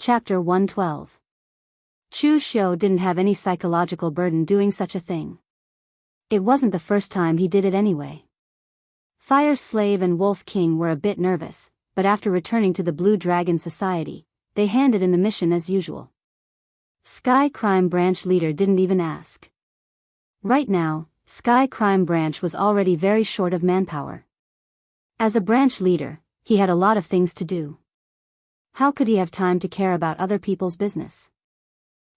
Chapter 112. Chu Xiu didn't have any psychological burden doing such a thing. It wasn't the first time he did it anyway. Fire Slave and Wolf King were a bit nervous, but after returning to the Blue Dragon Society, they handed in the mission as usual. Sky Crime Branch leader didn't even ask. Right now, Sky Crime Branch was already very short of manpower. As a branch leader, he had a lot of things to do. How could he have time to care about other people's business?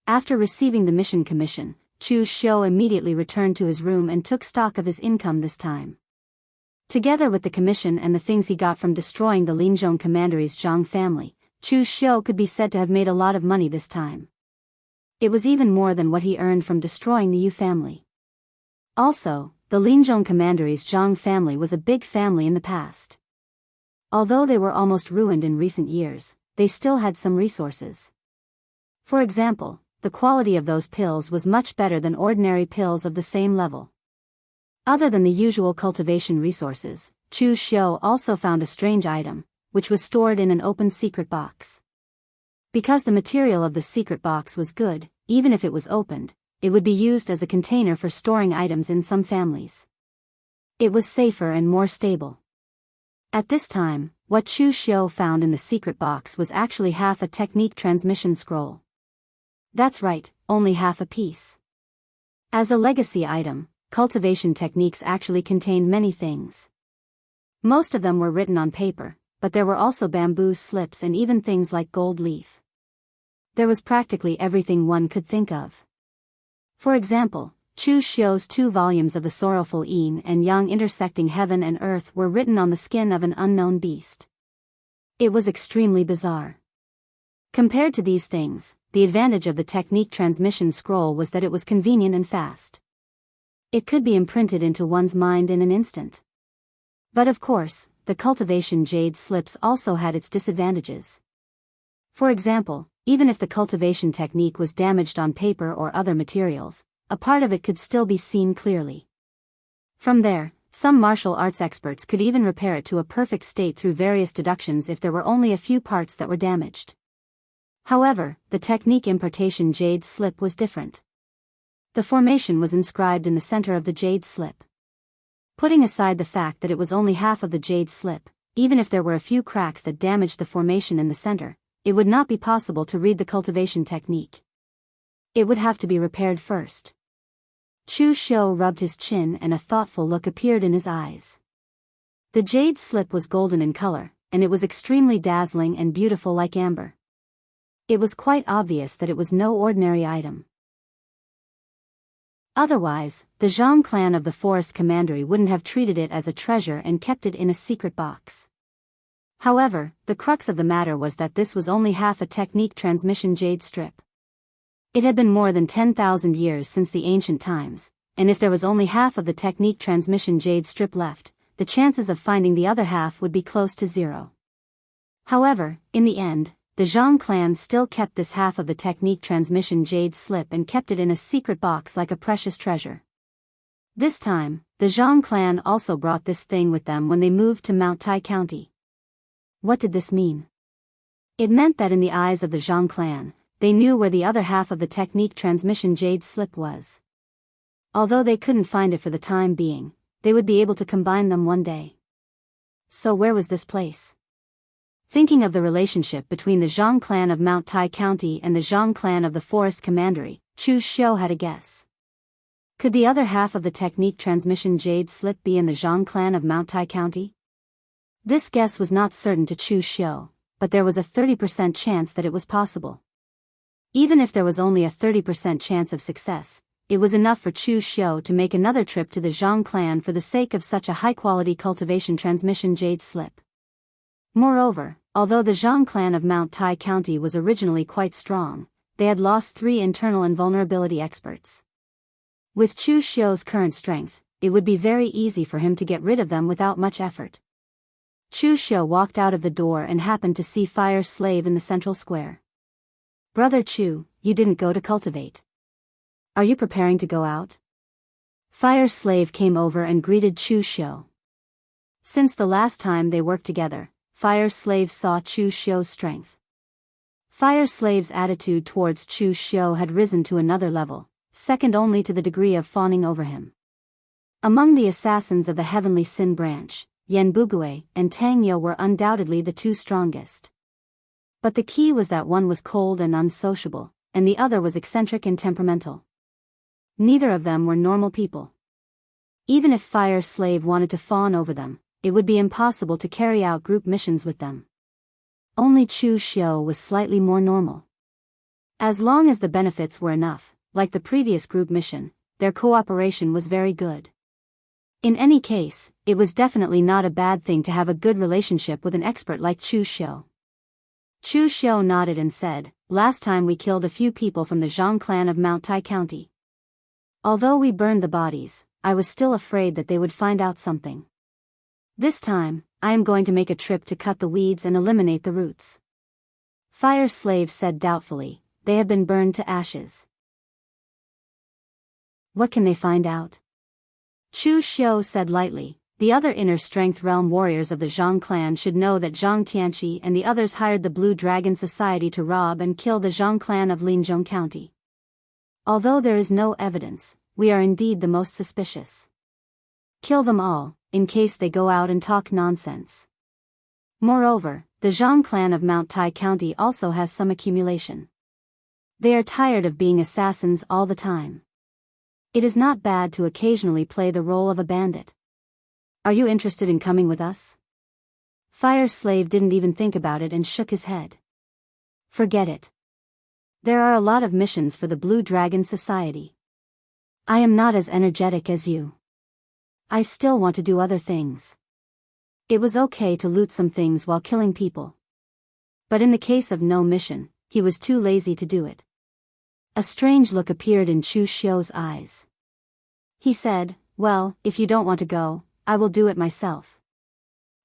After receiving the mission commission, Chu Xiu immediately returned to his room and took stock of his income this time. Together with the commission and the things he got from destroying the Linzhong Commandery's Zhang family, Chu Xiu could be said to have made a lot of money this time. It was even more than what he earned from destroying the Yu family. Also, the Linzhong Commandery's Zhang family was a big family in the past. Although they were almost ruined in recent years, they still had some resources. For example, the quality of those pills was much better than ordinary pills of the same level. Other than the usual cultivation resources, Chu Xiu also found a strange item, which was stored in an open secret box. Because the material of the secret box was good, even if it was opened, it would be used as a container for storing items in some families. It was safer and more stable. At this time, what Chu Xiu found in the secret box was actually half a technique transmission scroll. That's right, only half a piece. As a legacy item, cultivation techniques actually contained many things. Most of them were written on paper, but there were also bamboo slips and even things like gold leaf. There was practically everything one could think of. For example, Chu Xiu's 2 volumes of the Sorrowful Yin and Yang intersecting heaven and earth were written on the skin of an unknown beast. It was extremely bizarre. Compared to these things, the advantage of the technique transmission scroll was that it was convenient and fast. It could be imprinted into one's mind in an instant. But of course, the cultivation jade slips also had its disadvantages. For example, even if the cultivation technique was damaged on paper or other materials, a part of it could still be seen clearly. From there, some martial arts experts could even repair it to a perfect state through various deductions if there were only a few parts that were damaged. However, the technique importation jade slip was different. The formation was inscribed in the center of the jade slip. Putting aside the fact that it was only half of the jade slip, even if there were a few cracks that damaged the formation in the center, it would not be possible to read the cultivation technique. It would have to be repaired first. Chu Xiu rubbed his chin and a thoughtful look appeared in his eyes. The jade slip was golden in color, and it was extremely dazzling and beautiful like amber. It was quite obvious that it was no ordinary item. Otherwise, the Zhang clan of the Forest Commandery wouldn't have treated it as a treasure and kept it in a secret box. However, the crux of the matter was that this was only half a technique transmission jade strip. It had been more than 10,000 years since the ancient times, and if there was only half of the technique transmission jade strip left, the chances of finding the other half would be close to 0. However, in the end, the Zhang clan still kept this half of the technique transmission jade slip and kept it in a secret box like a precious treasure. This time, the Zhang clan also brought this thing with them when they moved to Mount Tai County. What did this mean? It meant that in the eyes of the Zhang clan, they knew where the other half of the technique transmission jade slip was. Although they couldn't find it for the time being, they would be able to combine them one day. So where was this place? Thinking of the relationship between the Zhang clan of Mount Tai County and the Zhang clan of the Forest Commandery, Chu Xiu had a guess. Could the other half of the technique transmission jade slip be in the Zhang clan of Mount Tai County? This guess was not certain to Chu Xiu, but there was a 30% chance that it was possible. Even if there was only a 30% chance of success, it was enough for Chu Xiu to make another trip to the Zhang clan for the sake of such a high-quality cultivation transmission jade slip. Moreover, although the Zhang clan of Mount Tai County was originally quite strong, they had lost 3 internal invulnerability experts. With Chu Xiu's current strength, it would be very easy for him to get rid of them without much effort. Chu Xiu walked out of the door and happened to see Fire Slave in the central square. "Brother Chu, you didn't go to cultivate. Are you preparing to go out?" Fire Slave came over and greeted Chu Xiu. Since the last time they worked together, Fire Slave saw Chu Xiu's strength. Fire Slave's attitude towards Chu Xiu had risen to another level, second only to the degree of fawning over him. Among the assassins of the Heavenly Sin branch, Yan Bugui and Tang Yo were undoubtedly the two strongest. But the key was that one was cold and unsociable, and the other was eccentric and temperamental. Neither of them were normal people. Even if Fire Slave wanted to fawn over them, it would be impossible to carry out group missions with them. Only Chu Xiu was slightly more normal. As long as the benefits were enough, like the previous group mission, their cooperation was very good. In any case, it was definitely not a bad thing to have a good relationship with an expert like Chu Xiu. Chu Xiu nodded and said, "Last time we killed a few people from the Zhang clan of Mount Tai County. Although we burned the bodies, I was still afraid that they would find out something. This time, I am going to make a trip to cut the weeds and eliminate the roots." Fire Slave said doubtfully, "They have been burned to ashes. What can they find out?" Chu Xiu said lightly, "The other inner strength realm warriors of the Zhang clan should know that Zhang Tianqi and the others hired the Blue Dragon Society to rob and kill the Zhang clan of Linzhong County. Although there is no evidence, we are indeed the most suspicious. Kill them all, in case they go out and talk nonsense. Moreover, the Zhang clan of Mount Tai County also has some accumulation. They are tired of being assassins all the time. It is not bad to occasionally play the role of a bandit. Are you interested in coming with us?" Fire Slave didn't even think about it and shook his head. "Forget it. There are a lot of missions for the Blue Dragon Society. I am not as energetic as you. I still want to do other things." It was okay to loot some things while killing people. But in the case of no mission, he was too lazy to do it. A strange look appeared in Chu Xiu's eyes. He said, "Well, if you don't want to go, I will do it myself."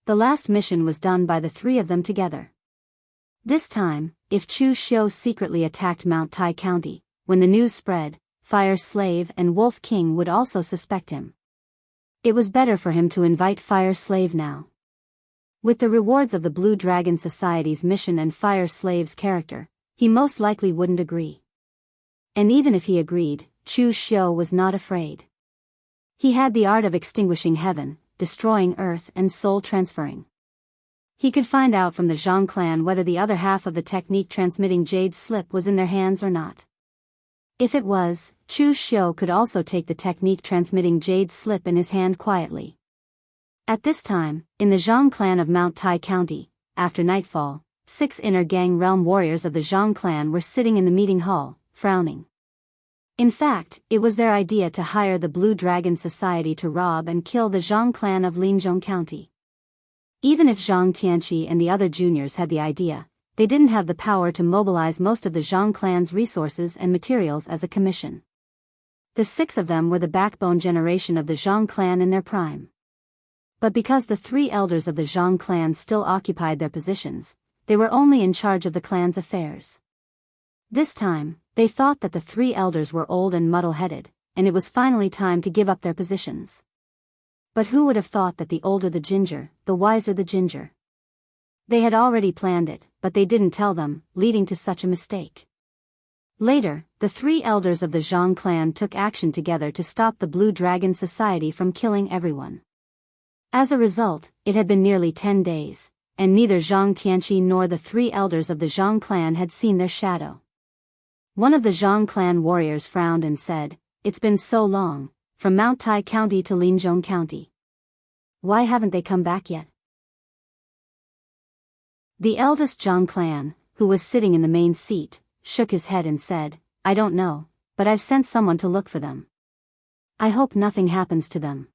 The last mission was done by the three of them together. This time, if Chu Xiu secretly attacked Mount Tai County, when the news spread, Fire Slave and Wolf King would also suspect him. It was better for him to invite Fire Slave now. With the rewards of the Blue Dragon Society's mission and Fire Slave's character, he most likely wouldn't agree. And even if he agreed, Chu Xiu was not afraid. He had the art of extinguishing heaven, destroying earth and soul transferring. He could find out from the Zhang clan whether the other half of the technique transmitting Jade Slip was in their hands or not. If it was, Chu Xiu could also take the technique transmitting Jade Slip in his hand quietly. At this time, in the Zhang clan of Mount Tai County, after nightfall, 6 inner gang realm warriors of the Zhang clan were sitting in the meeting hall, frowning. In fact, it was their idea to hire the Blue Dragon Society to rob and kill the Zhang clan of Linzhong County. Even if Zhang Tianqi and the other juniors had the idea, they didn't have the power to mobilize most of the Zhang clan's resources and materials as a commission. The 6 of them were the backbone generation of the Zhang clan in their prime. But because the 3 elders of the Zhang clan still occupied their positions, they were only in charge of the clan's affairs. This time, they thought that the 3 elders were old and muddle-headed, and it was finally time to give up their positions. But who would have thought that the older the ginger, the wiser the ginger? They had already planned it, but they didn't tell them, leading to such a mistake. Later, the 3 elders of the Zhang clan took action together to stop the Blue Dragon Society from killing everyone. As a result, it had been nearly 10 days, and neither Zhang Tianqi nor the 3 elders of the Zhang clan had seen their shadow. One of the Zhang clan warriors frowned and said, "It's been so long, from Mount Tai County to Linzhong County. Why haven't they come back yet?" The eldest Zhang clan, who was sitting in the main seat, shook his head and said, "I don't know, but I've sent someone to look for them. I hope nothing happens to them."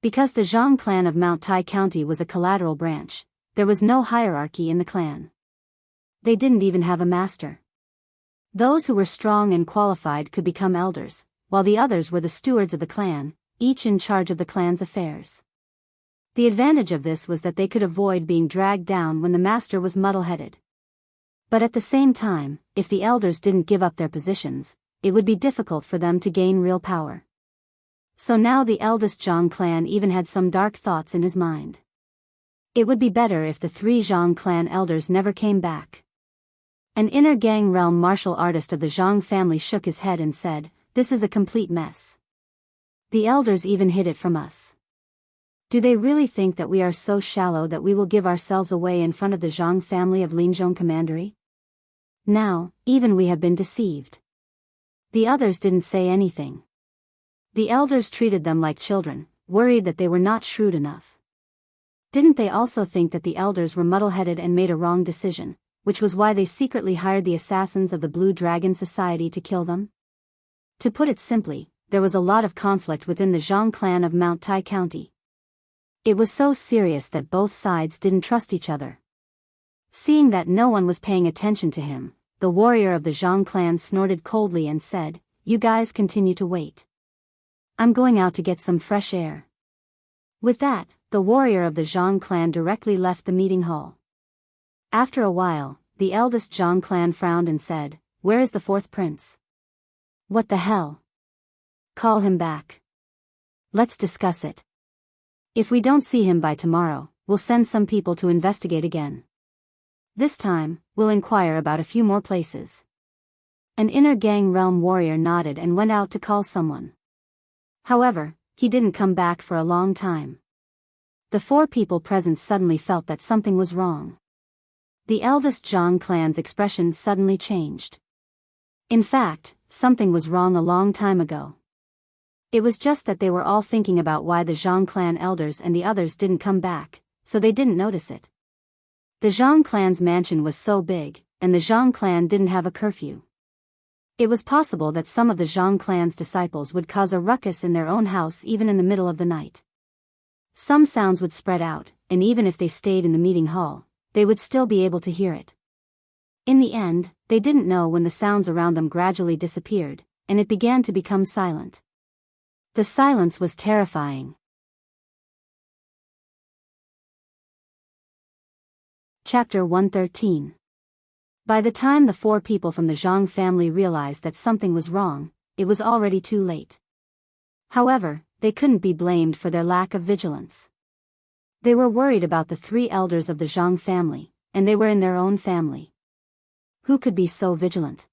Because the Zhang clan of Mount Tai County was a collateral branch, there was no hierarchy in the clan. They didn't even have a master. Those who were strong and qualified could become elders, while the others were the stewards of the clan, each in charge of the clan's affairs. The advantage of this was that they could avoid being dragged down when the master was muddle-headed. But at the same time, if the elders didn't give up their positions, it would be difficult for them to gain real power. So now the eldest Zhang clan even had some dark thoughts in his mind. It would be better if the 3 Zhang clan elders never came back. An inner gang realm martial artist of the Jianghu family shook his head and said, "This is a complete mess. The elders even hid it from us. Do they really think that we are so shallow that we will give ourselves away in front of the Jianghu family of Linzhong Commandery? Now, even we have been deceived." The others didn't say anything. The elders treated them like children, worried that they were not shrewd enough. Didn't they also think that the elders were muddle-headed and made a wrong decision, which was why they secretly hired the assassins of the Blue Dragon Society to kill them? To put it simply, there was a lot of conflict within the Zhang clan of Mount Tai County. It was so serious that both sides didn't trust each other. Seeing that no one was paying attention to him, the warrior of the Zhang clan snorted coldly and said, "You guys continue to wait. I'm going out to get some fresh air." With that, the warrior of the Zhang clan directly left the meeting hall. After a while, the eldest Zhang clan frowned and said, "Where is the fourth prince?" "What the hell? Call him back. Let's discuss it. If we don't see him by tomorrow, we'll send some people to investigate again. This time, we'll inquire about a few more places." An inner gang realm warrior nodded and went out to call someone. However, he didn't come back for a long time. The four people present suddenly felt that something was wrong. The eldest Zhang clan's expression suddenly changed. In fact, something was wrong a long time ago. It was just that they were all thinking about why the Zhang clan elders and the others didn't come back, so they didn't notice it. The Zhang clan's mansion was so big, and the Zhang clan didn't have a curfew. It was possible that some of the Zhang clan's disciples would cause a ruckus in their own house even in the middle of the night. Some sounds would spread out, and even if they stayed in the meeting hall, they would still be able to hear it. In the end, they didn't know when the sounds around them gradually disappeared, and it began to become silent. The silence was terrifying. Chapter 113. By the time the four people from the Zhang family realized that something was wrong, it was already too late. However, they couldn't be blamed for their lack of vigilance. They were worried about the three elders of the Zhang family, and they were in their own family. Who could be so vigilant?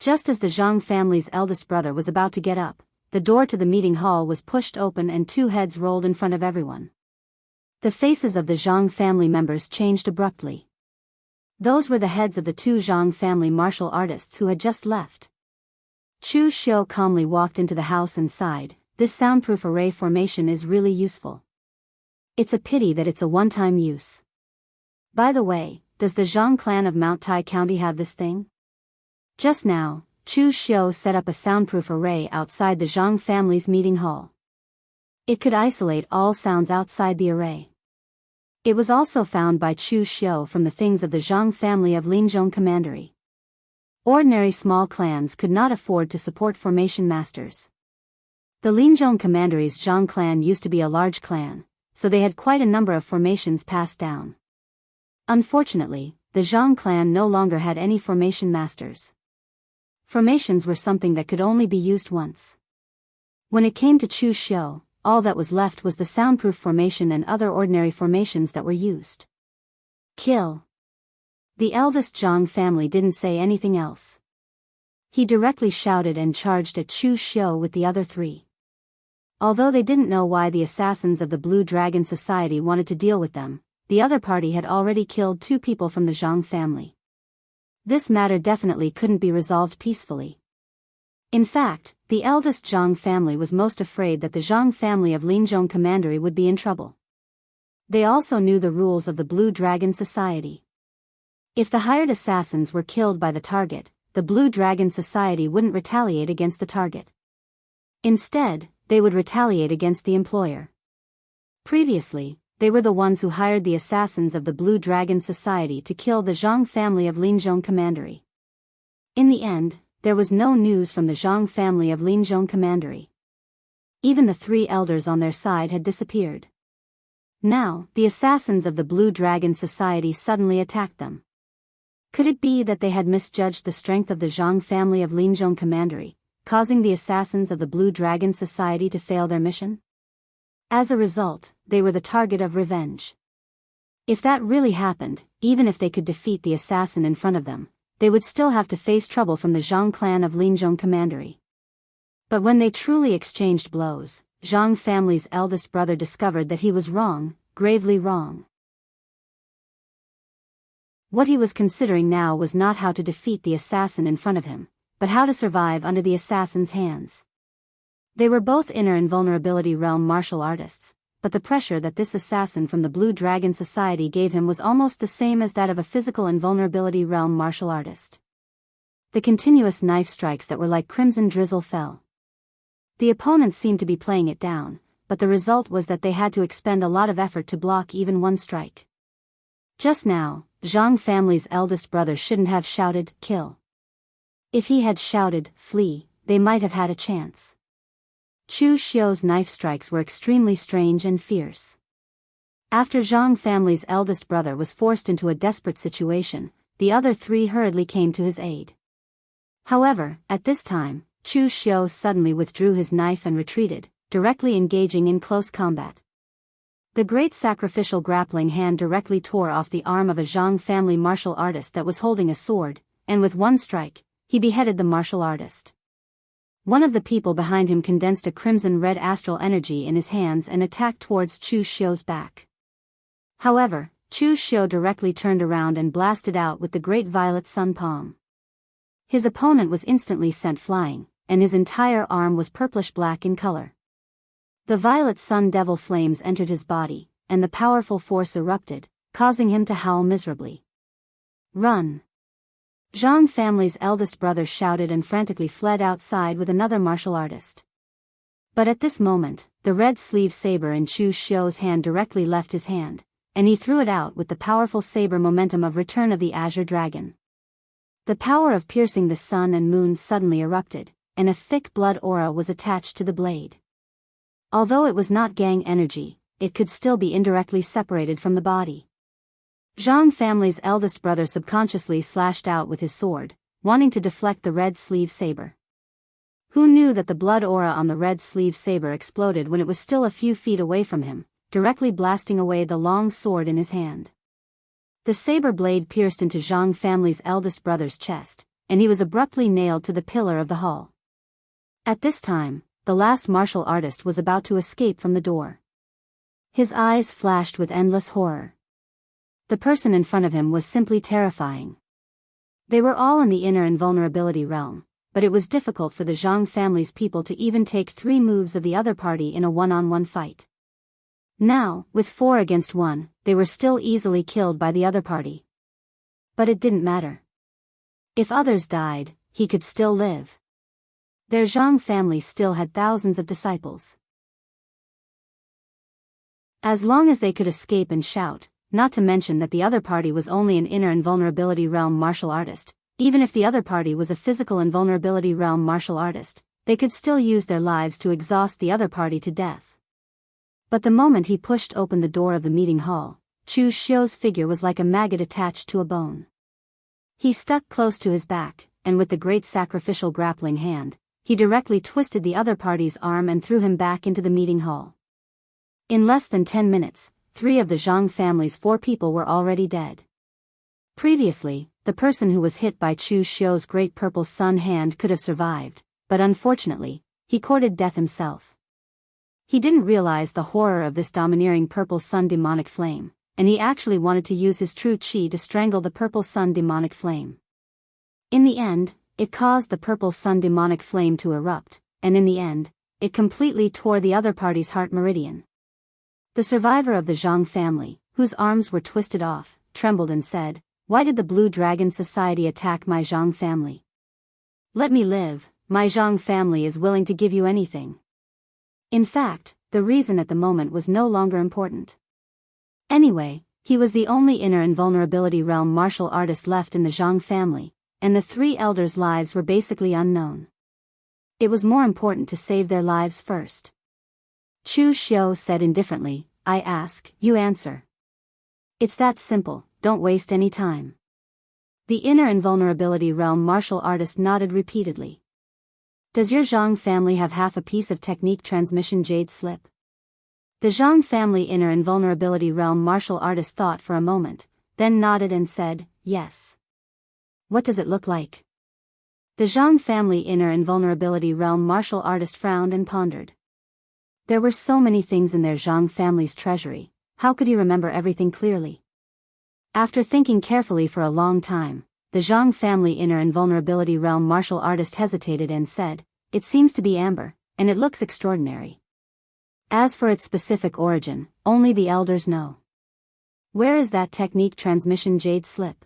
Just as the Zhang family's eldest brother was about to get up, the door to the meeting hall was pushed open and two heads rolled in front of everyone. The faces of the Zhang family members changed abruptly. Those were the heads of the two Zhang family martial artists who had just left. Chu Xiu calmly walked into the house and sighed, "This soundproof array formation is really useful. It's a pity that it's a one-time use. By the way, does the Zhang clan of Mount Tai County have this thing?" Just now, Chu Xiu set up a soundproof array outside the Zhang family's meeting hall. It could isolate all sounds outside the array. It was also found by Chu Xiu from the things of the Zhang family of Linzhong Commandery. Ordinary small clans could not afford to support formation masters. The Linzhong Commandery's Zhang clan used to be a large clan, so they had quite a number of formations passed down. Unfortunately, the Zhang clan no longer had any formation masters. Formations were something that could only be used once. When it came to Chu Xiu, all that was left was the soundproof formation and other ordinary formations that were used. Kill. The eldest Zhang family didn't say anything else. He directly shouted and charged at Chu Xiu with the other three. Although they didn't know why the assassins of the Blue Dragon Society wanted to deal with them, the other party had already killed two people from the Zhang family. This matter definitely couldn't be resolved peacefully. In fact, the eldest Zhang family was most afraid that the Zhang family of Linzhong Commandery would be in trouble. They also knew the rules of the Blue Dragon Society. If the hired assassins were killed by the target, the Blue Dragon Society wouldn't retaliate against the target. Instead, they would retaliate against the employer. Previously, they were the ones who hired the assassins of the Blue Dragon Society to kill the Zhang family of Linzhong Commandery. In the end, there was no news from the Zhang family of Linzhong Commandery. Even the three elders on their side had disappeared. Now, the assassins of the Blue Dragon Society suddenly attacked them. Could it be that they had misjudged the strength of the Zhang family of Linzhong Commandery, causing the assassins of the Blue Dragon Society to fail their mission? As a result, they were the target of revenge. If that really happened, even if they could defeat the assassin in front of them, they would still have to face trouble from the Zhang clan of Linzhong Commandery. But when they truly exchanged blows, Zhang family's eldest brother discovered that he was wrong, gravely wrong. What he was considering now was not how to defeat the assassin in front of him, but how to survive under the assassin's hands. They were both inner invulnerability realm martial artists, but the pressure that this assassin from the Blue Dragon Society gave him was almost the same as that of a physical invulnerability realm martial artist. The continuous knife strikes that were like crimson drizzle fell. The opponents seemed to be playing it down, but the result was that they had to expend a lot of effort to block even one strike. Just now, Zhang family's eldest brother shouldn't have shouted, "Kill." If he had shouted, "Flee," they might have had a chance. Chu Xiu's knife strikes were extremely strange and fierce. After Zhang family's eldest brother was forced into a desperate situation, the other three hurriedly came to his aid. However, at this time, Chu Xiu suddenly withdrew his knife and retreated, directly engaging in close combat. The great sacrificial grappling hand directly tore off the arm of a Zhang family martial artist that was holding a sword, and with one strike, he beheaded the martial artist. One of the people behind him condensed a crimson-red astral energy in his hands and attacked towards Chu Xiu's back. However, Chu Xiu directly turned around and blasted out with the great violet sun palm. His opponent was instantly sent flying, and his entire arm was purplish-black in color. The violet sun devil flames entered his body, and the powerful force erupted, causing him to howl miserably. "Run!" Zhang family's eldest brother shouted and frantically fled outside with another martial artist. But at this moment, the red sleeve saber in Chu Xiu's hand directly left his hand, and he threw it out with the powerful saber momentum of Return of the Azure Dragon. The power of piercing the sun and moon suddenly erupted, and a thick blood aura was attached to the blade. Although it was not gang energy, it could still be indirectly separated from the body. Zhang family's eldest brother subconsciously slashed out with his sword, wanting to deflect the red sleeve saber. Who knew that the blood aura on the red sleeve saber exploded when it was still a few feet away from him, directly blasting away the long sword in his hand. The saber blade pierced into Zhang family's eldest brother's chest, and he was abruptly nailed to the pillar of the hall. At this time, the last martial artist was about to escape from the door. His eyes flashed with endless horror. The person in front of him was simply terrifying. They were all in the inner invulnerability realm, but it was difficult for the Zhang family's people to even take 3 moves of the other party in a one-on-one fight. Now, with 4 against 1, they were still easily killed by the other party. But it didn't matter. If others died, he could still live. Their Zhang family still had thousands of disciples. As long as they could escape and shout, not to mention that the other party was only an inner invulnerability realm martial artist, even if the other party was a physical invulnerability realm martial artist, they could still use their lives to exhaust the other party to death. But the moment he pushed open the door of the meeting hall, Chu Xiu's figure was like a maggot attached to a bone. He stuck close to his back, and with the great sacrificial grappling hand, he directly twisted the other party's arm and threw him back into the meeting hall. In less than 10 minutes, 3 of the Zhang family's 4 people were already dead. Previously, the person who was hit by Chu Xiu's great purple sun hand could have survived, but unfortunately, he courted death himself. He didn't realize the horror of this domineering purple sun demonic flame, and he actually wanted to use his true qi to strangle the purple sun demonic flame. In the end, it caused the purple sun demonic flame to erupt, and in the end, it completely tore the other party's heart meridian. The survivor of the Zhang family, whose arms were twisted off, trembled and said, "Why did the Blue Dragon Society attack my Zhang family? Let me live, my Zhang family is willing to give you anything." In fact, the reason at the moment was no longer important. Anyway, he was the only inner invulnerability realm martial artist left in the Zhang family, and the 3 elders' lives were basically unknown. It was more important to save their lives first. Chu Xiu said indifferently, "I ask, you answer. It's that simple, don't waste any time." The inner invulnerability realm martial artist nodded repeatedly. "Does your Zhang family have half a piece of technique transmission jade slip?" The Zhang family inner invulnerability realm martial artist thought for a moment, then nodded and said, "Yes." What does it look like? The Zhang family inner invulnerability realm martial artist frowned and pondered. There were so many things in their Zhang family's treasury, how could he remember everything clearly? After thinking carefully for a long time, the Zhang family inner invulnerability realm martial artist hesitated and said, "It seems to be amber, and it looks extraordinary. As for its specific origin, only the elders know." "Where is that technique transmission jade slip?"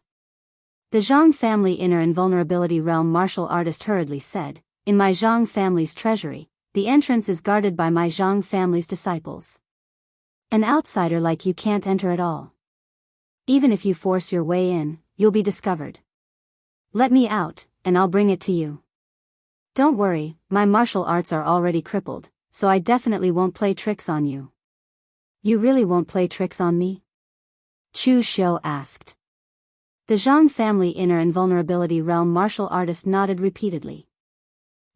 The Zhang family inner invulnerability realm martial artist hurriedly said, "In my Zhang family's treasury. The entrance is guarded by my Jianghu family's disciples. An outsider like you can't enter at all. Even if you force your way in, you'll be discovered. Let me out, and I'll bring it to you. Don't worry, my martial arts are already crippled, so I definitely won't play tricks on you." "You really won't play tricks on me?" Chu Xiu asked. The Zhang family inner invulnerability realm martial artist nodded repeatedly.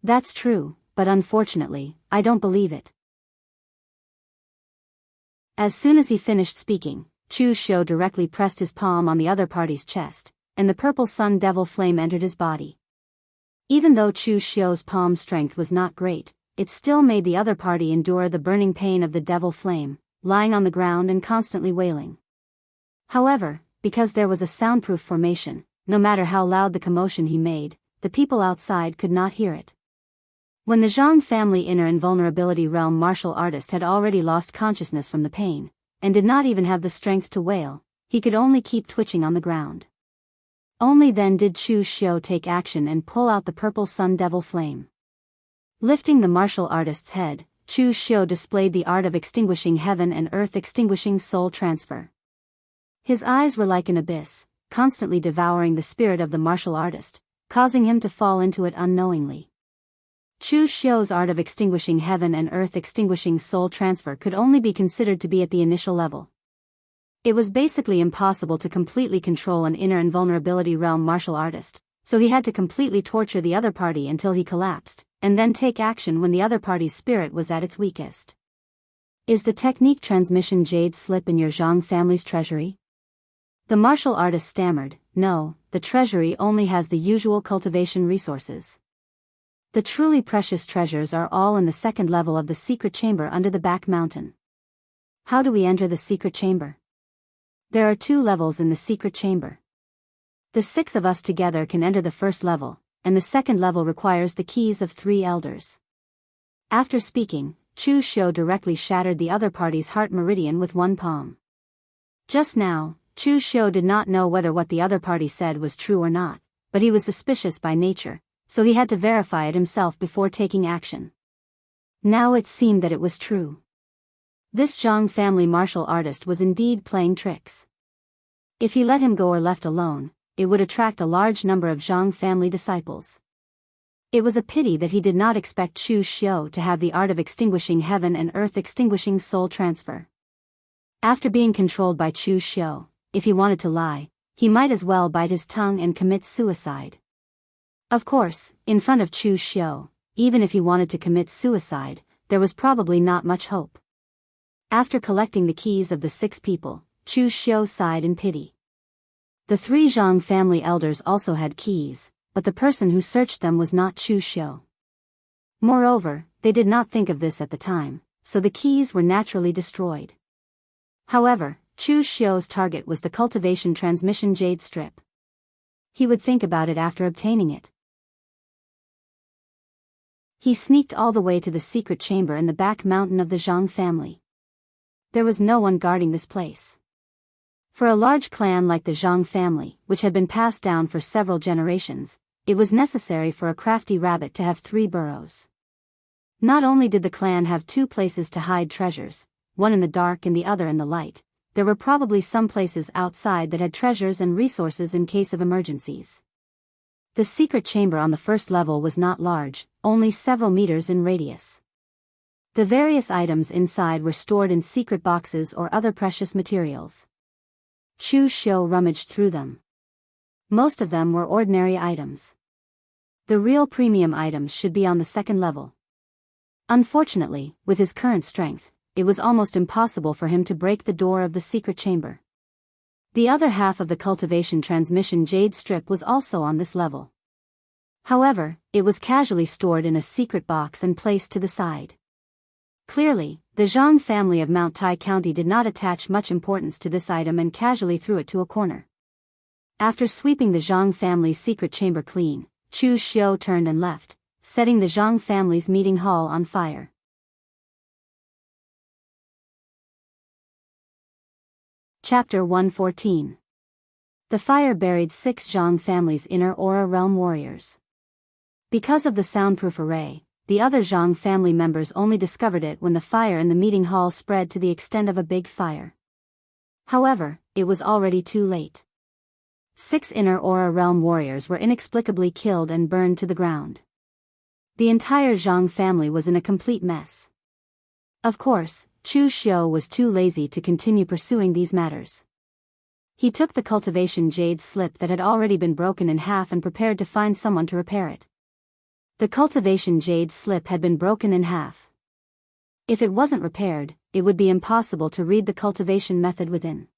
"That's true. But unfortunately, I don't believe it." As soon as he finished speaking, Chu Xiu directly pressed his palm on the other party's chest, and the purple sun devil flame entered his body. Even though Chu Xiu's palm strength was not great, it still made the other party endure the burning pain of the devil flame, lying on the ground and constantly wailing. However, because there was a soundproof formation, no matter how loud the commotion he made, the people outside could not hear it. When the Zhang family inner invulnerability realm martial artist had already lost consciousness from the pain, and did not even have the strength to wail, he could only keep twitching on the ground. Only then did Chu Xiu take action and pull out the purple sun devil flame. Lifting the martial artist's head, Chu Xiu displayed the art of extinguishing heaven and earth, extinguishing soul transfer. His eyes were like an abyss, constantly devouring the spirit of the martial artist, causing him to fall into it unknowingly. Chu Xiu's art of extinguishing heaven and earth, extinguishing soul transfer could only be considered to be at the initial level. It was basically impossible to completely control an inner invulnerability realm martial artist, so he had to completely torture the other party until he collapsed, and then take action when the other party's spirit was at its weakest. "Is the technique transmission jade slip in your Zhang family's treasury?" The martial artist stammered, "No, the treasury only has the usual cultivation resources. The truly precious treasures are all in the second level of the secret chamber under the back mountain." "How do we enter the secret chamber?" "There are 2 levels in the secret chamber. The 6 of us together can enter the first level, and the second level requires the keys of 3 elders." After speaking, Chu Xiu directly shattered the other party's heart meridian with one palm. Just now, Chu Xiu did not know whether what the other party said was true or not, but he was suspicious by nature, so he had to verify it himself before taking action. Now it seemed that it was true. This Zhang family martial artist was indeed playing tricks. If he let him go or left alone, it would attract a large number of Zhang family disciples. It was a pity that he did not expect Chu Xiu to have the art of extinguishing heaven and earth, extinguishing soul transfer. After being controlled by Chu Xiu, if he wanted to lie, he might as well bite his tongue and commit suicide. Of course, in front of Chu Xiu, even if he wanted to commit suicide, there was probably not much hope. After collecting the keys of the 6 people, Chu Xiu sighed in pity. The 3 Zhang family elders also had keys, but the person who searched them was not Chu Xiu. Moreover, they did not think of this at the time, so the keys were naturally destroyed. However, Chu Xiu's target was the cultivation transmission jade strip. He would think about it after obtaining it. He sneaked all the way to the secret chamber in the back mountain of the Zhang family. There was no one guarding this place. For a large clan like the Zhang family, which had been passed down for several generations, it was necessary for a crafty rabbit to have 3 burrows. Not only did the clan have 2 places to hide treasures, one in the dark and the other in the light, there were probably some places outside that had treasures and resources in case of emergencies. The secret chamber on the first level was not large, only several meters in radius. The various items inside were stored in secret boxes or other precious materials. Chu Xiu rummaged through them. Most of them were ordinary items. The real premium items should be on the second level. Unfortunately, with his current strength, it was almost impossible for him to break the door of the secret chamber. The other half of the cultivation transmission jade strip was also on this level. However, it was casually stored in a secret box and placed to the side. Clearly, the Zhang family of Mount Tai County did not attach much importance to this item and casually threw it to a corner. After sweeping the Zhang family's secret chamber clean, Chu Xiu turned and left, setting the Zhang family's meeting hall on fire. Chapter 114. The fire buried 6 Zhang family's inner aura realm warriors. Because of the soundproof array, the other Zhang family members only discovered it when the fire in the meeting hall spread to the extent of a big fire. However, it was already too late. 6 inner aura realm warriors were inexplicably killed and burned to the ground. The entire Zhang family was in a complete mess. Of course, Chu Xiu was too lazy to continue pursuing these matters. He took the cultivation jade slip that had already been broken in half and prepared to find someone to repair it. The cultivation jade slip had been broken in half. If it wasn't repaired, it would be impossible to read the cultivation method within.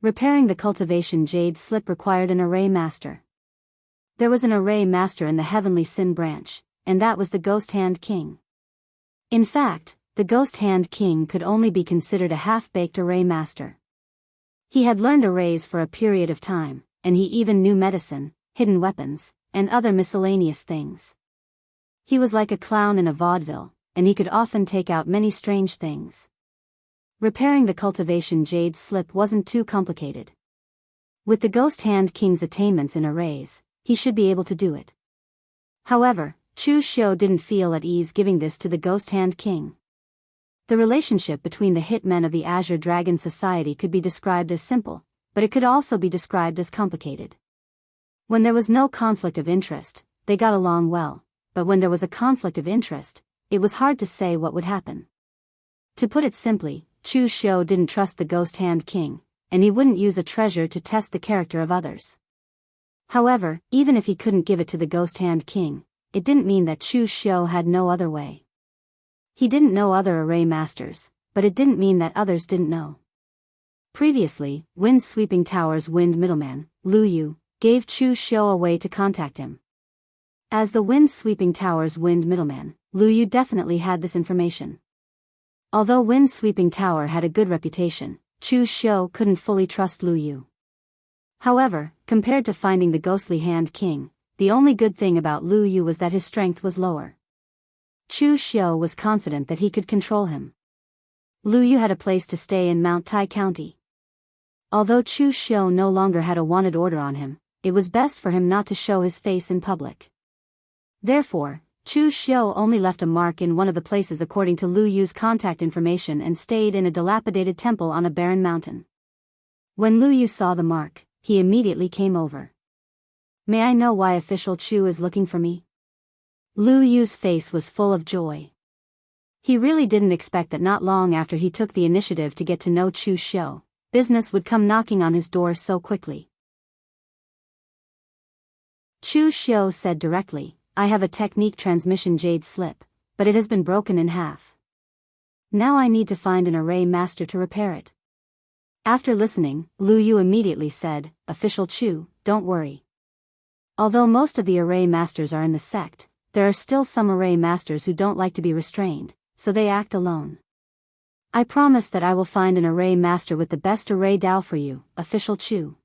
Repairing the cultivation jade slip required an array master. There was an array master in the Heavenly Sin branch, and that was the Ghost Hand King. In fact, the Ghost Hand King could only be considered a half-baked array master. He had learned arrays for a period of time, and he even knew medicine, hidden weapons, and other miscellaneous things. He was like a clown in a vaudeville, and he could often take out many strange things. Repairing the cultivation jade slip wasn't too complicated. With the Ghost Hand King's attainments in arrays, he should be able to do it. However, Chu Xiu didn't feel at ease giving this to the Ghost Hand King. The relationship between the hitmen of the Azure Dragon Society could be described as simple, but it could also be described as complicated. When there was no conflict of interest, they got along well, but when there was a conflict of interest, it was hard to say what would happen. To put it simply, Chu Xiu didn't trust the Ghost Hand King, and he wouldn't use a treasure to test the character of others. However, even if he couldn't give it to the Ghost Hand King, it didn't mean that Chu Xiu had no other way. He didn't know other array masters, but it didn't mean that others didn't know. Previously, Wind Sweeping Tower's wind middleman, Lu Yu, gave Chu Xiu a way to contact him. As the Wind Sweeping Tower's wind middleman, Lu Yu definitely had this information. Although Wind Sweeping Tower had a good reputation, Chu Xiu couldn't fully trust Lu Yu. However, compared to finding the Ghostly Hand King, the only good thing about Lu Yu was that his strength was lower. Chu Xiu was confident that he could control him. Lu Yu had a place to stay in Mount Tai County. Although Chu Xiu no longer had a wanted order on him, it was best for him not to show his face in public. Therefore, Chu Xiu only left a mark in one of the places according to Lu Yu's contact information and stayed in a dilapidated temple on a barren mountain. When Lu Yu saw the mark, he immediately came over. "May I know why Official Chu is looking for me?" Lu Yu's face was full of joy. He really didn't expect that not long after he took the initiative to get to know Chu Xiu, business would come knocking on his door so quickly. Chu Xiu said directly, "I have a technique transmission jade slip, but it has been broken in half. Now I need to find an array master to repair it." After listening, Lu Yu immediately said, "Official Chu, don't worry. Although most of the array masters are in the sect, there are still some array masters who don't like to be restrained, so they act alone. I promise that I will find an array master with the best array Dao for you, Official Chu."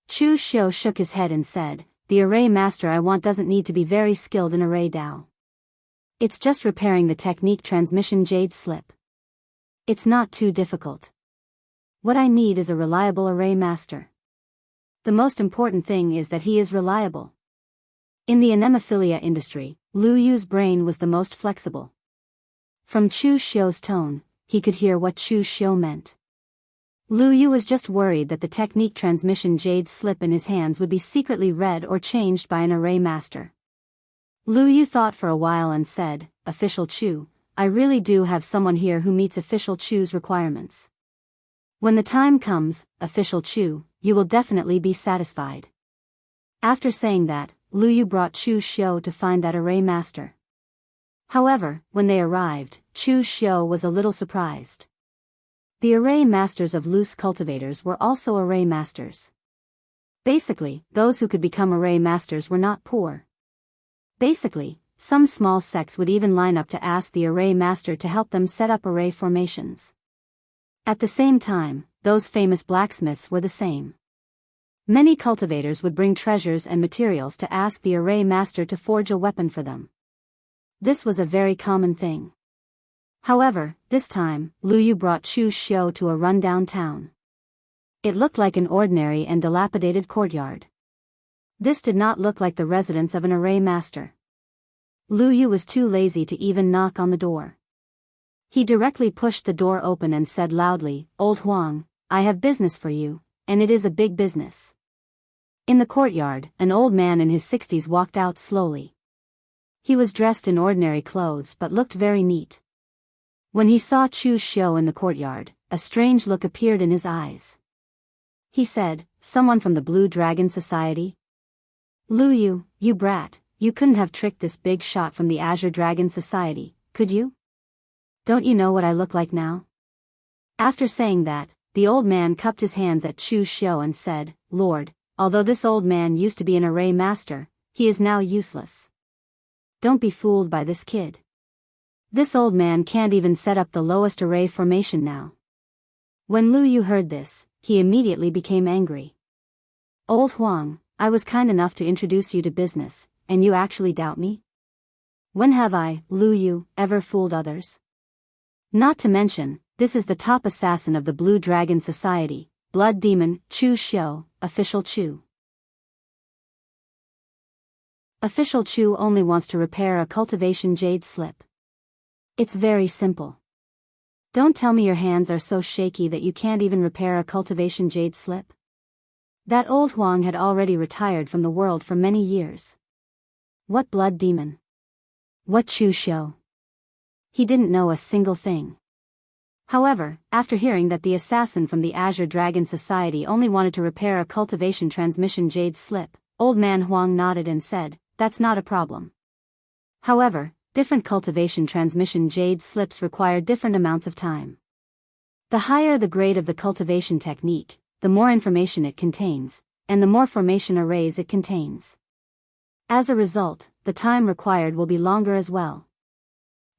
Chu Xiu shook his head and said, "The array master I want doesn't need to be very skilled in array Dao. It's just repairing the technique transmission jade slip. It's not too difficult. What I need is a reliable array master. The most important thing is that he is reliable." In the anemophilia industry, Lu Yu's brain was the most flexible. From Chu Xiu's tone, he could hear what Chu Xiu meant. Lu Yu was just worried that the technique transmission jade slip in his hands would be secretly read or changed by an array master. Lu Yu thought for a while and said, "Official Chu, I really do have someone here who meets Official Chu's requirements. When the time comes, Official Chu, you will definitely be satisfied." After saying that, Lu Yu brought Chu Xiu to find that array master. However, when they arrived, Chu Xiu was a little surprised. The array masters of loose cultivators were also array masters. Basically, those who could become array masters were not poor. Basically, some small sects would even line up to ask the array master to help them set up array formations. At the same time, those famous blacksmiths were the same. Many cultivators would bring treasures and materials to ask the array master to forge a weapon for them. This was a very common thing. However, this time, Lu Yu brought Chu Xiu to a rundown town. It looked like an ordinary and dilapidated courtyard. This did not look like the residence of an array master. Lu Yu was too lazy to even knock on the door. He directly pushed the door open and said loudly, "Old Huang, I have business for you, and it is a big business." In the courtyard, an old man in his 60s walked out slowly. He was dressed in ordinary clothes but looked very neat. When he saw Chu Xiu in the courtyard, a strange look appeared in his eyes. He said, "Someone from the Blue Dragon Society?" "Lu Yu, you brat, you couldn't have tricked this big shot from the Azure Dragon Society, could you? Don't you know what I look like now?" After saying that, the old man cupped his hands at Chu Xiu and said, "Lord, although this old man used to be an array master, he is now useless. Don't be fooled by this kid. This old man can't even set up the lowest array formation now." When Lu Yu heard this, he immediately became angry. "Old Huang, I was kind enough to introduce you to business, and you actually doubt me? When have I, Lu Yu, ever fooled others? Not to mention, this is the top assassin of the Blue Dragon Society, Blood Demon, Chu Xiu, Official Chu. Official Chu only wants to repair a cultivation jade slip. It's very simple. Don't tell me your hands are so shaky that you can't even repair a cultivation jade slip. That old Huang had already retired from the world for many years. What blood demon? What Chu Xiu? He didn't know a single thing. However, after hearing that the assassin from the Azure Dragon Society only wanted to repair a cultivation transmission jade slip, Old Man Huang nodded and said, "That's not a problem." However, different cultivation transmission jade slips require different amounts of time. The higher the grade of the cultivation technique, the more information it contains, and the more formation arrays it contains. As a result, the time required will be longer as well.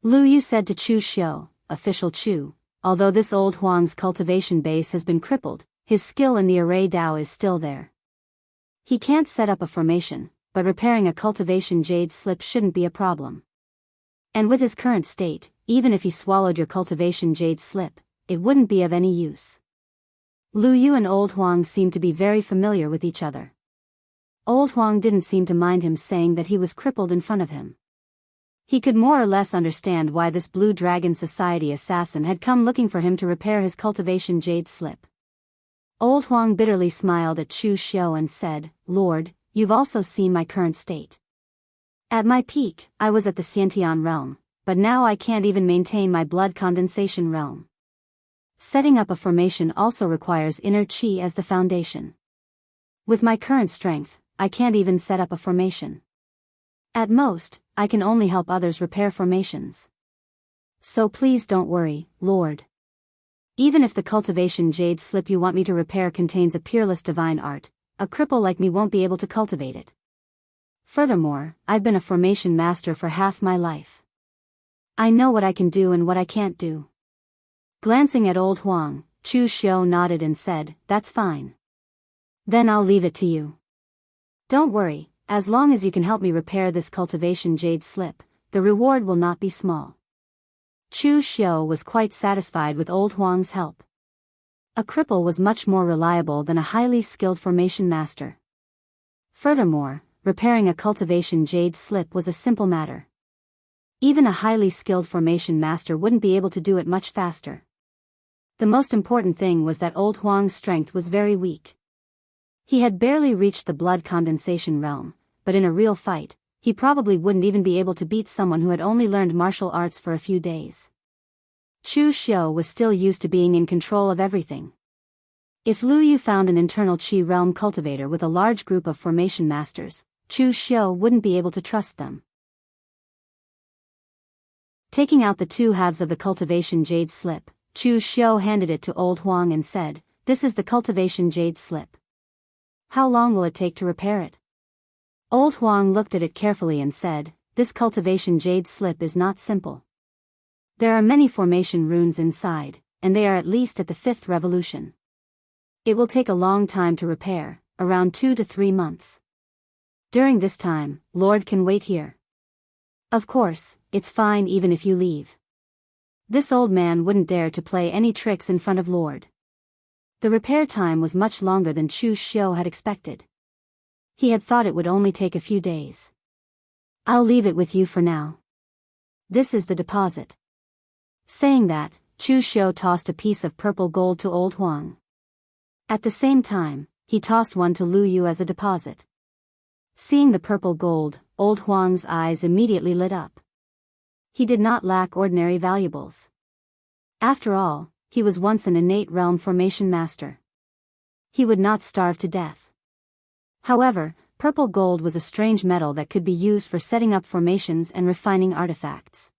Lu Yu said to Chu Xiu, Official Chu, although this old Huang's cultivation base has been crippled, his skill in the array Dao is still there. He can't set up a formation, but repairing a cultivation jade slip shouldn't be a problem. And with his current state, even if he swallowed your cultivation jade slip, it wouldn't be of any use. Lu Yu and Old Huang seemed to be very familiar with each other. Old Huang didn't seem to mind him saying that he was crippled in front of him. He could more or less understand why this Blue Dragon Society assassin had come looking for him to repair his cultivation jade slip. Old Huang bitterly smiled at Chu Xiu and said, "Lord, you've also seen my current state. At my peak, I was at the Xiantian realm, but now I can't even maintain my blood condensation realm. Setting up a formation also requires inner qi as the foundation. With my current strength, I can't even set up a formation. At most, I can only help others repair formations. So please don't worry, Lord. Even if the cultivation jade slip you want me to repair contains a peerless divine art, a cripple like me won't be able to cultivate it. Furthermore, I've been a formation master for half my life. I know what I can do and what I can't do." Glancing at Old Huang, Chu Xiu nodded and said, "That's fine. Then I'll leave it to you. Don't worry, as long as you can help me repair this cultivation jade slip, the reward will not be small." Chu Xiu was quite satisfied with Old Huang's help. A cripple was much more reliable than a highly skilled formation master. Furthermore, repairing a cultivation jade slip was a simple matter. Even a highly skilled formation master wouldn't be able to do it much faster. The most important thing was that Old Huang's strength was very weak. He had barely reached the blood condensation realm, but in a real fight, he probably wouldn't even be able to beat someone who had only learned martial arts for a few days. Chu Xiu was still used to being in control of everything. If Lu Yu found an internal qi realm cultivator with a large group of formation masters, Chu Xiu wouldn't be able to trust them. Taking out the two halves of the cultivation jade slip, Chu Xiu handed it to old Huang and said, "This is the cultivation jade slip. How long will it take to repair it?" Old Huang looked at it carefully and said, "This cultivation jade slip is not simple. There are many formation runes inside, and they are at least at the 5th revolution. It will take a long time to repair, around 2 to 3 months. During this time, Lord can wait here. Of course, it's fine even if you leave." This old man wouldn't dare to play any tricks in front of Lord. The repair time was much longer than Chu Xiu had expected. He had thought it would only take a few days. "I'll leave it with you for now. This is the deposit." Saying that, Chu Xiu tossed a piece of purple gold to old Huang. At the same time, he tossed one to Lu Yu as a deposit. Seeing the purple gold, old Huang's eyes immediately lit up. He did not lack ordinary valuables. After all, he was once an innate realm formation master. He would not starve to death. However, purple gold was a strange metal that could be used for setting up formations and refining artifacts.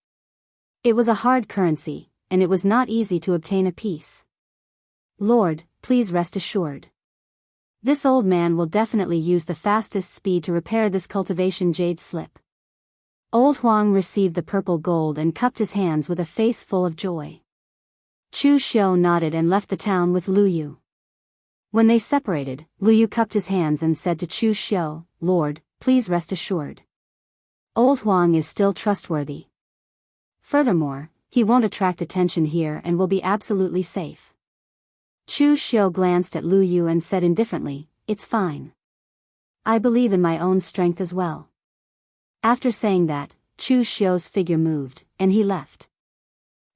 It was a hard currency, and it was not easy to obtain a piece. "Lord, please rest assured. This old man will definitely use the fastest speed to repair this cultivation jade slip." Old Huang received the purple gold and cupped his hands with a face full of joy. Chu Xiu nodded and left the town with Lu Yu. When they separated, Lu Yu cupped his hands and said to Chu Xiu, "Lord, please rest assured. Old Huang is still trustworthy. Furthermore, he won't attract attention here and will be absolutely safe." Chu Xiu glanced at Lu Yu and said indifferently, "It's fine. I believe in my own strength as well." After saying that, Chu Xiu's figure moved, and he left.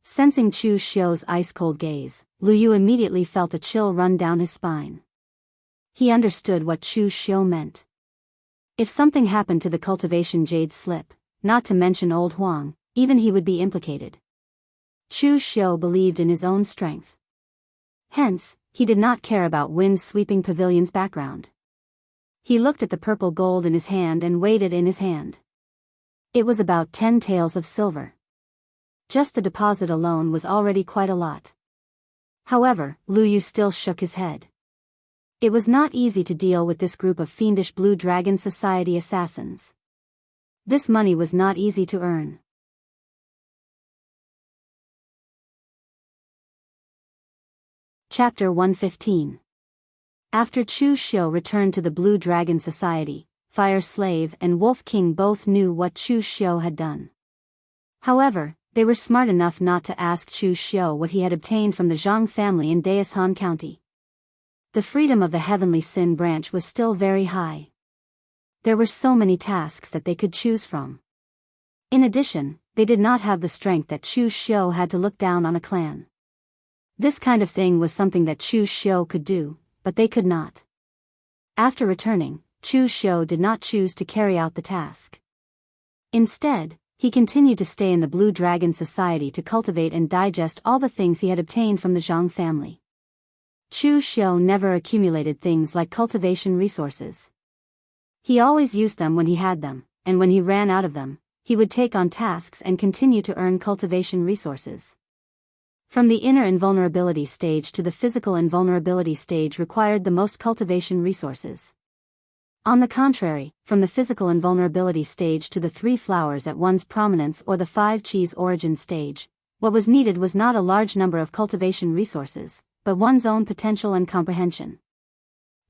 Sensing Chu Xiu's ice-cold gaze, Lu Yu immediately felt a chill run down his spine. He understood what Chu Xiu meant. If something happened to the cultivation jade slip, not to mention old Huang, even he would be implicated. Chu Xiu believed in his own strength. Hence, he did not care about wind-sweeping pavilion's background. He looked at the purple gold in his hand and weighed it in his hand. It was about 10 taels of silver. Just the deposit alone was already quite a lot. However, Lu Yu still shook his head. It was not easy to deal with this group of fiendish Blue Dragon Society assassins. This money was not easy to earn. Chapter 115. After Chu Xiu returned to the Blue Dragon Society, Fire Slave and Wolf King both knew what Chu Xiu had done. However, they were smart enough not to ask Chu Xiu what he had obtained from the Jianghu family in Daoist County. The freedom of the Heavenly Sin branch was still very high. There were so many tasks that they could choose from. In addition, they did not have the strength that Chu Xiu had to look down on a clan. This kind of thing was something that Chu Xiu could do, but they could not. After returning, Chu Xiu did not choose to carry out the task. Instead, he continued to stay in the Blue Dragon Society to cultivate and digest all the things he had obtained from the Jianghu family. Chu Xiu never accumulated things like cultivation resources. He always used them when he had them, and when he ran out of them, he would take on tasks and continue to earn cultivation resources. From the inner invulnerability stage to the physical invulnerability stage required the most cultivation resources. On the contrary, from the physical invulnerability stage to the 3 flowers at one's prominence or the 5 cheese origin stage, what was needed was not a large number of cultivation resources, but one's own potential and comprehension.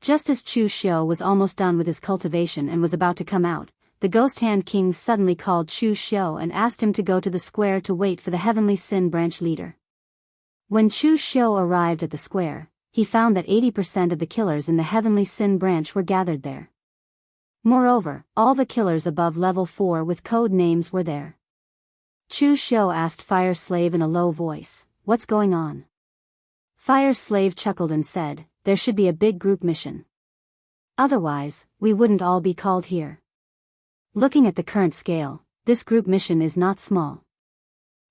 Just as Chu Xiu was almost done with his cultivation and was about to come out, the Ghost Hand King suddenly called Chu Xiu and asked him to go to the square to wait for the Heavenly Sin branch leader. When Chu Xiu arrived at the square, he found that 80% of the killers in the Heavenly Sin branch were gathered there. Moreover, all the killers above level 4 with code names were there. Chu Xiu asked Fire Slave in a low voice, "What's going on?" Fire Slave chuckled and said, "There should be a big group mission. Otherwise, we wouldn't all be called here. Looking at the current scale, this group mission is not small."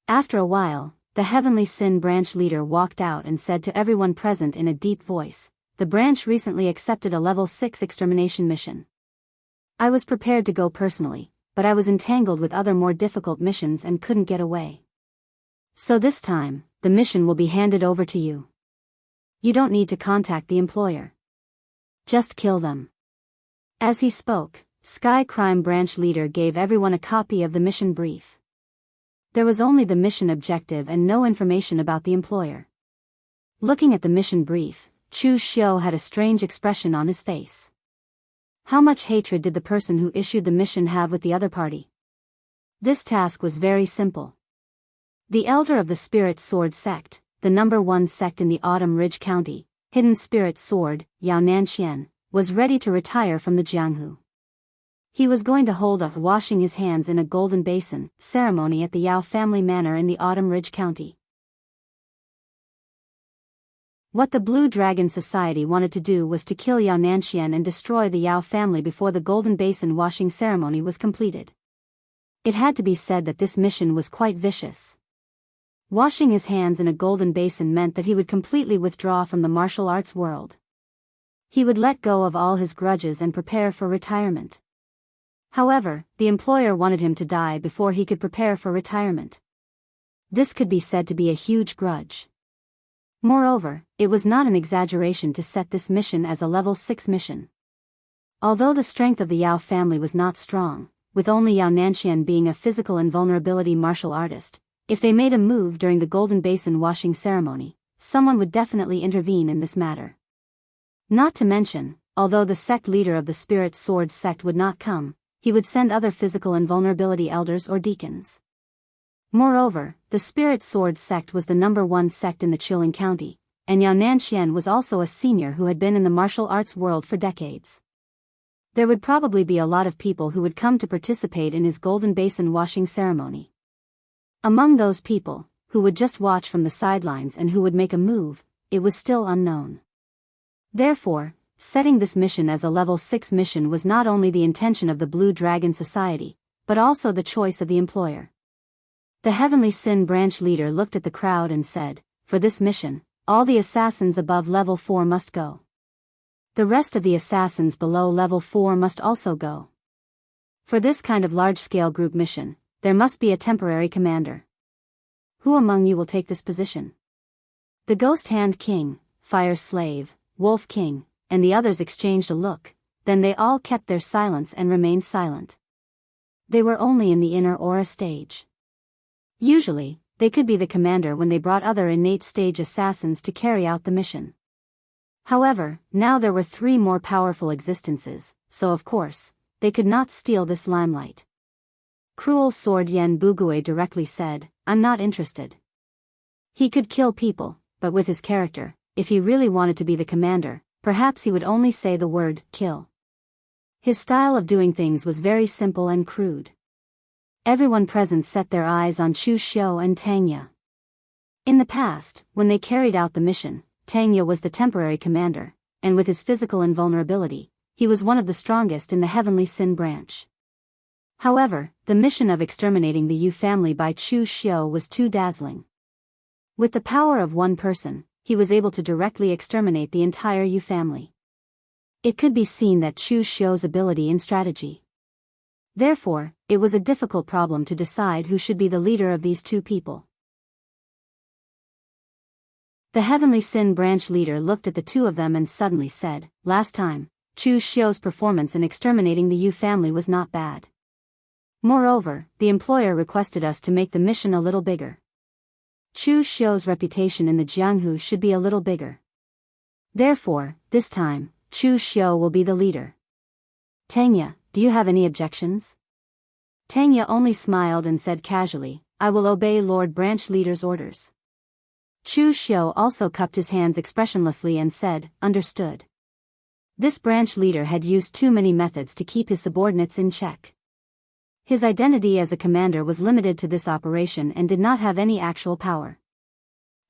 After a while, the Heavenly Sin branch leader walked out and said to everyone present in a deep voice, "The branch recently accepted a level 6 extermination mission. I was prepared to go personally, but I was entangled with other more difficult missions and couldn't get away. So this time, the mission will be handed over to you. You don't need to contact the employer. Just kill them. As he spoke, Sky Crime Branch Leader gave everyone a copy of the mission brief. There was only the mission objective and no information about the employer. Looking at the mission brief, Chu Xiu had a strange expression on his face. How much hatred did the person who issued the mission have with the other party? This task was very simple. The elder of the Spirit Sword sect, the number 1 sect in the Autumn Ridge County, Hidden Spirit Sword, Yao Nanxian, was ready to retire from the Jianghu. He was going to hold a washing his hands in a golden basin ceremony at the Yao family manor in the Autumn Ridge County. What the Blue Dragon Society wanted to do was to kill Yao Nanxian and destroy the Yao family before the golden basin washing ceremony was completed. It had to be said that this mission was quite vicious. Washing his hands in a golden basin meant that he would completely withdraw from the martial arts world. He would let go of all his grudges and prepare for retirement. However, the employer wanted him to die before he could prepare for retirement. This could be said to be a huge grudge. Moreover, it was not an exaggeration to set this mission as a level 6 mission. Although the strength of the Yao family was not strong, with only Yao Nanxian being a physical invulnerability martial artist, if they made a move during the golden basin washing ceremony, someone would definitely intervene in this matter. Not to mention, although the sect leader of the Spirit Sword sect would not come, he would send other physical invulnerability elders or deacons. Moreover, the Spirit Sword sect was the number 1 sect in the Chiling County, and Yao Nanxian was also a senior who had been in the martial arts world for decades. There would probably be a lot of people who would come to participate in his golden basin washing ceremony. Among those people, who would just watch from the sidelines and who would make a move, it was still unknown. Therefore, setting this mission as a level 6 mission was not only the intention of the Blue Dragon Society, but also the choice of the employer. The Heavenly Sin Branch Leader looked at the crowd and said, "For this mission, all the assassins above level 4 must go. The rest of the assassins below level 4 must also go. For this kind of large-scale group mission, there must be a temporary commander. Who among you will take this position?" The Ghost Hand King, Fire Slave, Wolf King, and the others exchanged a look, then they all kept their silence and remained silent. They were only in the inner aura stage. Usually, they could be the commander when they brought other innate stage assassins to carry out the mission. However, now there were 3 more powerful existences, so of course, they could not steal this limelight. Cruel Sword Yen Bugui directly said, "I'm not interested." He could kill people, but with his character, if he really wanted to be the commander, perhaps he would only say the word, kill. His style of doing things was very simple and crude. Everyone present set their eyes on Chu Xiu and Tangya. In the past, when they carried out the mission, Tangya was the temporary commander, and with his physical invulnerability, he was one of the strongest in the Heavenly Sin branch. However, the mission of exterminating the Yu family by Chu Xiu was too dazzling. With the power of one person, he was able to directly exterminate the entire Yu family. It could be seen that Chu Xiu's ability in strategy. Therefore, it was a difficult problem to decide who should be the leader of these 2 people. The Heavenly Sin branch leader looked at the 2 of them and suddenly said, "Last time, Chu Xiu's performance in exterminating the Yu family was not bad. Moreover, the employer requested us to make the mission a little bigger. Chu Xiu's reputation in the Jianghu should be a little bigger. Therefore, this time, Chu Xiu will be the leader. Tangya, do you have any objections?" Tangya only smiled and said casually, "I will obey Lord Branch Leader's orders." Chu Xiu also cupped his hands expressionlessly and said, "Understood." This branch leader had used too many methods to keep his subordinates in check. His identity as a commander was limited to this operation and did not have any actual power.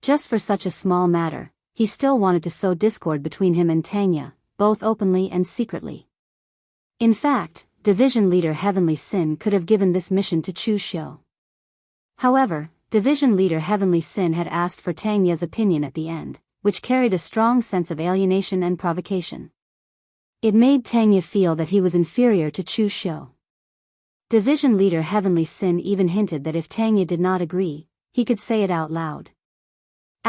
Just for such a small matter, he still wanted to sow discord between him and Tangya, both openly and secretly. In fact, Division Leader Heavenly Sin could have given this mission to Chu Xiu. However, Division Leader Heavenly Sin had asked for Tangya's opinion at the end, which carried a strong sense of alienation and provocation. It made Tangya feel that he was inferior to Chu Xiu. Division Leader Heavenly Sin even hinted that if Tangya did not agree, he could say it out loud.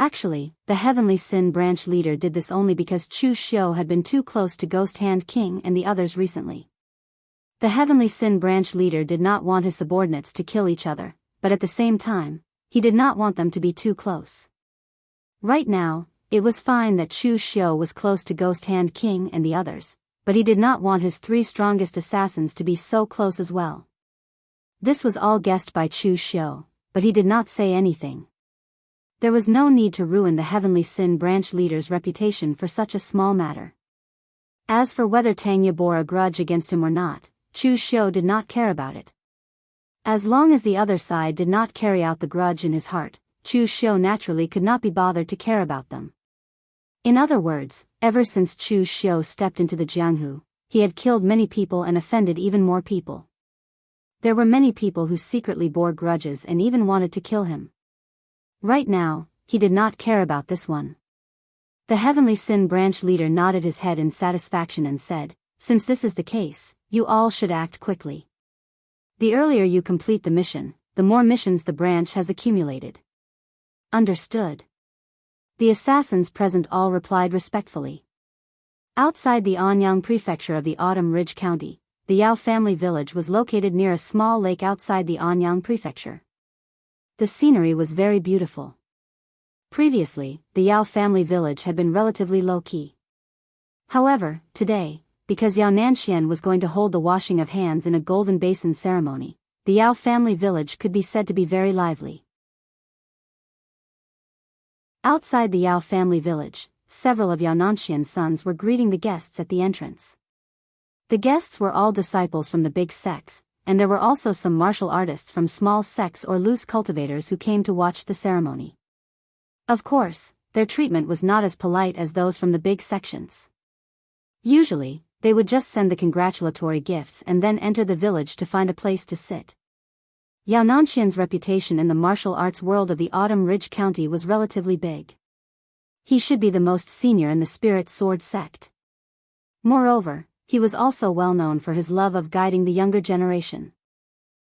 Actually, the Heavenly Sin branch leader did this only because Chu Xiu had been too close to Ghost Hand King and the others recently. The Heavenly Sin branch leader did not want his subordinates to kill each other, but at the same time, he did not want them to be too close. Right now, it was fine that Chu Xiu was close to Ghost Hand King and the others, but he did not want his 3 strongest assassins to be so close as well. This was all guessed by Chu Xiu, but he did not say anything. There was no need to ruin the Heavenly Sin branch leader's reputation for such a small matter. As for whether Tangya bore a grudge against him or not, Chu Xiu did not care about it. As long as the other side did not carry out the grudge in his heart, Chu Xiu naturally could not be bothered to care about them. In other words, ever since Chu Xiu stepped into the Jianghu, he had killed many people and offended even more people. There were many people who secretly bore grudges and even wanted to kill him. Right now, he did not care about this one. The Heavenly Sin branch leader nodded his head in satisfaction and said, "Since this is the case, you all should act quickly. The earlier you complete the mission, the more missions the branch has accumulated." Understood. The assassins present all replied respectfully. Outside the Anyang prefecture of the Autumn Ridge County, the Yao family village was located near a small lake outside the Anyang prefecture. The scenery was very beautiful. Previously, the Yao family village had been relatively low-key. However, today, because Yao Nanxian was going to hold the washing of hands in a golden basin ceremony, the Yao family village could be said to be very lively. Outside the Yao family village, several of Yao Nanxian's sons were greeting the guests at the entrance. The guests were all disciples from the big sects, and there were also some martial artists from small sects or loose cultivators who came to watch the ceremony. Of course, their treatment was not as polite as those from the big sections. Usually, they would just send the congratulatory gifts and then enter the village to find a place to sit. Yao Nanxian's reputation in the martial arts world of the Autumn Ridge County was relatively big. He should be the most senior in the Spirit Sword sect. Moreover, he was also well known for his love of guiding the younger generation.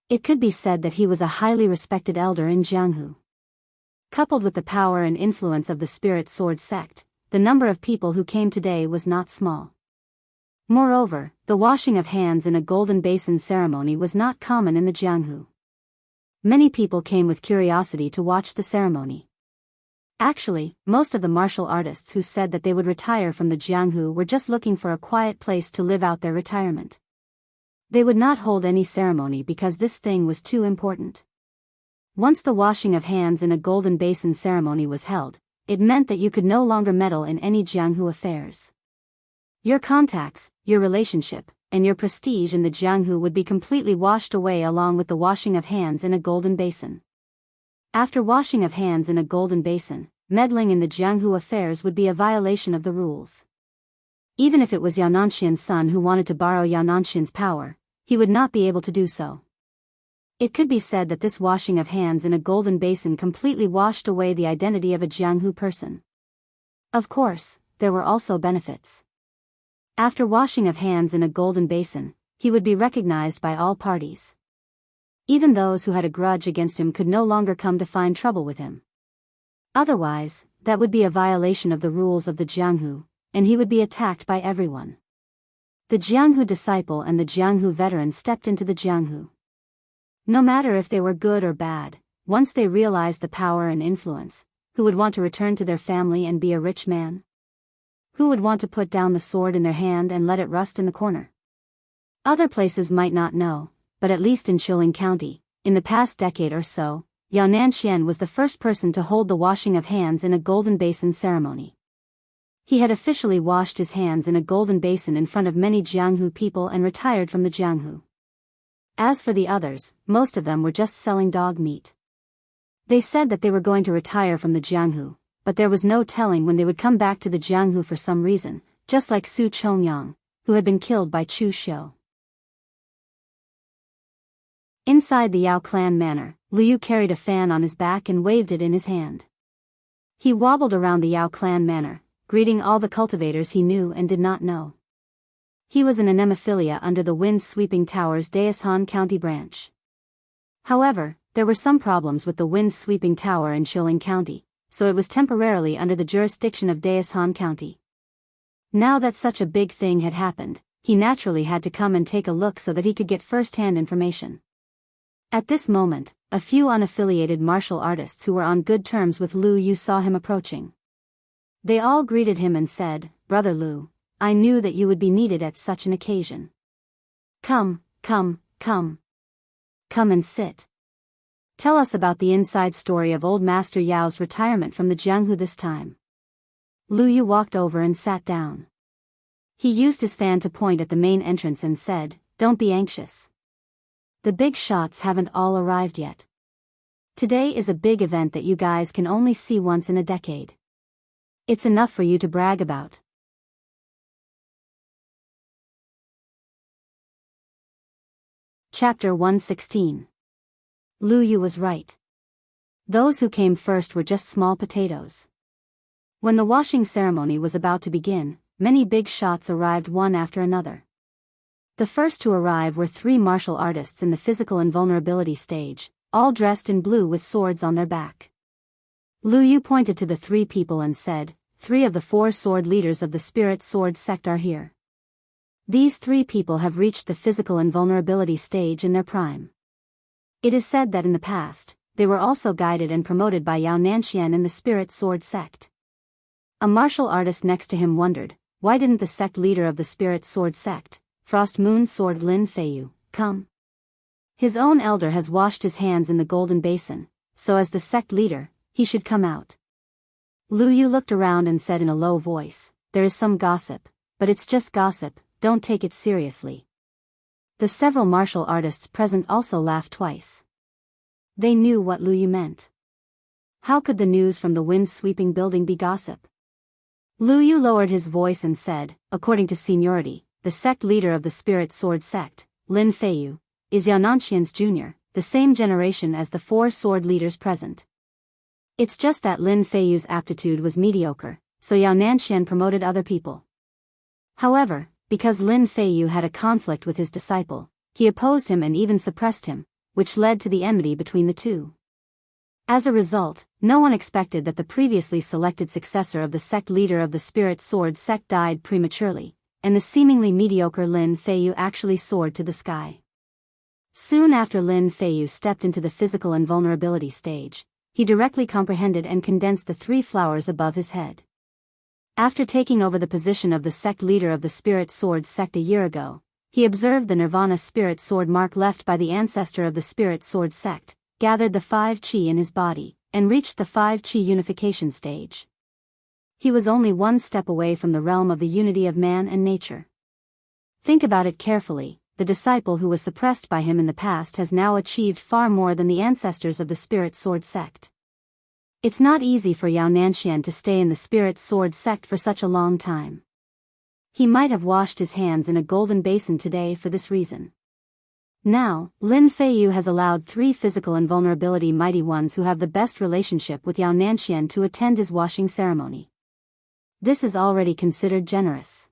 It could be said that he was a highly respected elder in Jianghu. Coupled with the power and influence of the Spirit Sword sect, the number of people who came today was not small. Moreover, the washing of hands in a golden basin ceremony was not common in the Jianghu. Many people came with curiosity to watch the ceremony. Actually, most of the martial artists who said that they would retire from the Jianghu were just looking for a quiet place to live out their retirement. They would not hold any ceremony because this thing was too important. Once the washing of hands in a golden basin ceremony was held, it meant that you could no longer meddle in any Jianghu affairs. Your contacts, your relationship, and your prestige in the Jianghu would be completely washed away along with the washing of hands in a golden basin. After washing of hands in a golden basin, meddling in the Jianghu affairs would be a violation of the rules. Even if it was Yao Nanxian's son who wanted to borrow Yao Nanxian's power, he would not be able to do so. It could be said that this washing of hands in a golden basin completely washed away the identity of a Jianghu person. Of course, there were also benefits. After washing of hands in a golden basin, he would be recognized by all parties. Even those who had a grudge against him could no longer come to find trouble with him. Otherwise, that would be a violation of the rules of the Jianghu, and he would be attacked by everyone. The Jianghu disciple and the Jianghu veteran stepped into the Jianghu. No matter if they were good or bad, once they realized the power and influence, who would want to return to their family and be a rich man? Who would want to put down the sword in their hand and let it rust in the corner? Other places might not know, but at least in Shilin County, in the past decade or so, Yao Nanxian was the first person to hold the washing of hands in a golden basin ceremony. He had officially washed his hands in a golden basin in front of many Jianghu people and retired from the Jianghu. As for the others, most of them were just selling dog meat. They said that they were going to retire from the Jianghu, but there was no telling when they would come back to the Jianghu for some reason, just like Su Chongyang, who had been killed by Chu Xiu. Inside the Yao clan manor, Liu carried a fan on his back and waved it in his hand. He wobbled around the Yao clan manor, greeting all the cultivators he knew and did not know. He was an anemophilia under the wind-sweeping towers Daoist County branch. However, there were some problems with the wind-sweeping tower in Shilin County, so it was temporarily under the jurisdiction of Daoist County. Now that such a big thing had happened, he naturally had to come and take a look so that he could get first-hand information. At this moment, a few unaffiliated martial artists who were on good terms with Lu Yu saw him approaching. They all greeted him and said, "Brother Lu, I knew that you would be needed at such an occasion. Come and sit. Tell us about the inside story of old Master Yao's retirement from the Jianghu this time." Lu Yu walked over and sat down. He used his fan to point at the main entrance and said, "Don't be anxious. The big shots haven't all arrived yet. Today is a big event that you guys can only see once in a decade. It's enough for you to brag about." Chapter 116. Lu Yu was right. Those who came first were just small potatoes. When the washing ceremony was about to begin, many big shots arrived one after another. The first to arrive were 3 martial artists in the physical invulnerability stage, all dressed in blue with swords on their back. Lu Yu pointed to the 3 people and said, "3 of the 4 sword leaders of the spirit sword sect are here. These 3 people have reached the physical invulnerability stage in their prime. It is said that in the past, they were also guided and promoted by Yao Nanxian in the spirit sword sect." A martial artist next to him wondered, why didn't the sect leader of the spirit sword sect, Frost Moon Sword Lin Feiyu, come? His own elder has washed his hands in the golden basin, so as the sect leader, he should come out. Lu Yu looked around and said in a low voice, "There is some gossip, but it's just gossip, don't take it seriously." The several martial artists present also laughed twice. They knew what Lu Yu meant. How could the news from the wind-sweeping building be gossip? Lu Yu lowered his voice and said, "According to seniority, the sect leader of the spirit sword sect, Lin Feiyu, is Yao Nanxian's junior, the same generation as the 4 sword leaders present. It's just that Lin Feiyu's aptitude was mediocre, so Yao Nanxian promoted other people. However, because Lin Feiyu had a conflict with his disciple, he opposed him and even suppressed him, which led to the enmity between the two. As a result, no one expected that the previously selected successor of the sect leader of the spirit sword sect died prematurely, and the seemingly mediocre Lin Feiyu actually soared to the sky. Soon after Lin Feiyu stepped into the physical invulnerability stage, he directly comprehended and condensed the 3 flowers above his head. After taking over the position of the sect leader of the spirit sword sect a year ago, he observed the Nirvana spirit sword mark left by the ancestor of the spirit sword sect, gathered the 5 qi in his body, and reached the 5 qi unification stage. He was only 1 step away from the realm of the unity of man and nature. Think about it carefully, the disciple who was suppressed by him in the past has now achieved far more than the ancestors of the spirit sword sect. It's not easy for Yao Nanxian to stay in the spirit sword sect for such a long time. He might have washed his hands in a golden basin today for this reason. Now, Lin Feiyu has allowed 3 physical invulnerability mighty ones who have the best relationship with Yao Nanxian to attend his washing ceremony. This is already considered generous.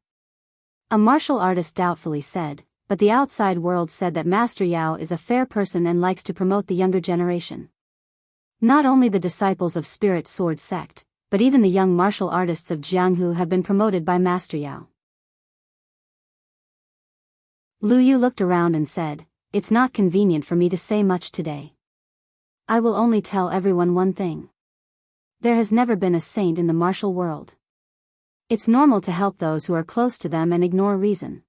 A martial artist doubtfully said, but the outside world said that Master Yao is a fair person and likes to promote the younger generation. Not only the disciples of Spirit Sword Sect, but even the young martial artists of Jianghu have been promoted by Master Yao. Lu Yu looked around and said, "It's not convenient for me to say much today. I will only tell everyone one thing. There has never been a saint in the martial world. It's normal to help those who are close to them and ignore reason.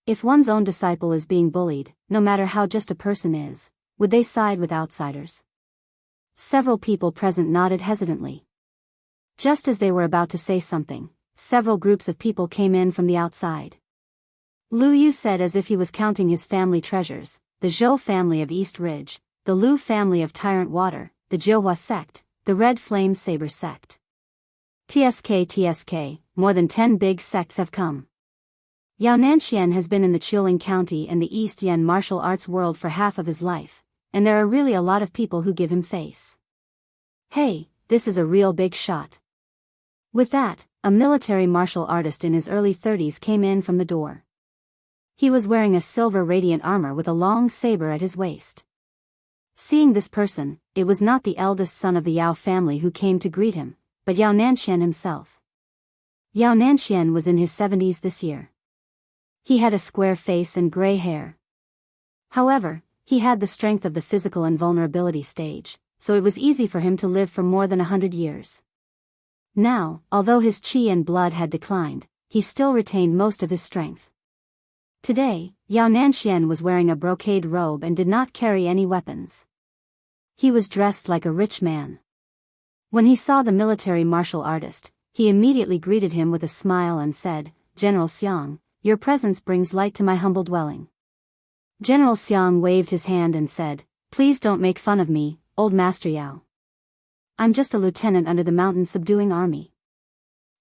If one's own disciple is being bullied, no matter how just a person is, would they side with outsiders?" Several people present nodded hesitantly. Just as they were about to say something, several groups of people came in from the outside. Lu Yu said as if he was counting his family treasures, the Zhou family of East Ridge, the Lu family of Tyrant Water, the Jiuhua sect, the Red Flame Saber sect. TSK, more than 10 big sects have come. Yao Nanxian has been in the Qiling County and the East Yen martial arts world for half of his life, and there are really a lot of people who give him face. Hey, this is a real big shot. With that, a military martial artist in his early 30s came in from the door. He was wearing a silver radiant armor with a long saber at his waist. Seeing this person, it was not the eldest son of the Yao family who came to greet him, but Yao Nanxian himself. Yao Nanxian was in his 70s this year. He had a square face and gray hair. However, he had the strength of the physical invulnerability stage, so it was easy for him to live for more than 100 years. Now, although his qi and blood had declined, he still retained most of his strength. Today, Yao Nanxian was wearing a brocade robe and did not carry any weapons. He was dressed like a rich man. When he saw the military martial artist, he immediately greeted him with a smile and said, "General Xiang, your presence brings light to my humble dwelling." General Xiang waved his hand and said, "Please don't make fun of me, old Master Yao. I'm just a lieutenant under the mountain subduing army.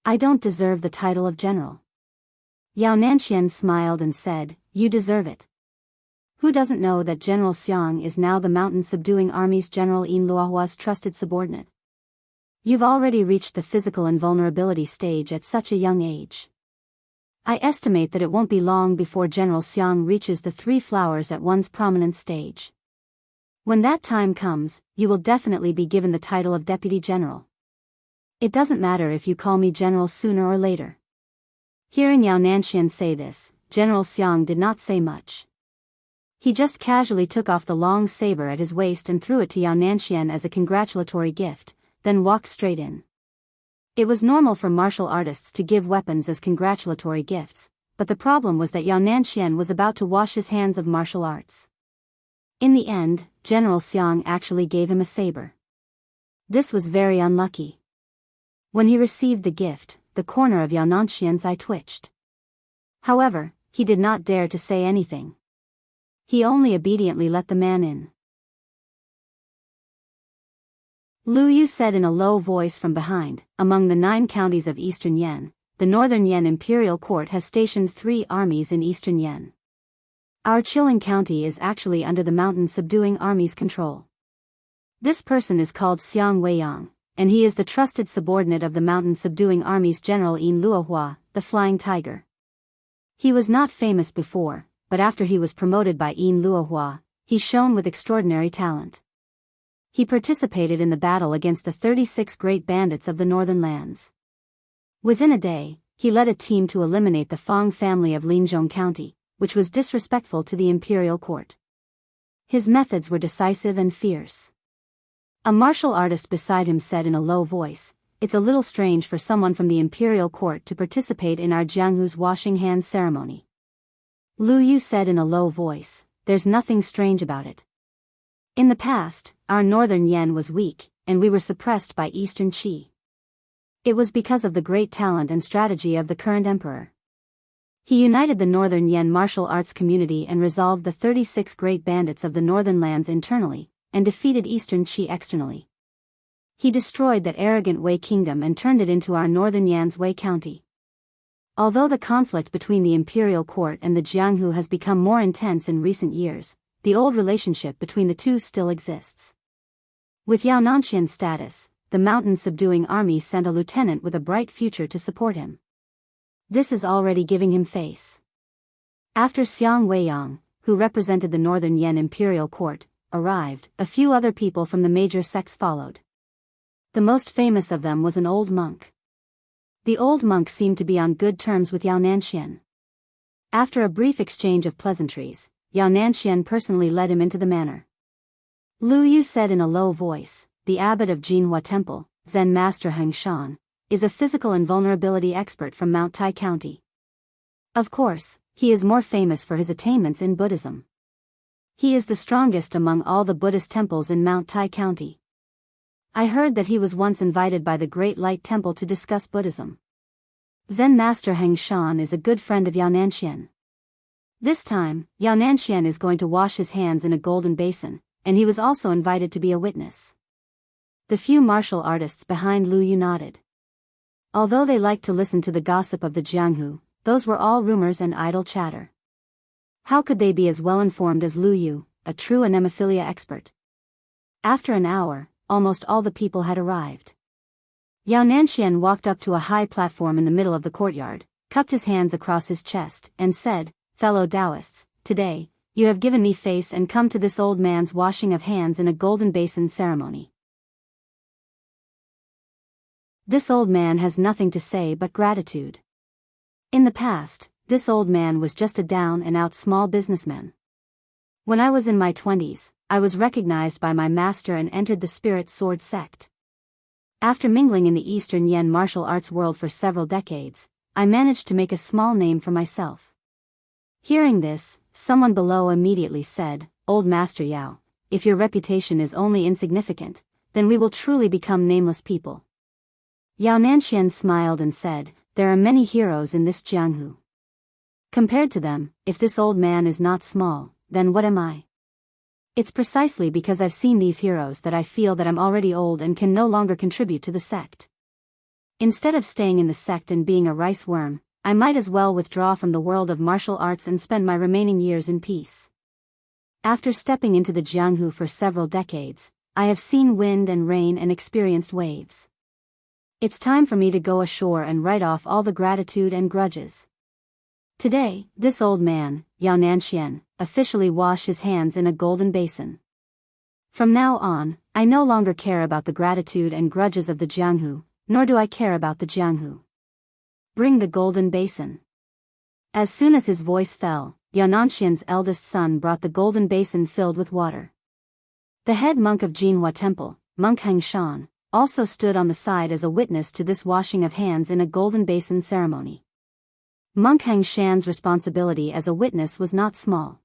I don't deserve the title of general." Yao Nanxian smiled and said, "You deserve it. Who doesn't know that General Xiang is now the mountain subduing army's General Yin Luohua's trusted subordinate? You've already reached the physical invulnerability stage at such a young age. I estimate that it won't be long before General Xiang reaches the 3 flowers at one's prominence stage. When that time comes, you will definitely be given the title of Deputy General. It doesn't matter if you call me General sooner or later." Hearing Yao Nanxian say this, General Xiang did not say much. He just casually took off the long saber at his waist and threw it to Yao Nanxian as a congratulatory gift, then walked straight in. It was normal for martial artists to give weapons as congratulatory gifts, but the problem was that Yao Nanxian was about to wash his hands of martial arts. In the end, General Xiang actually gave him a saber. This was very unlucky. When he received the gift, the corner of Yao Nanxian's eye twitched. However, he did not dare to say anything. He only obediently let the man in. Lu Yu said in a low voice from behind, "Among the 9 counties of Eastern Yan, the Northern Yan Imperial Court has stationed 3 armies in Eastern Yan. Our Chiling County is actually under the mountain subduing army's control. This person is called Xiang Weiyang, and he is the trusted subordinate of the mountain subduing army's General Yin Luohua, the Flying Tiger. He was not famous before, but after he was promoted by Yin Luohua, he shone with extraordinary talent. He participated in the battle against the 36 great bandits of the northern lands. Within a day, he led a team to eliminate the Fang family of Linzhong County, which was disrespectful to the imperial court. His methods were decisive and fierce." A martial artist beside him said in a low voice, "It's a little strange for someone from the imperial court to participate in our Jianghu's washing hands ceremony." Lu Yu said in a low voice, "There's nothing strange about it. In the past, our northern Yan was weak, and we were suppressed by eastern Qi. It was because of the great talent and strategy of the current emperor. He united the northern Yan martial arts community and resolved the 36 great bandits of the northern lands internally, and defeated eastern Qi externally. He destroyed that arrogant Wei kingdom and turned it into our northern Yan's Wei county. Although the conflict between the imperial court and the Jianghu has become more intense in recent years, the old relationship between the two still exists. With Yao Nanxian's status, the mountain subduing army sent a lieutenant with a bright future to support him. This is already giving him face. After Xiang Weiyang, who represented the northern Yan imperial court, arrived, a few other people from the major sects followed. The most famous of them was an old monk. The old monk seemed to be on good terms with Yao Nanxian. After a brief exchange of pleasantries, Yao Nanxian personally led him into the manor. Lu Yu said in a low voice, "The abbot of Jinhua Temple, Zen Master Heng Shan, is a physical invulnerability expert from Mount Tai County. Of course, he is more famous for his attainments in Buddhism. He is the strongest among all the Buddhist temples in Mount Tai County. I heard that he was once invited by the Great Light Temple to discuss Buddhism. Zen Master Heng Shan is a good friend of Yao Nanxian. This time, Yao Nanxian is going to wash his hands in a golden basin, and he was also invited to be a witness." The few martial artists behind Lu Yu nodded. Although they liked to listen to the gossip of the Jianghu, those were all rumors and idle chatter. How could they be as well informed as Lu Yu, a true anemophilia expert? After an hour, almost all the people had arrived. Yao Nanxian walked up to a high platform in the middle of the courtyard, cupped his hands across his chest, and said, "Fellow Daoists, today, you have given me face and come to this old man's washing of hands in a golden basin ceremony. This old man has nothing to say but gratitude. In the past, this old man was just a down-and-out small businessman. When I was in my 20s, I was recognized by my master and entered the Spirit Sword sect. After mingling in the Eastern Yen martial arts world for several decades, I managed to make a small name for myself. Hearing this, someone below immediately said, "Old Master Yao, if your reputation is only insignificant, then we will truly become nameless people." Yao Nanxian smiled and said, "There are many heroes in this Jianghu. Compared to them, if this old man is not small, then what am I? It's precisely because I've seen these heroes that I feel that I'm already old and can no longer contribute to the sect. Instead of staying in the sect and being a rice worm, I might as well withdraw from the world of martial arts and spend my remaining years in peace." After stepping into the Jianghu for several decades, I have seen wind and rain and experienced waves. It's time for me to go ashore and write off all the gratitude and grudges. Today, this old man, Yao Nanxian, officially wash his hands in a golden basin. From now on, I no longer care about the gratitude and grudges of the Jianghu, nor do I care about the Jianghu. Bring the golden basin. As soon as his voice fell, Yao Nanxian's eldest son brought the golden basin filled with water. The head monk of Jinhua Temple, Monk Hengshan, also stood on the side as a witness to this washing of hands in a golden basin ceremony. Monk Hengshan's responsibility as a witness was not small.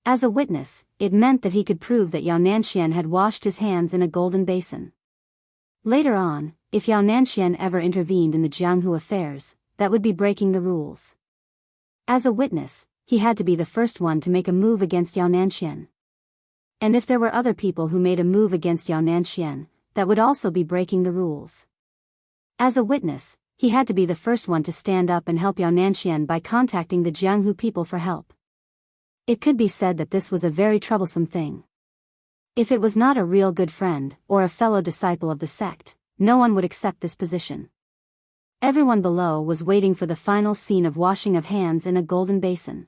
As a witness, it meant that he could prove that Yao Nanxian had washed his hands in a golden basin. Later on, if Yao Nanxian ever intervened in the Jianghu affairs, that would be breaking the rules. As a witness, he had to be the first one to make a move against Yao Nanxian. And if there were other people who made a move against Yao Nanxian, that would also be breaking the rules. As a witness, he had to be the first one to stand up and help Yao Nanxian by contacting the Jianghu people for help. It could be said that this was a very troublesome thing. If it was not a real good friend, or a fellow disciple of the sect, no one would accept this position. Everyone below was waiting for the final scene of washing of hands in a golden basin.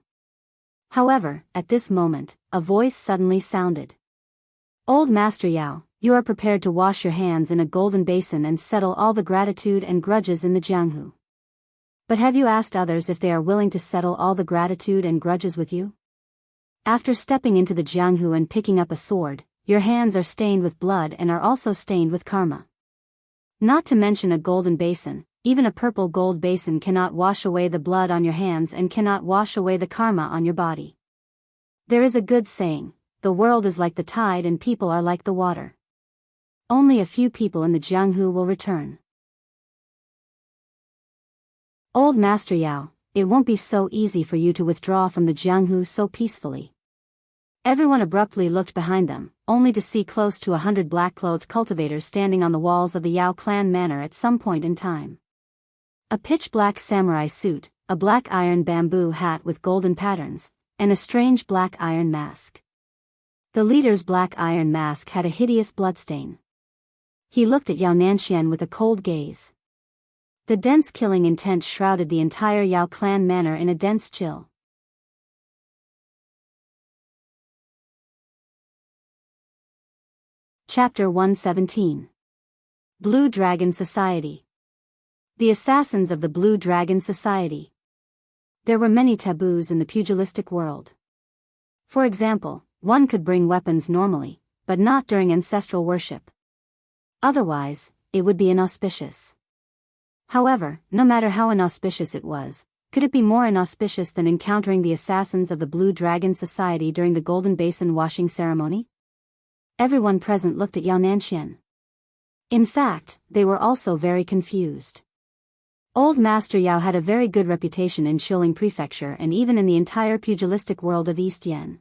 However, at this moment, a voice suddenly sounded. "Old Master Yao, you are prepared to wash your hands in a golden basin and settle all the gratitude and grudges in the Jianghu. But have you asked others if they are willing to settle all the gratitude and grudges with you? After stepping into the Jianghu and picking up a sword, your hands are stained with blood and are also stained with karma. Not to mention a golden basin, even a purple gold basin cannot wash away the blood on your hands and cannot wash away the karma on your body. There is a good saying, the world is like the tide and people are like the water. Only a few people in the Jianghu will return. Old Master Yao, it won't be so easy for you to withdraw from the Jianghu so peacefully." Everyone abruptly looked behind them, only to see close to 100 black-clothed cultivators standing on the walls of the Yao clan manor at some point in time. A pitch-black samurai suit, a black iron bamboo hat with golden patterns, and a strange black iron mask. The leader's black iron mask had a hideous bloodstain. He looked at Yao Nanxian with a cold gaze. The dense killing intent shrouded the entire Yao clan manor in a dense chill. Chapter 117. Blue Dragon Society. The Assassins of the Blue Dragon Society. There were many taboos in the pugilistic world. For example, one could bring weapons normally, but not during ancestral worship. Otherwise, it would be inauspicious. However, no matter how inauspicious it was, could it be more inauspicious than encountering the assassins of the Blue Dragon Society during the Golden Basin washing ceremony? Everyone present looked at Yao Nanxian. In fact, they were also very confused. Old Master Yao had a very good reputation in Shilling Prefecture and even in the entire pugilistic world of East Yen.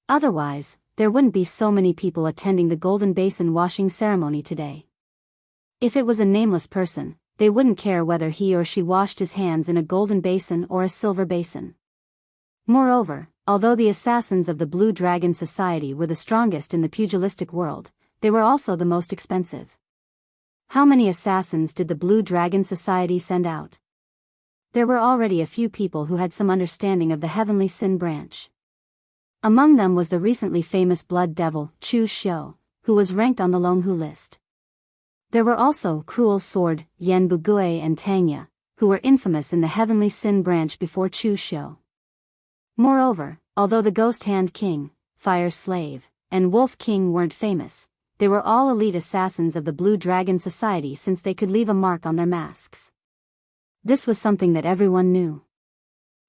Otherwise, there wouldn't be so many people attending the Golden Basin washing ceremony today. If it was a nameless person, they wouldn't care whether he or she washed his hands in a golden basin or a silver basin. Moreover, although the assassins of the Blue Dragon Society were the strongest in the pugilistic world, they were also the most expensive. How many assassins did the Blue Dragon Society send out? There were already a few people who had some understanding of the Heavenly Sin branch. Among them was the recently famous blood devil, Chu Xiu, who was ranked on the Longhu list. There were also Cruel Sword, Yan Bugui and Tangya, who were infamous in the Heavenly Sin branch before Chu Xiu. Moreover, although the Ghost Hand King, Fire Slave, and Wolf King weren't famous, they were all elite assassins of the Blue Dragon Society since they could leave a mark on their masks. This was something that everyone knew.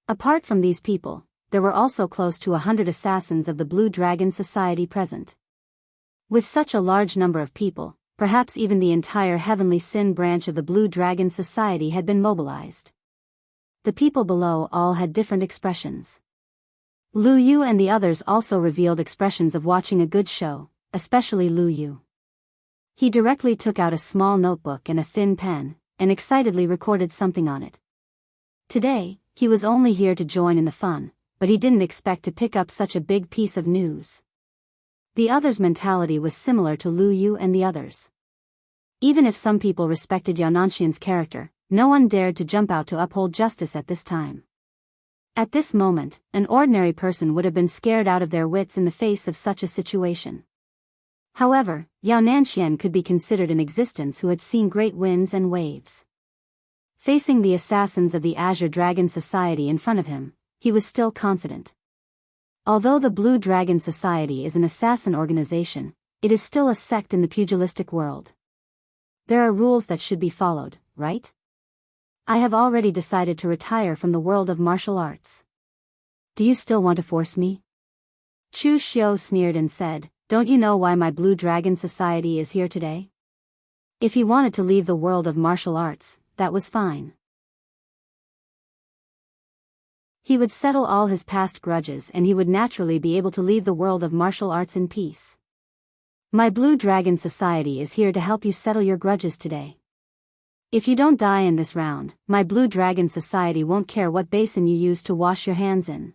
Apart from these people, there were also close to 100 assassins of the Blue Dragon Society present. With such a large number of people, perhaps even the entire Heavenly Sin branch of the Blue Dragon Society had been mobilized. The people below all had different expressions. Lu Yu and the others also revealed expressions of watching a good show, especially Lu Yu. He directly took out a small notebook and a thin pen, and excitedly recorded something on it. Today, he was only here to join in the fun, but he didn't expect to pick up such a big piece of news. The others' mentality was similar to Lu Yu and the others. Even if some people respected Yao Nanxian's character, no one dared to jump out to uphold justice at this time. At this moment, an ordinary person would have been scared out of their wits in the face of such a situation. However, Yao Nanxian could be considered an existence who had seen great winds and waves. Facing the assassins of the Azure Dragon Society in front of him, he was still confident. Although the Blue Dragon Society is an assassin organization, it is still a sect in the pugilistic world. There are rules that should be followed, right? I have already decided to retire from the world of martial arts. Do you still want to force me? Chu Xiu sneered and said, "Don't you know why my Blue Dragon Society is here today?" If he wanted to leave the world of martial arts, that was fine. He would settle all his past grudges and he would naturally be able to leave the world of martial arts in peace. My Blue Dragon Society is here to help you settle your grudges today. If you don't die in this round, my Blue Dragon Society won't care what basin you use to wash your hands in.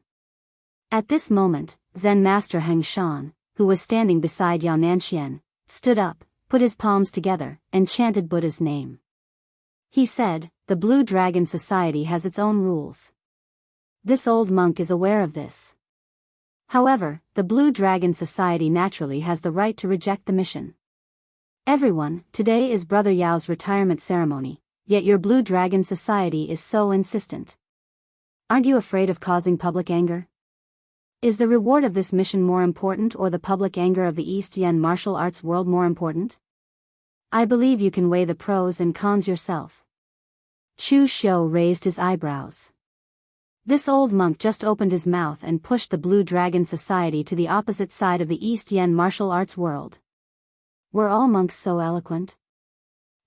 At this moment, Zen Master Heng Shan, who was standing beside Yao Nanxian, stood up, put his palms together, and chanted Buddha's name. He said, "The Blue Dragon Society has its own rules. This old monk is aware of this. However, the Blue Dragon Society naturally has the right to reject the mission. Everyone, today is Brother Yao's retirement ceremony, yet your Blue Dragon Society is so insistent. Aren't you afraid of causing public anger? Is the reward of this mission more important or the public anger of the East Yen martial arts world more important? I believe you can weigh the pros and cons yourself." Chu Xiu raised his eyebrows. This old monk just opened his mouth and pushed the Blue Dragon Society to the opposite side of the East Yen martial arts world. Were all monks so eloquent?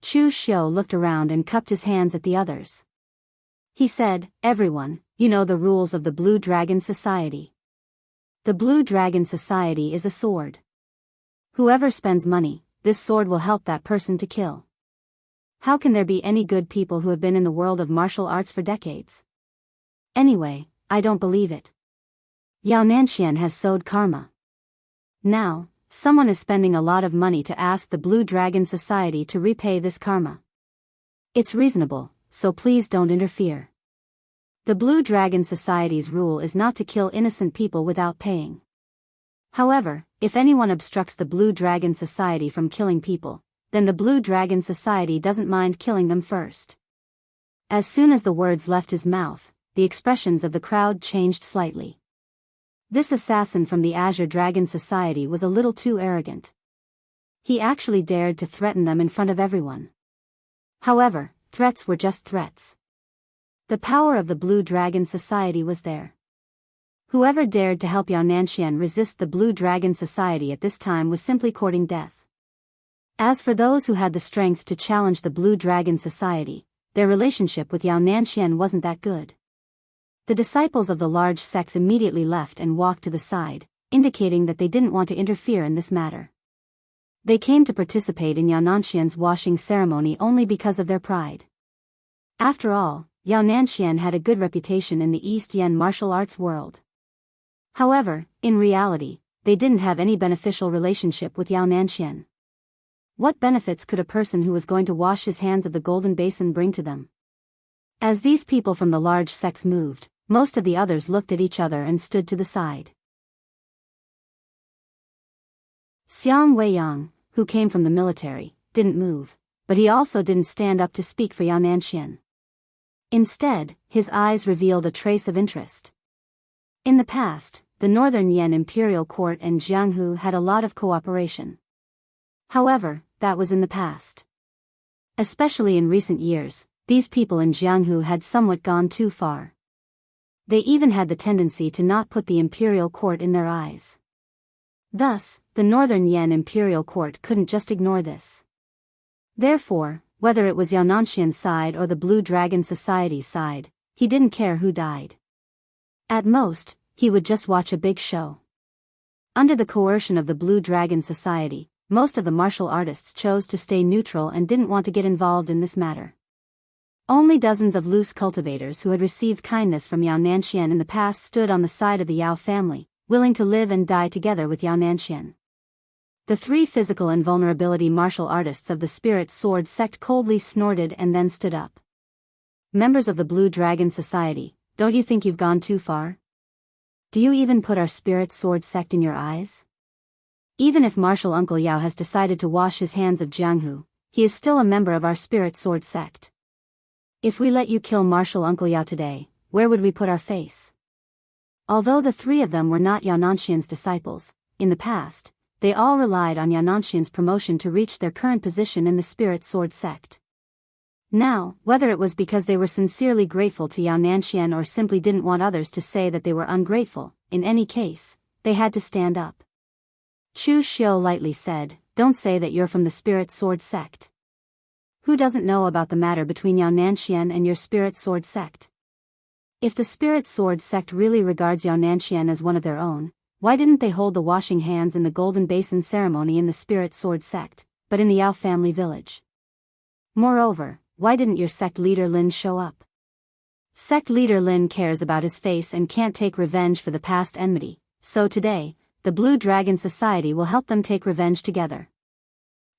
Chu Xiu looked around and cupped his hands at the others. He said, "Everyone, you know the rules of the Blue Dragon Society. The Blue Dragon Society is a sword. Whoever spends money, this sword will help that person to kill. How can there be any good people who have been in the world of martial arts for decades? Anyway, I don't believe it. Yao Nanxian has sowed karma. Now, someone is spending a lot of money to ask the Blue Dragon Society to repay this karma. It's reasonable, so please don't interfere. The Blue Dragon Society's rule is not to kill innocent people without paying. However, if anyone obstructs the Blue Dragon Society from killing people, then the Blue Dragon Society doesn't mind killing them first." As soon as the words left his mouth, the expressions of the crowd changed slightly. This assassin from the Azure Dragon Society was a little too arrogant. He actually dared to threaten them in front of everyone. However, threats were just threats. The power of the Blue Dragon Society was there. Whoever dared to help Yao Nanxian resist the Blue Dragon Society at this time was simply courting death. As for those who had the strength to challenge the Blue Dragon Society, their relationship with Yao Nanxian wasn't that good. The disciples of the large sects immediately left and walked to the side, indicating that they didn't want to interfere in this matter. They came to participate in Yao Nanxian's washing ceremony only because of their pride. After all, Yao Nanxian had a good reputation in the East Yen martial arts world. However, in reality, they didn't have any beneficial relationship with Yao Nanxian. What benefits could a person who was going to wash his hands of the golden basin bring to them? As these people from the large sects moved, most of the others looked at each other and stood to the side. Xiang Weiyang, who came from the military, didn't move, but he also didn't stand up to speak for Yao Nanxian. Instead, his eyes revealed a trace of interest. In the past, the Northern Yan imperial court and Jianghu had a lot of cooperation. However, that was in the past. Especially in recent years, these people in Jianghu had somewhat gone too far. They even had the tendency to not put the imperial court in their eyes. Thus, the Northern Yan imperial court couldn't just ignore this. Therefore, whether it was Yao Nanxian's side or the Blue Dragon Society's side, he didn't care who died. At most, he would just watch a big show. Under the coercion of the Blue Dragon Society, most of the martial artists chose to stay neutral and didn't want to get involved in this matter. Only dozens of loose cultivators who had received kindness from Yao Nanxian in the past stood on the side of the Yao family, willing to live and die together with Yao Nanxian. The three physical invulnerability martial artists of the Spirit Sword sect coldly snorted and then stood up. Members of the Blue Dragon Society, don't you think you've gone too far? Do you even put our Spirit Sword sect in your eyes? Even if Martial Uncle Yao has decided to wash his hands of Jianghu, he is still a member of our Spirit Sword sect. If we let you kill Martial Uncle Yao today, where would we put our face? Although the three of them were not Yao Nanxian's disciples, in the past, they all relied on Yao Nanxian's promotion to reach their current position in the Spirit Sword sect. Now, whether it was because they were sincerely grateful to Yao Nanxian or simply didn't want others to say that they were ungrateful, in any case, they had to stand up. Chu Xiu lightly said, "Don't say that you're from the Spirit Sword sect. Who doesn't know about the matter between Yao Nanxian and your Spirit Sword sect? If the Spirit Sword sect really regards Yao Nanxian as one of their own, why didn't they hold the washing hands in the Golden Basin ceremony in the Spirit Sword sect, but in the Yao family village? Moreover, why didn't your sect leader Lin show up? Sect leader Lin cares about his face and can't take revenge for the past enmity, so today, the Blue Dragon Society will help them take revenge together.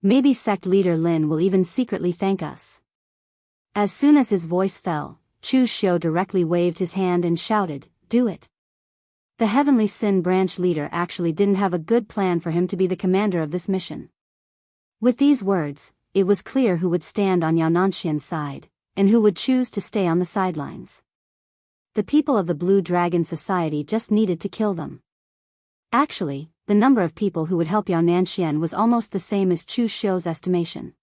Maybe sect leader Lin will even secretly thank us." As soon as his voice fell, Chu Xiu directly waved his hand and shouted, "Do it." The Heavenly Sin branch leader actually didn't have a good plan for him to be the commander of this mission. With these words, it was clear who would stand on Yao Nanxian's side, and who would choose to stay on the sidelines. The people of the Blue Dragon Society just needed to kill them. Actually, the number of people who would help Yao Nanxian was almost the same as Chu Xiu's estimation.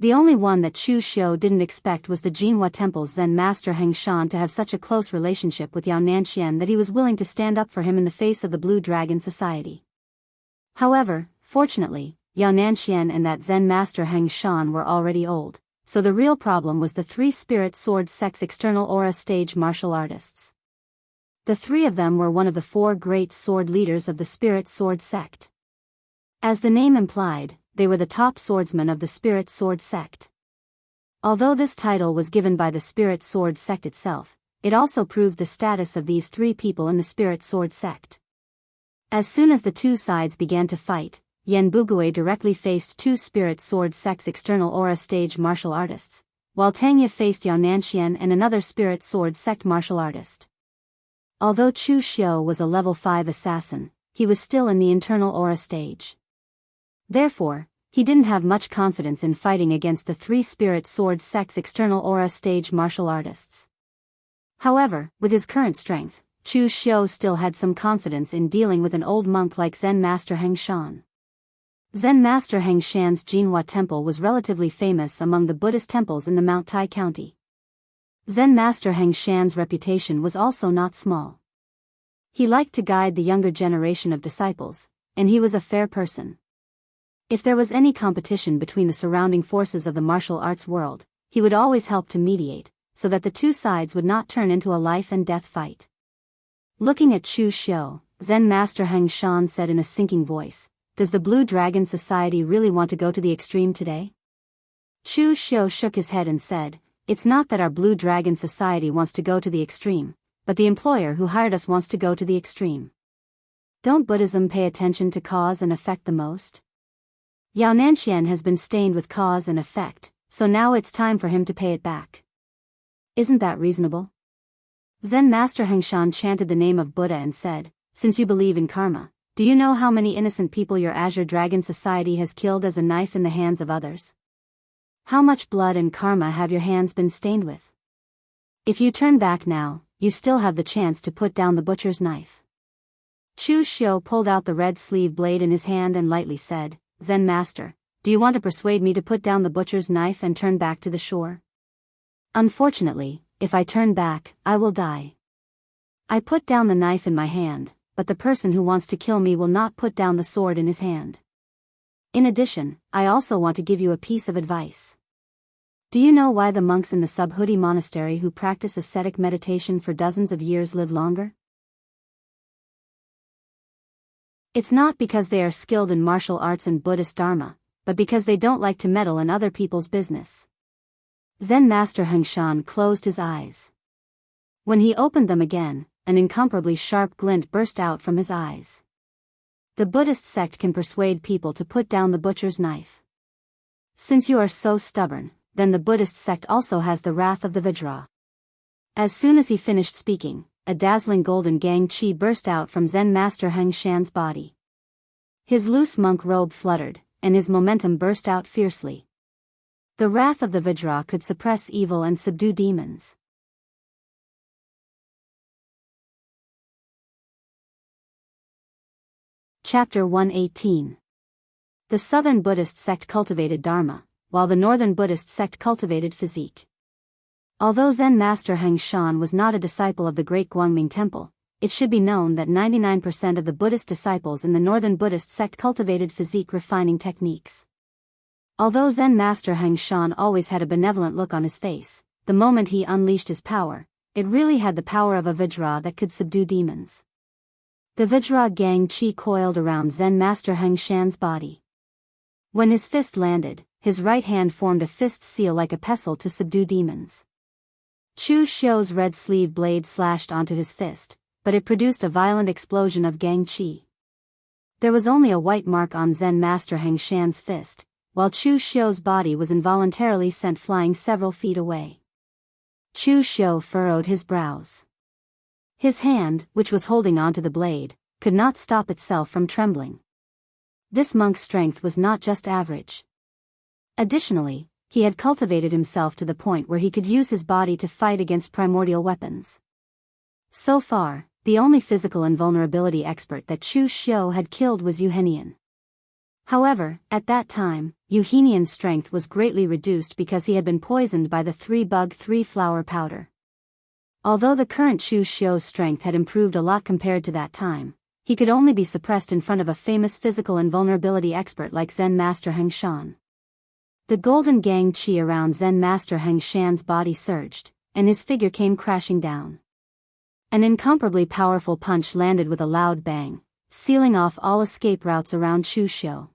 The only one that Chu Xiu didn't expect was the Jinhua Temple's Zen master Heng Shan to have such a close relationship with Yao Nanxian that he was willing to stand up for him in the face of the Blue Dragon Society. However, fortunately, Yao Nanxian and that Zen master Heng Shan were already old, so the real problem was the three Spirit Sword sect's external aura stage martial artists. The three of them were one of the four great sword leaders of the Spirit Sword sect. As the name implied, they were the top swordsmen of the Spirit Sword sect. Although this title was given by the Spirit Sword sect itself, it also proved the status of these three people in the Spirit Sword sect. As soon as the two sides began to fight, Yan Bugui directly faced two Spirit Sword sect's external aura stage martial artists, while Tang Ye faced Yao Nanxian and another Spirit Sword sect martial artist. Although Chu Xiu was a level 5 assassin, he was still in the internal aura stage. Therefore, he didn't have much confidence in fighting against the three Spirit Sword sect's external aura stage martial artists. However, with his current strength, Chu Xiu still had some confidence in dealing with an old monk like Zen Master Heng Shan. Zen Master Heng Shan's Jinhua Temple was relatively famous among the Buddhist temples in the Mount Tai County. Zen Master Heng Shan's reputation was also not small. He liked to guide the younger generation of disciples, and he was a fair person. If there was any competition between the surrounding forces of the martial arts world, he would always help to mediate, so that the two sides would not turn into a life and death fight. Looking at Chu Xiu, Zen Master Heng Shan said in a sinking voice, "Does the Blue Dragon Society really want to go to the extreme today?" Chu Xiu shook his head and said, "It's not that our Blue Dragon Society wants to go to the extreme, but the employer who hired us wants to go to the extreme. Don't Buddhism pay attention to cause and effect the most? Yao Nanxian has been stained with cause and effect, so now it's time for him to pay it back. Isn't that reasonable?" Zen Master Heng Shan chanted the name of Buddha and said, since you believe in karma, do you know how many innocent people your Azure Dragon Society has killed as a knife in the hands of others? How much blood and karma have your hands been stained with? If you turn back now, you still have the chance to put down the butcher's knife. Chu Xiu pulled out the red sleeve blade in his hand and lightly said, Zen Master, do you want to persuade me to put down the butcher's knife and turn back to the shore? Unfortunately, if I turn back, I will die. I put down the knife in my hand, but the person who wants to kill me will not put down the sword in his hand. In addition, I also want to give you a piece of advice. Do you know why the monks in the Subhuti monastery who practice ascetic meditation for dozens of years live longer? It's not because they are skilled in martial arts and Buddhist Dharma, but because they don't like to meddle in other people's business. Zen Master Hengshan closed his eyes. When he opened them again, an incomparably sharp glint burst out from his eyes. The Buddhist sect can persuade people to put down the butcher's knife. Since you are so stubborn, then the Buddhist sect also has the wrath of the Vajra. As soon as he finished speaking, a dazzling golden gang chi burst out from Zen Master Hengshan's body. His loose monk robe fluttered, and his momentum burst out fiercely. The wrath of the Vajra could suppress evil and subdue demons. Chapter 118. The southern Buddhist sect cultivated Dharma, while the northern Buddhist sect cultivated physique. Although Zen Master Hengshan was not a disciple of the Great Guangming Temple, it should be known that 99% of the Buddhist disciples in the northern Buddhist sect cultivated physique refining techniques. Although Zen Master Hengshan always had a benevolent look on his face, the moment he unleashed his power, it really had the power of a Vajra that could subdue demons. The Vajra gang chi coiled around Zen Master Hengshan's body. When his fist landed, his right hand formed a fist seal like a pestle to subdue demons. Chu Xiu's red sleeve blade slashed onto his fist, but it produced a violent explosion of gang chi. There was only a white mark on Zen Master Hengshan's fist, while Chu Xiu's body was involuntarily sent flying several feet away. Chu Xiu furrowed his brows. His hand, which was holding onto the blade, could not stop itself from trembling. This monk's strength was not just average. Additionally, he had cultivated himself to the point where he could use his body to fight against primordial weapons. So far, the only physical invulnerability expert that Chu Xiu had killed was Euhenian. However, at that time, Euhenian's strength was greatly reduced because he had been poisoned by the 3-bug 3-flower powder. Although the current Chu Xiu's strength had improved a lot compared to that time, he could only be suppressed in front of a famous physical invulnerability expert like Zen Master Hengshan. The golden gang chi around Zen Master Hengshan's body surged, and his figure came crashing down. An incomparably powerful punch landed with a loud bang, sealing off all escape routes around Chu Xiu.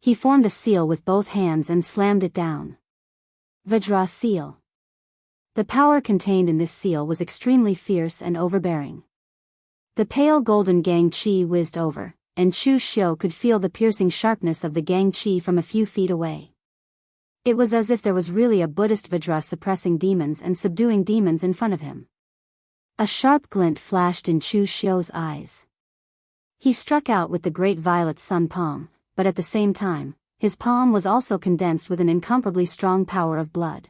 He formed a seal with both hands and slammed it down. Vajra seal. The power contained in this seal was extremely fierce and overbearing. The pale golden gang chi whizzed over, and Chu Xiu could feel the piercing sharpness of the gang chi from a few feet away. It was as if there was really a Buddhist Vajra suppressing demons and subduing demons in front of him. A sharp glint flashed in Chu Xiu's eyes. He struck out with the great violet sun palm, but at the same time, his palm was also condensed with an incomparably strong power of blood.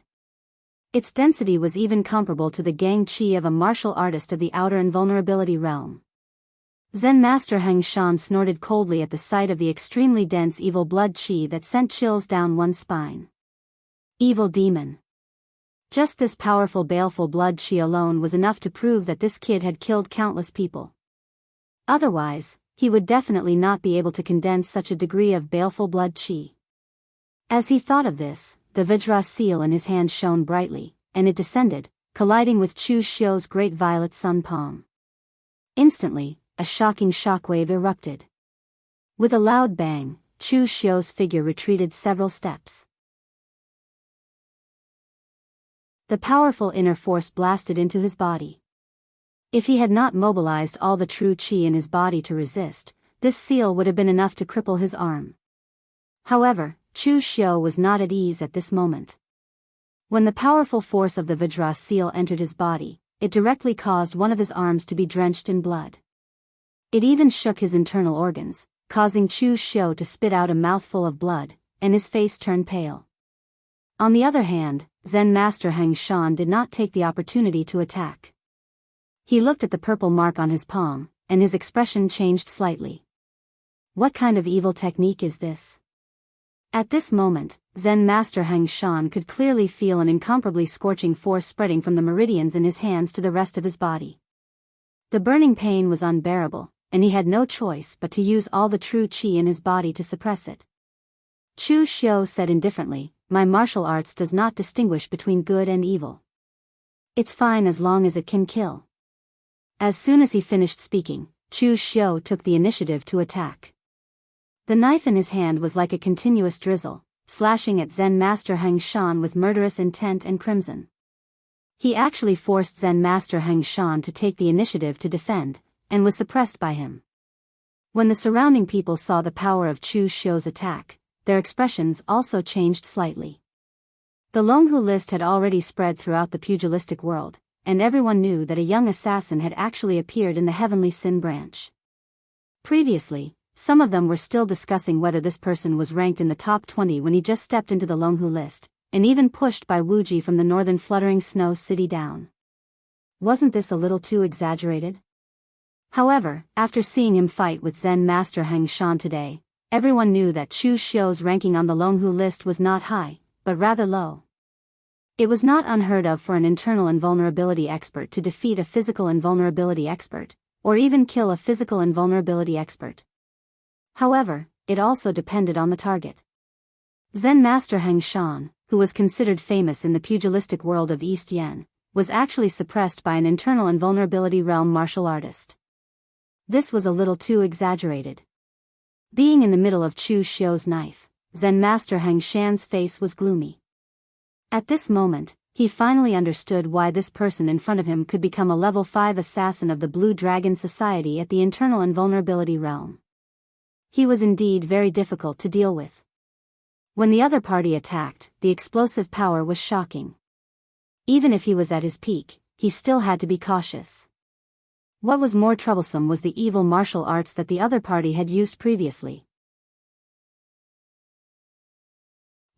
Its density was even comparable to the gang chi of a martial artist of the outer invulnerability realm. Zen Master Hengshan snorted coldly at the sight of the extremely dense evil blood chi that sent chills down one's spine. Evil demon. Just this powerful baleful blood chi alone was enough to prove that this kid had killed countless people. Otherwise, he would definitely not be able to condense such a degree of baleful blood chi. As he thought of this, the Vajra seal in his hand shone brightly, and it descended, colliding with Chu Xiu's great violet sun palm. Instantly, a shocking shockwave erupted. With a loud bang, Chu Xiu's figure retreated several steps. The powerful inner force blasted into his body. If he had not mobilized all the true chi in his body to resist, this seal would have been enough to cripple his arm. However, Chu Xiu was not at ease at this moment. When the powerful force of the Vajra seal entered his body, it directly caused one of his arms to be drenched in blood. It even shook his internal organs, causing Chu Xiu to spit out a mouthful of blood, and his face turned pale. On the other hand, Zen Master Heng Shan did not take the opportunity to attack. He looked at the purple mark on his palm, and his expression changed slightly. What kind of evil technique is this? At this moment, Zen Master Heng Shan could clearly feel an incomparably scorching force spreading from the meridians in his hands to the rest of his body. The burning pain was unbearable, and he had no choice but to use all the true qi in his body to suppress it. Chu Xiu said indifferently, "My martial arts does not distinguish between good and evil. It's fine as long as it can kill." As soon as he finished speaking, Chu Xiu took the initiative to attack. The knife in his hand was like a continuous drizzle, slashing at Zen Master Heng Shan with murderous intent and crimson. He actually forced Zen Master Heng Shan to take the initiative to defend, and was suppressed by him. When the surrounding people saw the power of Chu Xiu's attack, their expressions also changed slightly. The Longhu list had already spread throughout the pugilistic world, and everyone knew that a young assassin had actually appeared in the Heavenly Sin branch. Previously, some of them were still discussing whether this person was ranked in the top 20 when he just stepped into the Longhu list, and even pushed by Wuji from the northern fluttering snow city down. Wasn't this a little too exaggerated? However, after seeing him fight with Zen Master Heng Shan today, everyone knew that Chu Xiu's ranking on the Longhu list was not high, but rather low. It was not unheard of for an internal invulnerability expert to defeat a physical invulnerability expert, or even kill a physical invulnerability expert. However, it also depended on the target. Zen Master Heng Shan, who was considered famous in the pugilistic world of East Yen, was actually suppressed by an internal invulnerability realm martial artist. This was a little too exaggerated. Being in the middle of Chu Xiu's knife, Zen Master Heng Shan's face was gloomy. At this moment, he finally understood why this person in front of him could become a level 5 assassin of the Blue Dragon Society at the internal invulnerability realm. He was indeed very difficult to deal with. When the other party attacked, the explosive power was shocking. Even if he was at his peak, he still had to be cautious. What was more troublesome was the evil martial arts that the other party had used previously.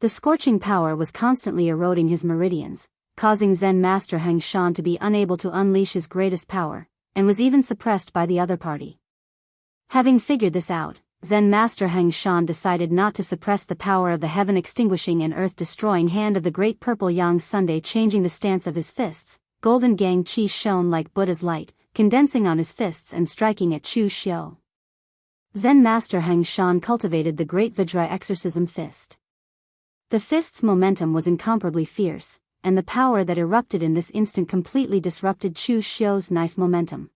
The scorching power was constantly eroding his meridians, causing Zen Master Heng Shan to be unable to unleash his greatest power, and was even suppressed by the other party. Having figured this out, Zen Master Heng Shan decided not to suppress the power of the heaven-extinguishing and earth-destroying hand of the great purple Yang Sunday, changing the stance of his fists. Golden Gang Qi shone like Buddha's light, condensing on his fists and striking at Chu Xiu. Zen Master Heng Shan cultivated the Great Vajra Exorcism Fist. The fist's momentum was incomparably fierce, and the power that erupted in this instant completely disrupted Chu Xiu's knife momentum.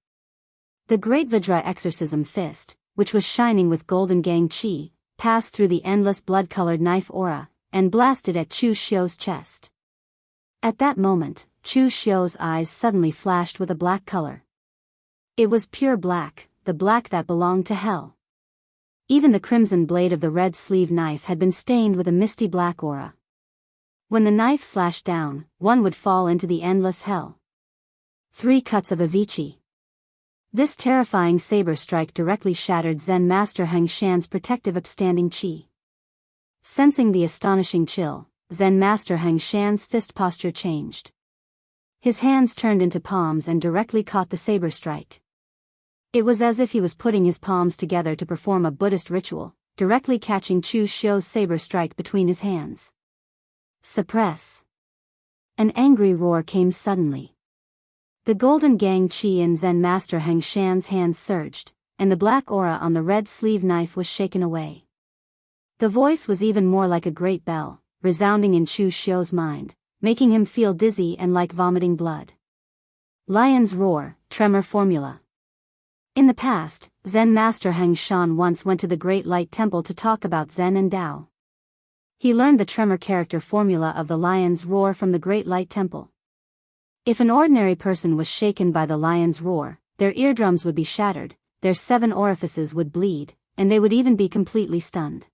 The Great Vajra Exorcism Fist, which was shining with golden Gang Qi, passed through the endless blood-colored knife aura, and blasted at Chu Xiu's chest. At that moment, Chu Xiu's eyes suddenly flashed with a black color. It was pure black, the black that belonged to hell. Even the crimson blade of the red sleeve knife had been stained with a misty black aura. When the knife slashed down, one would fall into the endless hell. 3 cuts of Avicii. This terrifying saber strike directly shattered Zen Master Heng Shan's protective upstanding qi. Sensing the astonishing chill, Zen Master Heng Shan's fist posture changed. His hands turned into palms and directly caught the saber strike. It was as if he was putting his palms together to perform a Buddhist ritual, directly catching Chu Xiu's saber strike between his hands. Suppress. An angry roar came suddenly. The golden Gang Qi in Zen Master Heng Shan's hands surged, and the black aura on the red sleeve knife was shaken away. The voice was even more like a great bell, resounding in Chu Xiu's mind, making him feel dizzy and like vomiting blood. Lion's Roar, Tremor Formula. In the past, Zen Master Heng Shan once went to the Great Light Temple to talk about Zen and Tao. He learned the tremor character formula of the Lion's Roar from the Great Light Temple. If an ordinary person was shaken by the lion's roar, their eardrums would be shattered, their 7 orifices would bleed, and they would even be completely stunned.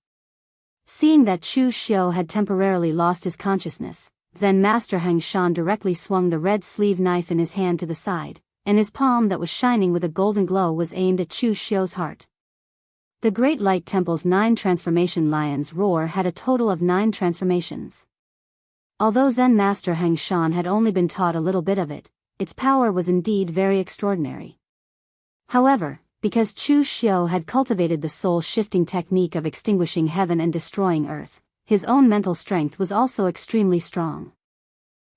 Seeing that Chu Xiu had temporarily lost his consciousness, Zen Master Heng Shan directly swung the red sleeve knife in his hand to the side, and his palm that was shining with a golden glow was aimed at Chu Xiu's heart. The Great Light Temple's 9 transformation lion's roar had a total of 9 transformations. Although Zen Master Heng Shan had only been taught a little bit of it, its power was indeed very extraordinary. However, because Chu Xiu had cultivated the soul-shifting technique of extinguishing heaven and destroying earth, his own mental strength was also extremely strong.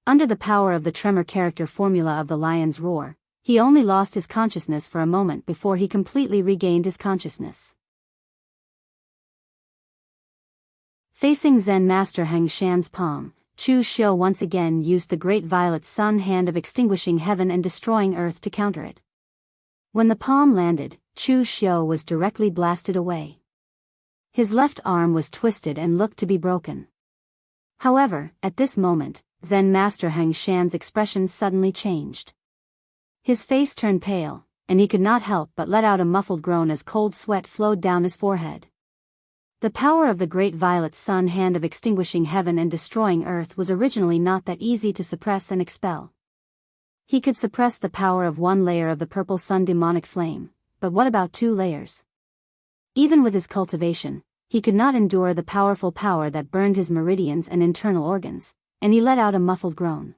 Under the power of the tremor character formula of the lion's roar, he only lost his consciousness for a moment before he completely regained his consciousness. Facing Zen Master Heng Shan's palm, Chu Xiu once again used the great violet sun hand of extinguishing heaven and destroying earth to counter it. When the palm landed, Chu Xiu was directly blasted away. His left arm was twisted and looked to be broken. However, at this moment, Zen Master Heng Shan's expression suddenly changed. His face turned pale, and he could not help but let out a muffled groan as cold sweat flowed down his forehead. The power of the great violet sun hand of extinguishing heaven and destroying earth was originally not that easy to suppress and expel. He could suppress the power of 1 layer of the purple sun demonic flame, but what about 2 layers? Even with his cultivation, he could not endure the powerful power that burned his meridians and internal organs, and he let out a muffled groan.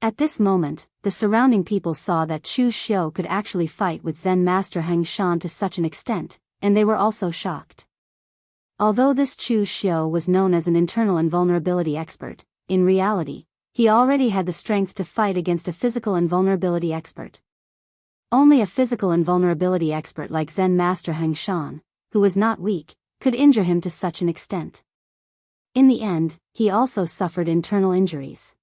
At this moment, the surrounding people saw that Chu Xiu could actually fight with Zen Master Heng Shan to such an extent, and they were also shocked. Although this Chu Xiu was known as an internal invulnerability expert, in reality, he already had the strength to fight against a physical invulnerability expert. Only a physical invulnerability expert like Zen Master Heng Shan, who was not weak, could injure him to such an extent. In the end, he also suffered internal injuries.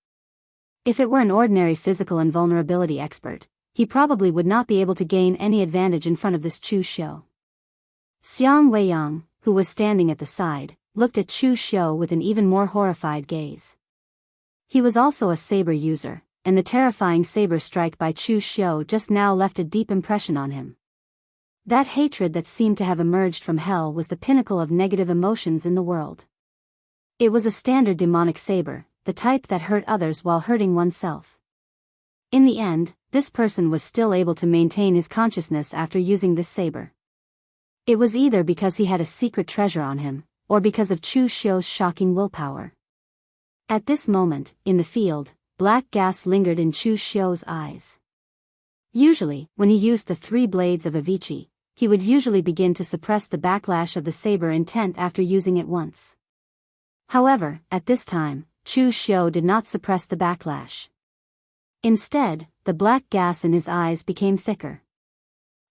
If it were an ordinary physical invulnerability expert, he probably would not be able to gain any advantage in front of this Chu Xiu. Xiang Weiyang, who was standing at the side, looked at Chu Xiu with an even more horrified gaze. He was also a saber user, and the terrifying saber strike by Chu Xiu just now left a deep impression on him. That hatred that seemed to have emerged from hell was the pinnacle of negative emotions in the world. It was a standard demonic saber, the type that hurt others while hurting oneself. In the end, this person was still able to maintain his consciousness after using this saber. It was either because he had a secret treasure on him, or because of Chu Xiu's shocking willpower. At this moment, in the field, black gas lingered in Chu Xiu's eyes. Usually, when he used the 3 blades of Avicii, he would usually begin to suppress the backlash of the saber intent after using it once. However, at this time, Chu Xiu did not suppress the backlash. Instead, the black gas in his eyes became thicker.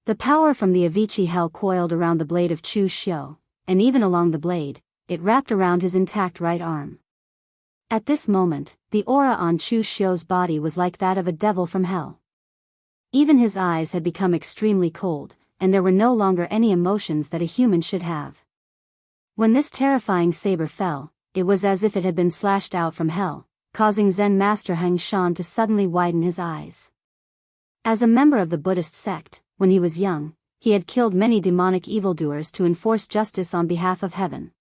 The power from the Avicii hell coiled around the blade of Chu Xiu, and even along the blade, it wrapped around his intact right arm. At this moment, the aura on Chu Xiu's body was like that of a devil from hell. Even his eyes had become extremely cold, and there were no longer any emotions that a human should have. When this terrifying saber fell, it was as if it had been slashed out from hell, causing Zen Master Heng Shan to suddenly widen his eyes. As a member of the Buddhist sect, when he was young, he had killed many demonic evildoers to enforce justice on behalf of heaven.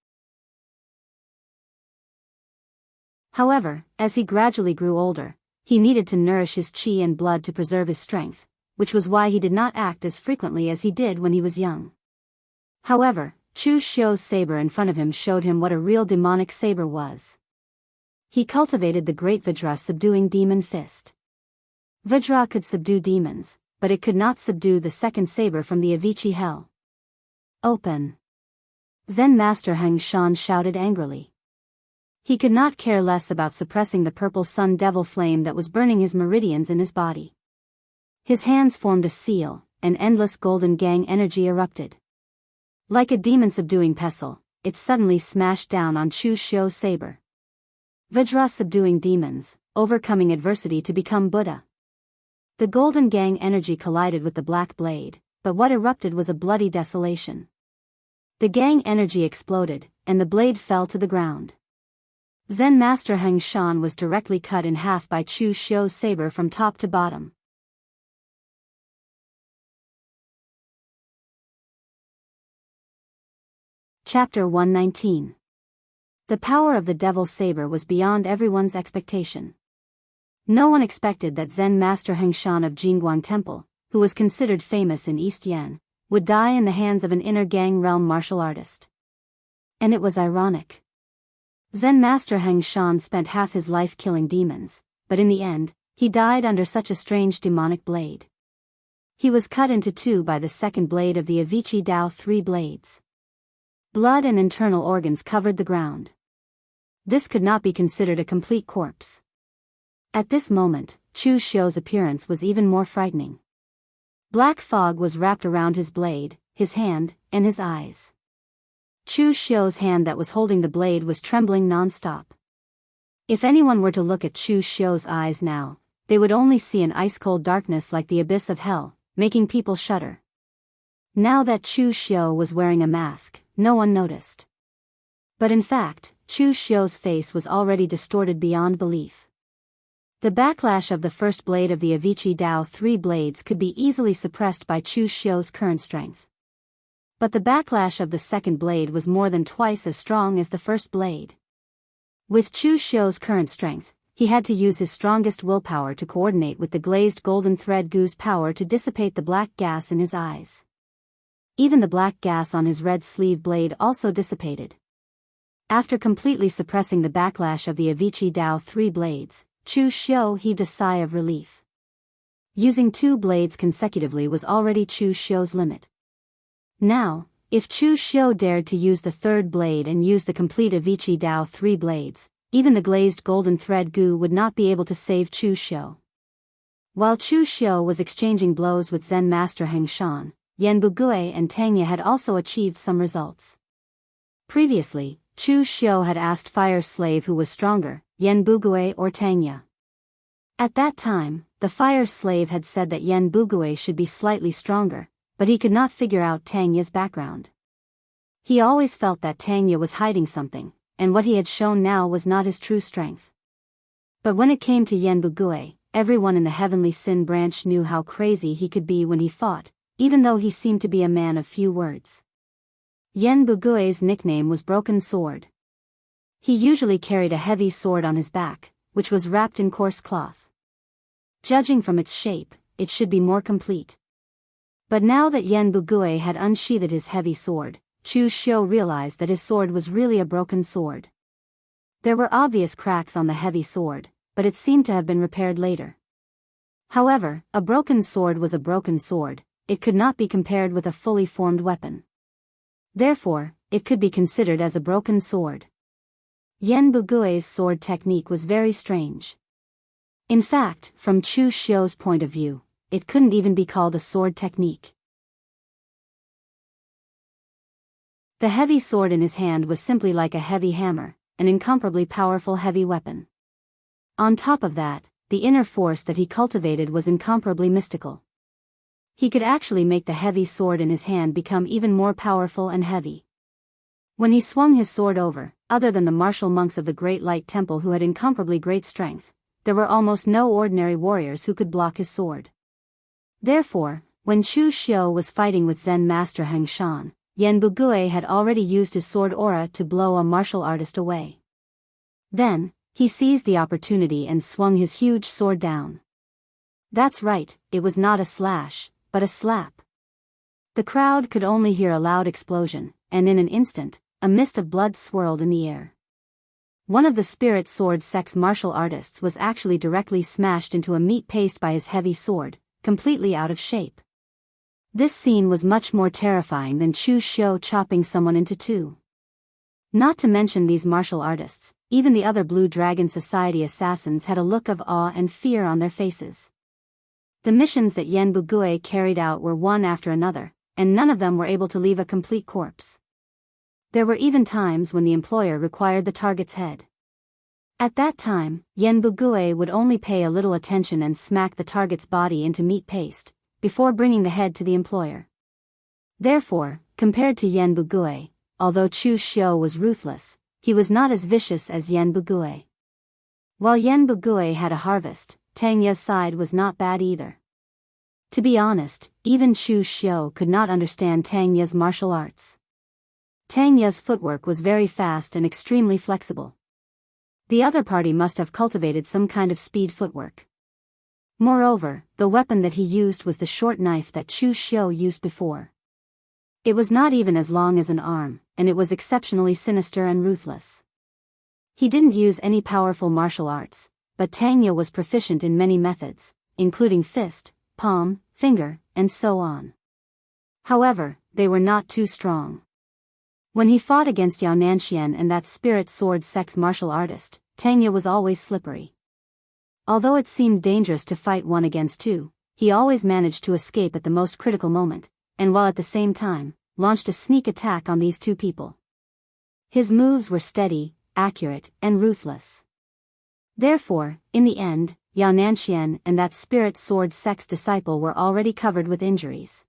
However, as he gradually grew older, he needed to nourish his qi and blood to preserve his strength, which was why he did not act as frequently as he did when he was young. However, Chu Xiu's saber in front of him showed him what a real demonic saber was. He cultivated the great Vajra subduing demon fist. Vajra could subdue demons, but it could not subdue the second saber from the Avicii hell. Open! Zen Master Heng Shan shouted angrily. He could not care less about suppressing the purple sun devil flame that was burning his meridians in his body. His hands formed a seal, and endless golden gang energy erupted. Like a demon-subduing pestle, it suddenly smashed down on Chu Xiu's saber. Vajra subduing demons, overcoming adversity to become Buddha. The golden gang energy collided with the black blade, but what erupted was a bloody desolation. The gang energy exploded, and the blade fell to the ground. Zen Master Heng Shan was directly cut in half by Chu Xiu's saber from top to bottom. Chapter 119. The power of the devil's saber was beyond everyone's expectation. No one expected that Zen master Hengshan of Jingguang Temple, who was considered famous in East Yan, would die in the hands of an inner gang realm martial artist. And it was ironic. Zen master Hengshan spent half his life killing demons, but in the end, he died under such a strange demonic blade. He was cut into two by the second blade of the Avicii Dao 3 blades. Blood and internal organs covered the ground. This could not be considered a complete corpse. At this moment, Chu Xiu's appearance was even more frightening. Black fog was wrapped around his blade, his hand, and his eyes. Chu Xiu's hand that was holding the blade was trembling non-stop. If anyone were to look at Chu Xiu's eyes now, they would only see an ice-cold darkness like the abyss of hell, making people shudder. Now that Chu Xiu was wearing a mask, no one noticed. But in fact, Chu Xiu's face was already distorted beyond belief. The backlash of the first blade of the Avicii Dao 3 blades could be easily suppressed by Chu Xiu's current strength. But the backlash of the second blade was more than twice as strong as the first blade. With Chu Xiu's current strength, he had to use his strongest willpower to coordinate with the glazed golden thread Gu's power to dissipate the black gas in his eyes. Even the black gas on his red sleeve blade also dissipated. After completely suppressing the backlash of the Avicii Dao 3 blades, Chu Xiu heaved a sigh of relief. Using 2 blades consecutively was already Chu Xiu's limit. Now, if Chu Xiu dared to use the third blade and use the complete Avicii Dao 3 blades, even the glazed golden thread Gu would not be able to save Chu Xiu. While Chu Xiu was exchanging blows with Zen master Hengshan, Yan Bugui and Tangya had also achieved some results. Previously, Chu Xiu had asked Fire Slave who was stronger, Yan Bugui or Tangya. At that time, the Fire Slave had said that Yan Bugui should be slightly stronger, but he could not figure out Tangya's background. He always felt that Tangya was hiding something, and what he had shown now was not his true strength. But when it came to Yan Bugui, everyone in the Heavenly Sin branch knew how crazy he could be when he fought, even though he seemed to be a man of few words. Yan Bugui's nickname was Broken Sword. He usually carried a heavy sword on his back, which was wrapped in coarse cloth. Judging from its shape, it should be more complete. But now that Yan Bugui had unsheathed his heavy sword, Chu Xiu realized that his sword was really a broken sword. There were obvious cracks on the heavy sword, but it seemed to have been repaired later. However, a broken sword was a broken sword, it could not be compared with a fully formed weapon. Therefore, it could be considered as a broken sword. Yan Bugui's sword technique was very strange. In fact, from Chu Xiu's point of view, it couldn't even be called a sword technique. The heavy sword in his hand was simply like a heavy hammer, an incomparably powerful heavy weapon. On top of that, the inner force that he cultivated was incomparably mystical. He could actually make the heavy sword in his hand become even more powerful and heavy. When he swung his sword over, other than the martial monks of the Great Light Temple who had incomparably great strength, there were almost no ordinary warriors who could block his sword. Therefore, when Chu Xiu was fighting with Zen master Hengshan, Yan Bugui had already used his sword aura to blow a martial artist away. Then, he seized the opportunity and swung his huge sword down. That's right, it was not a slash, but a slap. The crowd could only hear a loud explosion, and in an instant, a mist of blood swirled in the air. One of the spirit sword sex martial artists was actually directly smashed into a meat paste by his heavy sword, completely out of shape. This scene was much more terrifying than Chu Xiu chopping someone into two. Not to mention these martial artists, even the other Blue Dragon Society assassins had a look of awe and fear on their faces. The missions that Yan Bugui carried out were one after another, and none of them were able to leave a complete corpse. There were even times when the employer required the target's head. At that time, Yan Bugui would only pay a little attention and smack the target's body into meat paste, before bringing the head to the employer. Therefore, compared to Yan Bugui, although Chu Xiu was ruthless, he was not as vicious as Yan Bugui. While Yan Bugui had a harvest, Tangya's side was not bad either. To be honest, even Chu Xiu could not understand Tangya's martial arts. Tangya's footwork was very fast and extremely flexible. The other party must have cultivated some kind of speed footwork. Moreover, the weapon that he used was the short knife that Chu Xiu used before. It was not even as long as an arm, and it was exceptionally sinister and ruthless. He didn't use any powerful martial arts, but Tang Ye was proficient in many methods, including fist, palm, finger, and so on. However, they were not too strong. When he fought against Yao Nanxian and that spirit sword sex martial artist, Tang Ye was always slippery. Although it seemed dangerous to fight one against two, he always managed to escape at the most critical moment, and while at the same time, launched a sneak attack on these two people. His moves were steady, accurate, and ruthless. Therefore, in the end, Yao Nanxian and that spirit sword sex disciple were already covered with injuries.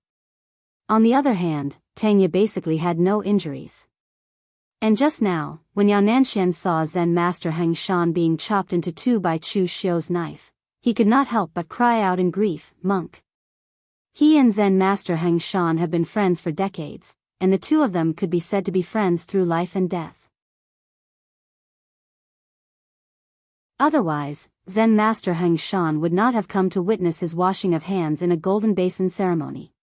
On the other hand, Tang Ye basically had no injuries. And just now, when Yao Nanxian saw Zen Master Heng Shan being chopped into two by Chu Xiu's knife, he could not help but cry out in grief, "Monk!" He and Zen Master Heng Shan have been friends for decades, and the two of them could be said to be friends through life and death. Otherwise, Zen Master Heng Shan would not have come to witness his washing of hands in a golden basin ceremony.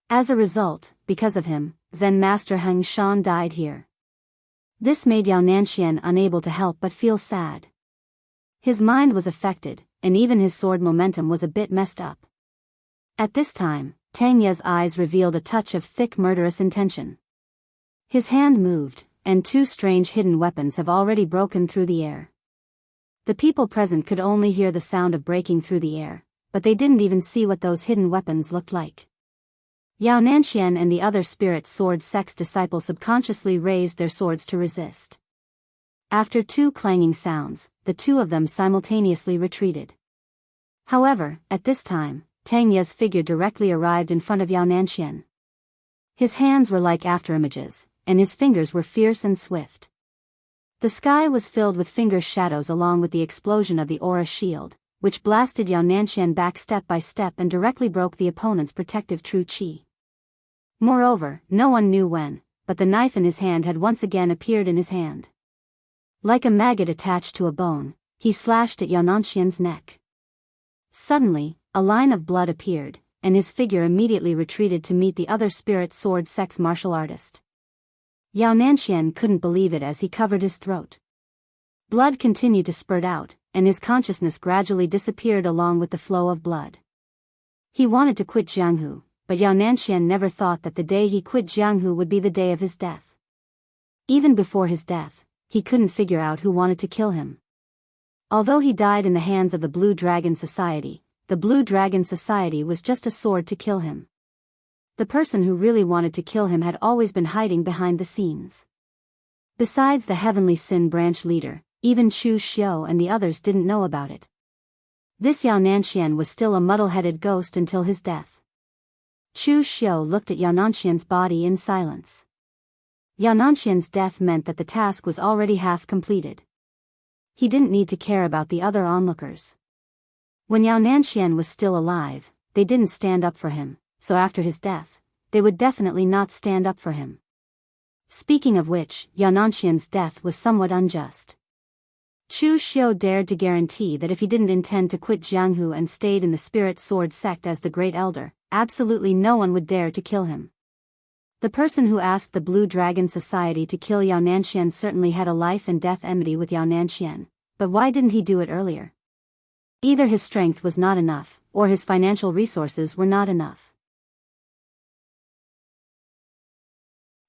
As a result, because of him, Zen Master Heng Shan died here. This made Yao Nanxian unable to help but feel sad. His mind was affected, and even his sword momentum was a bit messed up. At this time, Tang Ye's eyes revealed a touch of thick murderous intention. His hand moved, and two strange hidden weapons have already broken through the air. The people present could only hear the sound of breaking through the air, but they didn't even see what those hidden weapons looked like. Yao Nanxian and the other spirit sword sex disciple subconsciously raised their swords to resist. After two clanging sounds, the two of them simultaneously retreated. However, at this time, Tang Ye's figure directly arrived in front of Yao Nanxian. His hands were like afterimages, and his fingers were fierce and swift. The sky was filled with finger shadows along with the explosion of the aura shield, which blasted Yao Nanxian back step by step and directly broke the opponent's protective true qi. Moreover, no one knew when, but the knife in his hand had once again appeared in his hand. Like a maggot attached to a bone, he slashed at Yao Nanxian's neck. Suddenly, a line of blood appeared, and his figure immediately retreated to meet the other spirit sword sex martial artist. Yao Nanxian couldn't believe it as he covered his throat. Blood continued to spurt out, and his consciousness gradually disappeared along with the flow of blood. He wanted to quit Jianghu, but Yao Nanxian never thought that the day he quit Jianghu would be the day of his death. Even before his death, he couldn't figure out who wanted to kill him. Although he died in the hands of the Blue Dragon Society, the Blue Dragon Society was just a sword to kill him. The person who really wanted to kill him had always been hiding behind the scenes. Besides the Heavenly Sin branch leader, even Chu Xiu and the others didn't know about it. This Yao Nanxian was still a muddle-headed ghost until his death. Chu Xiu looked at Yao Nanxian's body in silence. Yao Nanxian's death meant that the task was already half completed. He didn't need to care about the other onlookers. When Yao Nanxian was still alive, they didn't stand up for him, so after his death, they would definitely not stand up for him. Speaking of which, Yao Nanxian's death was somewhat unjust. Chu Xiu dared to guarantee that if he didn't intend to quit Jianghu and stayed in the spirit sword sect as the Great Elder, absolutely no one would dare to kill him. The person who asked the Blue Dragon Society to kill Yao Nanxian certainly had a life and death enmity with Yao Nanxian, but why didn't he do it earlier? Either his strength was not enough, or his financial resources were not enough.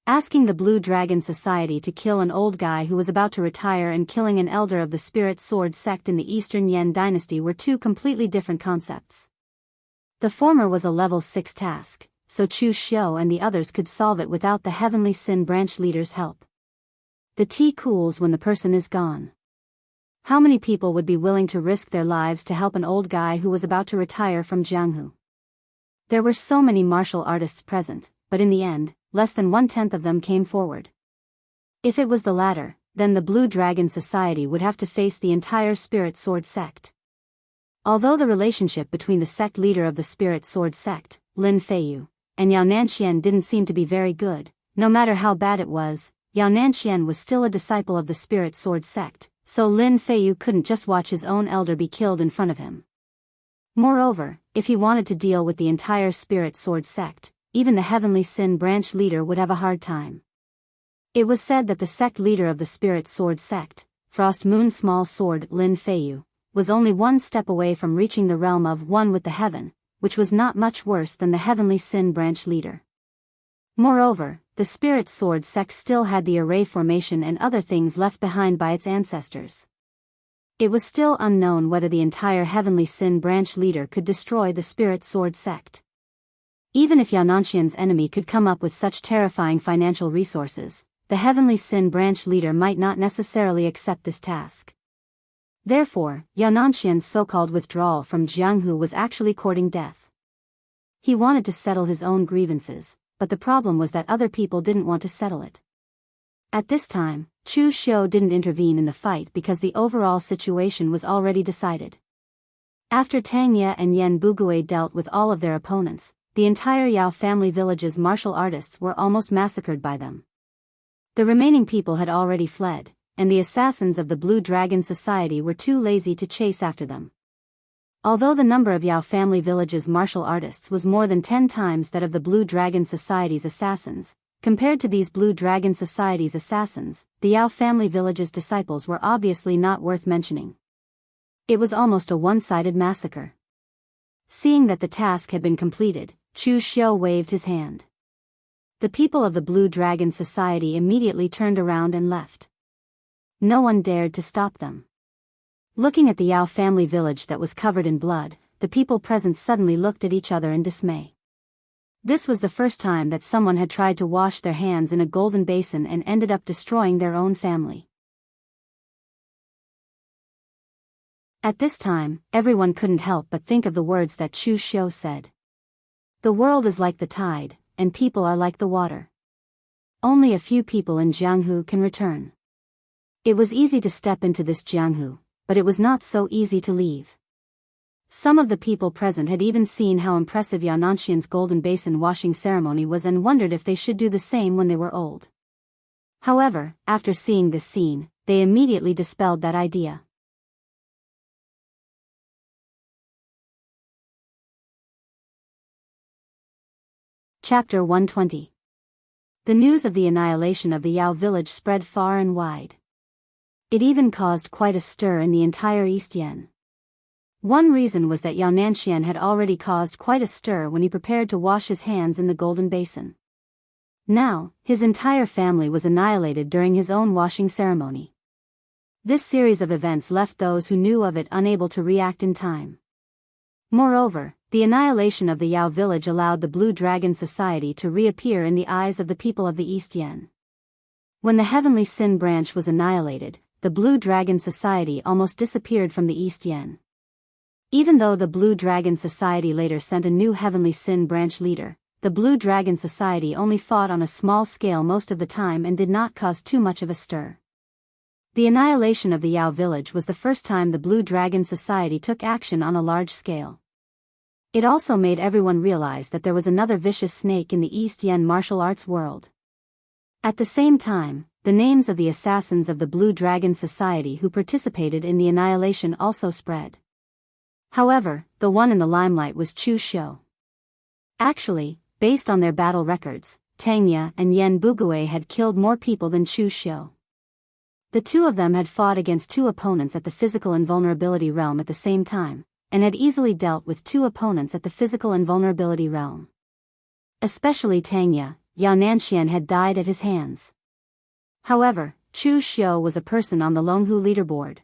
Asking the Blue Dragon Society to kill an old guy who was about to retire and killing an elder of the Spirit Sword sect in the Eastern Yan dynasty were two completely different concepts. The former was a level 6 task, so Chu Xiu and the others could solve it without the Heavenly Sin branch leader's help. The tea cools when the person is gone. How many people would be willing to risk their lives to help an old guy who was about to retire from Jianghu? There were so many martial artists present, but in the end, less than 1/10 of them came forward. If it was the latter, then the Blue Dragon Society would have to face the entire Spirit Sword sect. Although the relationship between the sect leader of the Spirit Sword sect, Lin Feiyu, and Yao Nanxian didn't seem to be very good, no matter how bad it was, Yao Nanxian was still a disciple of the Spirit Sword sect, so Lin Feiyu couldn't just watch his own elder be killed in front of him. Moreover, if he wanted to deal with the entire Spirit Sword sect, even the Heavenly Sin branch leader would have a hard time. It was said that the sect leader of the Spirit Sword sect, Frost Moon Small Sword Lin Feiyu, was only one step away from reaching the realm of one with the heaven, which was not much worse than the Heavenly Sin branch leader. Moreover, the Spirit Sword sect still had the array formation and other things left behind by its ancestors. It was still unknown whether the entire Heavenly Sin branch leader could destroy the Spirit Sword sect. Even if Yaonanshian's enemy could come up with such terrifying financial resources, the Heavenly Sin branch leader might not necessarily accept this task. Therefore, Yaonanshian's so-called withdrawal from Jianghu was actually courting death. He wanted to settle his own grievances, but the problem was that other people didn't want to settle it. At this time, Chu Xiu didn't intervene in the fight because the overall situation was already decided. After Tang Ye and Yan Bugui dealt with all of their opponents, the entire Yao family village's martial artists were almost massacred by them. The remaining people had already fled, and the assassins of the Blue Dragon Society were too lazy to chase after them. Although the number of Yao family village's martial artists was more than 10 times that of the Blue Dragon Society's assassins, compared to these Blue Dragon Society's assassins, the Yao family village's disciples were obviously not worth mentioning. It was almost a one-sided massacre. Seeing that the task had been completed, Chu Xiu waved his hand. The people of the Blue Dragon Society immediately turned around and left. No one dared to stop them. Looking at the Yao family village that was covered in blood, the people present suddenly looked at each other in dismay. This was the first time that someone had tried to wash their hands in a golden basin and ended up destroying their own family. At this time, everyone couldn't help but think of the words that Chu Xiu said. The world is like the tide, and people are like the water. Only a few people in Jianghu can return. It was easy to step into this Jianghu, but it was not so easy to leave. Some of the people present had even seen how impressive Yaonanshian's golden basin washing ceremony was and wondered if they should do the same when they were old. However, after seeing this scene, they immediately dispelled that idea. Chapter 120. The news of the annihilation of the Yao village spread far and wide. It even caused quite a stir in the entire East Yen. One reason was that Yaonanshian had already caused quite a stir when he prepared to wash his hands in the golden basin. Now, his entire family was annihilated during his own washing ceremony. This series of events left those who knew of it unable to react in time. Moreover, the annihilation of the Yao village allowed the Blue Dragon Society to reappear in the eyes of the people of the East Yen. When the Heavenly Sin branch was annihilated, the Blue Dragon Society almost disappeared from the East Yen. Even though the Blue Dragon Society later sent a new Heavenly Sin branch leader, the Blue Dragon Society only fought on a small scale most of the time and did not cause too much of a stir. The annihilation of the Yao village was the first time the Blue Dragon Society took action on a large scale. It also made everyone realize that there was another vicious snake in the East Yen martial arts world. At the same time, the names of the assassins of the Blue Dragon Society who participated in the annihilation also spread. However, the one in the limelight was Chu Xiu. Actually, based on their battle records, Tang Ye and Yan Bugui had killed more people than Chu Xiu. The two of them had fought against two opponents at the physical invulnerability realm at the same time, and had easily dealt with two opponents at the physical invulnerability realm. Especially Tang Ye, Yaonanshian had died at his hands. However, Chu Xiu was a person on the Longhu leaderboard.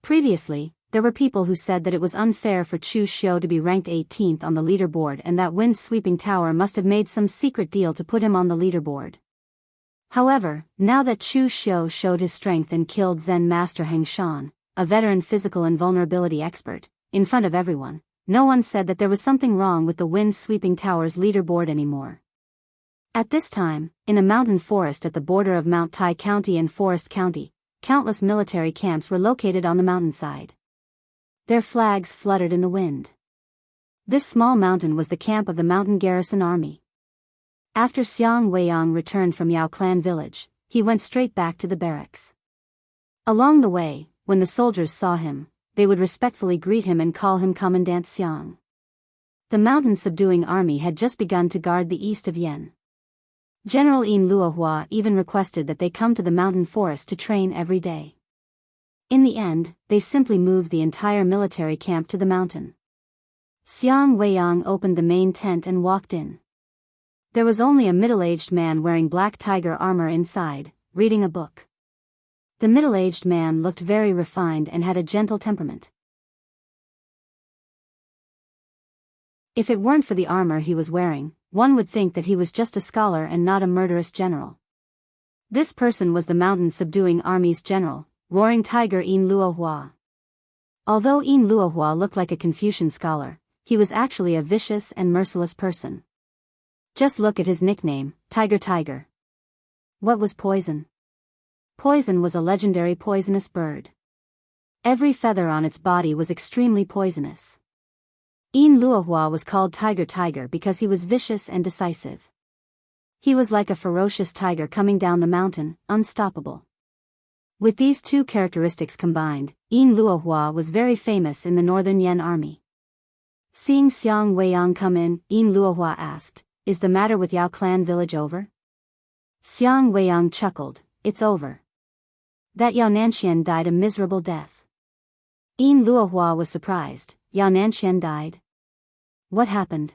Previously, there were people who said that it was unfair for Chu Xiu to be ranked 18th on the leaderboard and that Wind-Sweeping Tower must have made some secret deal to put him on the leaderboard. However, now that Chu Xiu showed his strength and killed Zen Master Heng Shan, a veteran physical invulnerability expert, in front of everyone, no one said that there was something wrong with the Wind-Sweeping Tower's leaderboard anymore. At this time, in a mountain forest at the border of Mount Tai County and Forest County, countless military camps were located on the mountainside. Their flags fluttered in the wind. This small mountain was the camp of the Mountain Garrison Army. After Xiang Weiyang returned from Yao Clan village, he went straight back to the barracks. Along the way, when the soldiers saw him, they would respectfully greet him and call him Commandant Xiang. The mountain-subduing army had just begun to guard the east of Yen. General Yin Luohua even requested that they come to the mountain forest to train every day. In the end, they simply moved the entire military camp to the mountain. Xiang Weiyang opened the main tent and walked in. There was only a middle-aged man wearing black tiger armor inside, reading a book. The middle-aged man looked very refined and had a gentle temperament. If it weren't for the armor he was wearing, one would think that he was just a scholar and not a murderous general. This person was the mountain-subduing army's general, Roaring Tiger Yin Luohua. Although Yin Luohua looked like a Confucian scholar, he was actually a vicious and merciless person. Just look at his nickname, Tiger Tiger. What was poison? Poison was a legendary poisonous bird. Every feather on its body was extremely poisonous. Yin Luohua was called Tiger Tiger because he was vicious and decisive. He was like a ferocious tiger coming down the mountain, unstoppable. With these two characteristics combined, Yin Luohua was very famous in the northern Yen army. Seeing Xiang Weiyang come in, Yin Luohua asked, "Is the matter with Yao clan village over?" Xiang Weiyang chuckled, "It's over. That Yao Nanxian died a miserable death." Yin Luohua was surprised. Yao Nanxian died? What happened?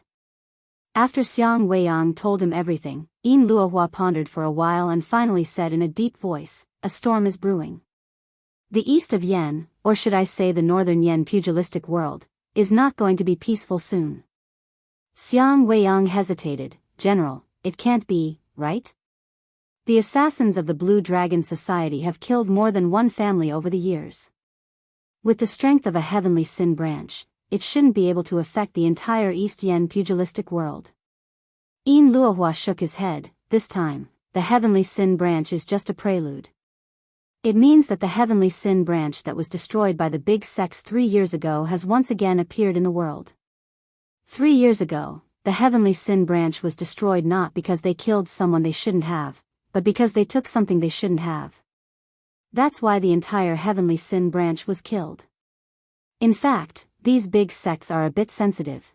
After Xiang Weiyang told him everything, Yin Luohua pondered for a while and finally said in a deep voice, "A storm is brewing. The east of Yen, or should I say the northern Yen pugilistic world, is not going to be peaceful soon." Xiang Weiyang hesitated. "General, it can't be, right? The assassins of the Blue Dragon Society have killed more than one family over the years. With the strength of a heavenly sin branch, it shouldn't be able to affect the entire East Yen pugilistic world." Yin Luohua shook his head. "This time, the heavenly sin branch is just a prelude. It means that the heavenly sin branch that was destroyed by the big sects 3 years ago has once again appeared in the world. 3 years ago, the heavenly sin branch was destroyed not because they killed someone they shouldn't have, but because they took something they shouldn't have. That's why the entire heavenly sin branch was killed. In fact, these big sects are a bit sensitive.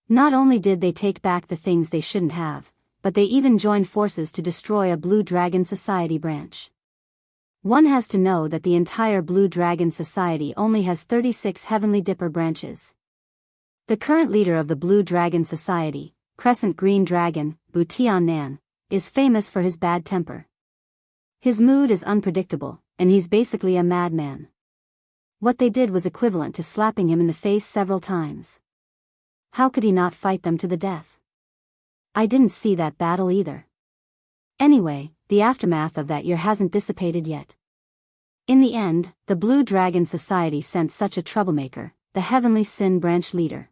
Not only did they take back the things they shouldn't have, but they even joined forces to destroy a Blue Dragon Society branch. One has to know that the entire Blue Dragon Society only has 36 Heavenly Dipper branches. The current leader of the Blue Dragon Society, Crescent Green Dragon, Bu Tiannan, is famous for his bad temper. His mood is unpredictable, and he's basically a madman. What they did was equivalent to slapping him in the face several times. How could he not fight them to the death? I didn't see that battle either. Anyway, the aftermath of that year hasn't dissipated yet. In the end, the Blue Dragon Society sent such a troublemaker, the Heavenly Sin Branch leader.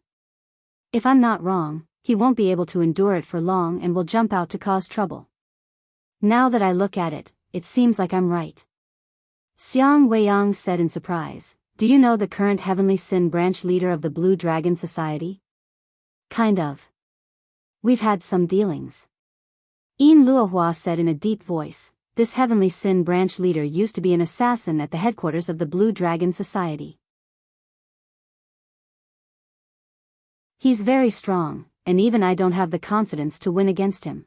If I'm not wrong, he won't be able to endure it for long and will jump out to cause trouble. Now that I look at it, it seems like I'm right." Xiang Weiyang said in surprise, "Do you know the current Heavenly Sin Branch leader of the Blue Dragon Society?" "Kind of. We've had some dealings." Yin Luohua said in a deep voice, "This Heavenly Sin Branch leader used to be an assassin at the headquarters of the Blue Dragon Society. He's very strong, and even I don't have the confidence to win against him.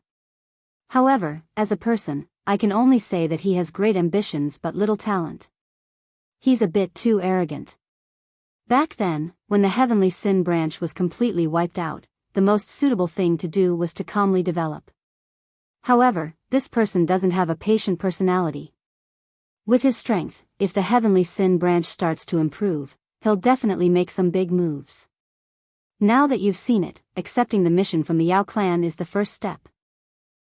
However, as a person, I can only say that he has great ambitions but little talent. He's a bit too arrogant. Back then, when the Heavenly Sin Branch was completely wiped out, the most suitable thing to do was to calmly develop. However, this person doesn't have a patient personality. With his strength, if the Heavenly Sin Branch starts to improve, he'll definitely make some big moves. Now that you've seen it, accepting the mission from the Yao clan is the first step."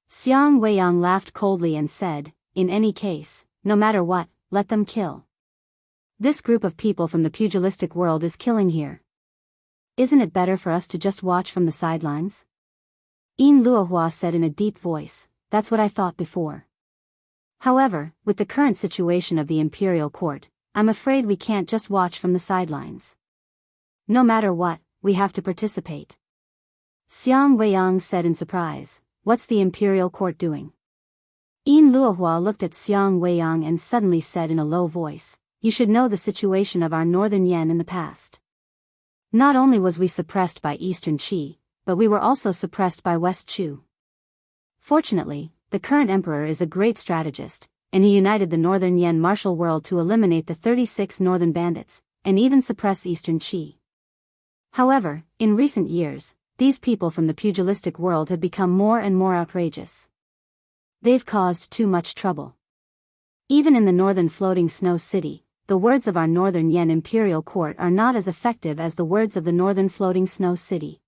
Xiang Weiyang laughed coldly and said, "In any case, no matter what, let them kill. This group of people from the pugilistic world is killing here. Isn't it better for us to just watch from the sidelines?" Yin Luohua said in a deep voice, "That's what I thought before. However, with the current situation of the imperial court, I'm afraid we can't just watch from the sidelines. No matter what, we have to participate." Xiang Weiyang said in surprise, "What's the imperial court doing?" Yin Luohua looked at Xiang Weiyang and suddenly said in a low voice, "You should know the situation of our northern Yan in the past. Not only was we suppressed by Eastern Qi, but we were also suppressed by West Chu. Fortunately, the current emperor is a great strategist, and he united the northern Yan martial world to eliminate the 36 northern bandits, and even suppress Eastern Qi. However, in recent years, these people from the pugilistic world have become more and more outrageous. They've caused too much trouble. Even in the northern floating snow city, the words of our northern Yan imperial court are not as effective as the words of the northern floating snow city.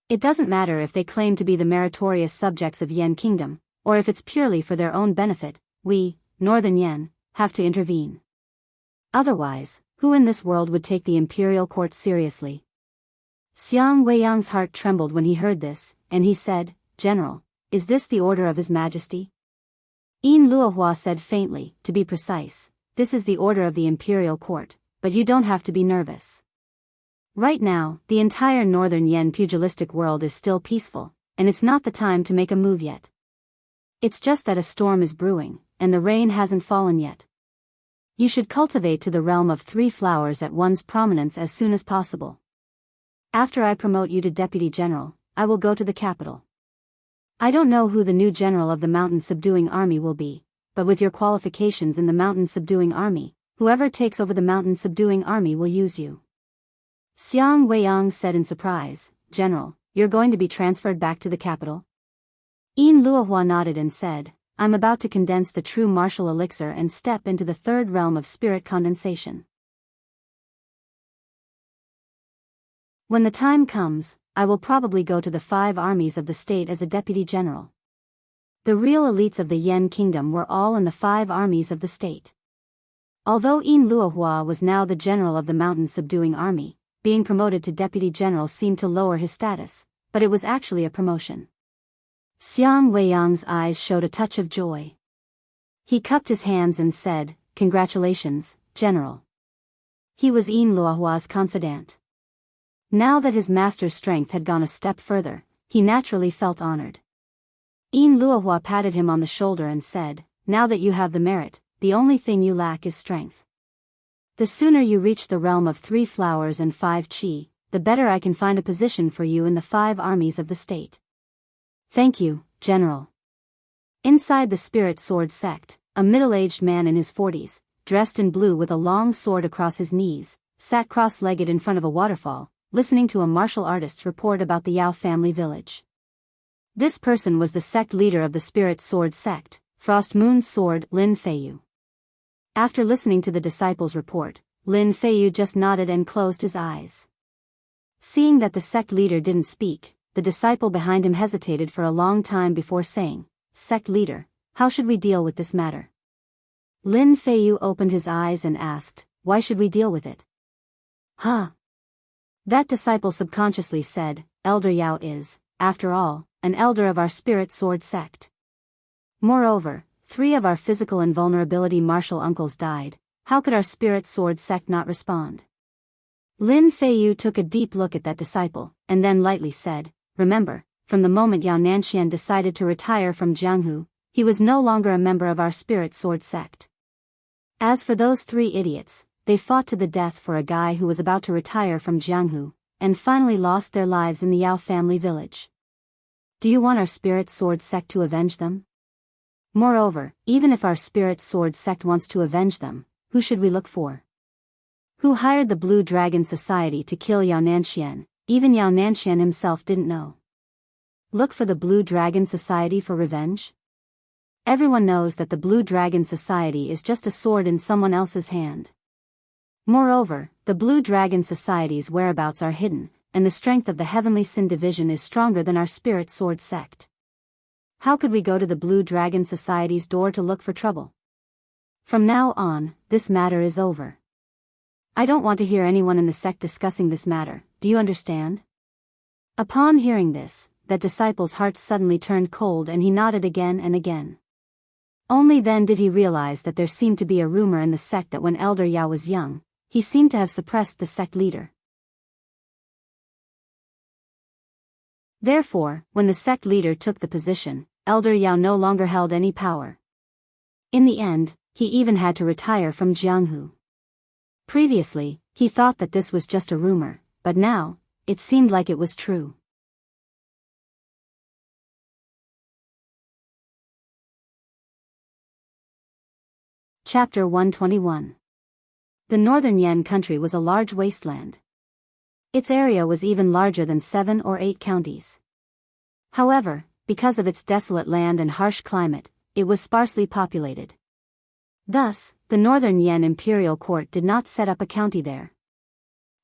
It doesn't matter if they claim to be the meritorious subjects of Yan kingdom, or if it's purely for their own benefit, we, northern Yan, have to intervene. Otherwise, who in this world would take the imperial court seriously?" Xiang Weiyang's heart trembled when he heard this, and he said, "General, is this the order of His Majesty?" Yin Luohua said faintly, "To be precise, this is the order of the imperial court, but you don't have to be nervous. Right now, the entire northern Yan pugilistic world is still peaceful, and it's not the time to make a move yet. It's just that a storm is brewing, and the rain hasn't fallen yet. You should cultivate to the realm of 3 flowers at one's prominence as soon as possible. After I promote you to deputy general, I will go to the capital. I don't know who the new general of the mountain subduing army will be, but with your qualifications in the mountain subduing army, whoever takes over the mountain subduing army will use you." Xiang Weiyang said in surprise, "General, you're going to be transferred back to the capital?" Yin Luohua nodded and said, "I'm about to condense the true martial elixir and step into the 3rd realm of spirit condensation. When the time comes, I will probably go to the 5 armies of the state as a deputy general." The real elites of the Yan kingdom were all in the 5 armies of the state. Although Yin Luohua was now the general of the mountain subduing army, being promoted to deputy general seemed to lower his status, but it was actually a promotion. Xiang Weiyang's eyes showed a touch of joy. He cupped his hands and said, "Congratulations, General." He was Yin Luohua's confidant. Now that his master's strength had gone a step further, he naturally felt honored. Yin Luohua patted him on the shoulder and said, "Now that you have the merit, the only thing you lack is strength. The sooner you reach the realm of 3 flowers and 5 qi, the better I can find a position for you in the 5 armies of the state." "Thank you, General." Inside the Spirit Sword sect, a middle-aged man in his 40s, dressed in blue with a long sword across his knees, sat cross-legged in front of a waterfall, listening to a martial artist's report about the Yao family village. This person was the sect leader of the Spirit Sword sect, Frost Moon's sword, Lin Feiyu. After listening to the disciple's report, Lin Feiyu just nodded and closed his eyes. Seeing that the sect leader didn't speak, the disciple behind him hesitated for a long time before saying, "Sect leader, how should we deal with this matter?" Lin Feiyu opened his eyes and asked, "Why should we deal with it?" "Huh?" That disciple subconsciously said, "Elder Yao is, after all, an elder of our Spirit Sword sect. Moreover, 3 of our physical invulnerability martial uncles died, how could our Spirit Sword sect not respond?" Lin Feiyu took a deep look at that disciple, and then lightly said, "Remember, from the moment Yao Nanxian decided to retire from Jianghu, he was no longer a member of our Spirit Sword sect. As for those 3 idiots, they fought to the death for a guy who was about to retire from Jianghu, and finally lost their lives in the Yao family village. Do you want our Spirit Sword sect to avenge them? Moreover, even if our Spirit Sword sect wants to avenge them, who should we look for? Who hired the Blue Dragon Society to kill Yao Nanxian? Even Yao Nanxian himself didn't know. Look for the Blue Dragon Society for revenge? Everyone knows that the Blue Dragon Society is just a sword in someone else's hand. Moreover, the Blue Dragon Society's whereabouts are hidden, and the strength of the Heavenly Sin Division is stronger than our Spirit Sword sect. How could we go to the Blue Dragon Society's door to look for trouble? From now on, this matter is over. I don't want to hear anyone in the sect discussing this matter, do you understand?" Upon hearing this, that disciple's heart suddenly turned cold and he nodded again and again. Only then did he realize that there seemed to be a rumor in the sect that when Elder Yao was young, he seemed to have suppressed the sect leader. Therefore, when the sect leader took the position, Elder Yao no longer held any power. In the end, he even had to retire from Jianghu. Previously, he thought that this was just a rumor, but now, it seemed like it was true. Chapter 121. The northern Yan country was a large wasteland. Its area was even larger than 7 or 8 counties. However, because of its desolate land and harsh climate, it was sparsely populated. Thus, the northern Yan imperial court did not set up a county there.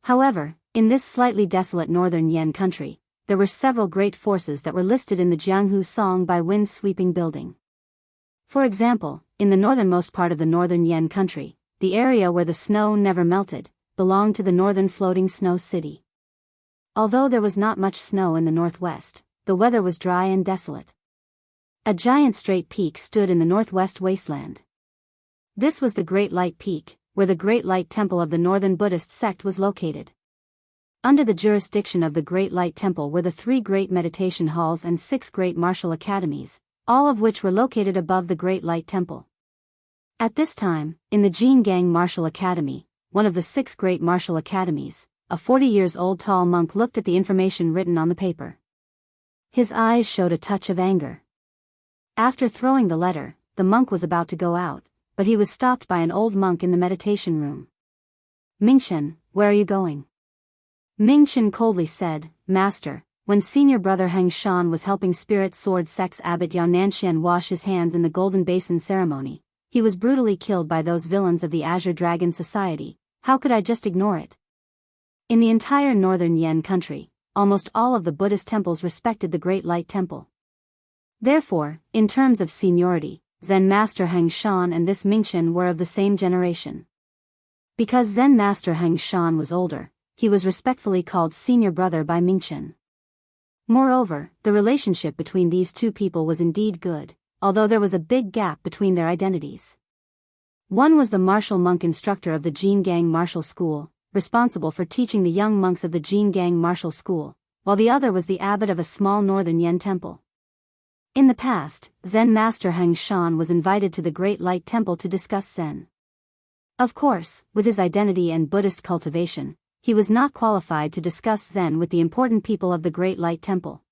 However, in this slightly desolate northern Yan country, there were several great forces that were listed in the Jianghu song by wind-sweeping building. For example, in the northernmost part of the northern Yan country, the area where the snow never melted, belonged to the northern floating snow city. Although there was not much snow in the northwest, the weather was dry and desolate. A giant straight peak stood in the northwest wasteland. This was the Great Light Peak, where the Great Light Temple of the northern Buddhist sect was located. Under the jurisdiction of the Great Light Temple were the 3 great meditation halls and 6 great martial academies, all of which were located above the Great Light Temple. At this time, in the Jianghu Martial Academy, one of the 6 great martial academies, a 40-years-old tall monk looked at the information written on the paper. His eyes showed a touch of anger. After throwing the letter, the monk was about to go out, but he was stopped by an old monk in the meditation room. "Mingchen, where are you going?" Mingchen coldly said, "Master, when senior brother Heng Shan was helping spirit sword sect's abbot Yao Nanxian wash his hands in the Golden Basin ceremony, he was brutally killed by those villains of the Azure Dragon Society. How could I just ignore it?" In the entire northern Yan country, almost all of the Buddhist temples respected the Great Light Temple. Therefore, in terms of seniority, Zen Master Heng Shan and this Mingchen were of the same generation. Because Zen Master Heng Shan was older, he was respectfully called senior brother by Mingchen. Moreover, the relationship between these two people was indeed good, although there was a big gap between their identities. One was the martial monk instructor of the Jianghu Martial School, responsible for teaching the young monks of the Jianghu Martial School, while the other was the abbot of a small northern Yan temple. In the past, Zen Master Heng Shan was invited to the Great Light Temple to discuss Zen. Of course, with his identity and Buddhist cultivation, he was not qualified to discuss Zen with the important people of the Great Light Temple.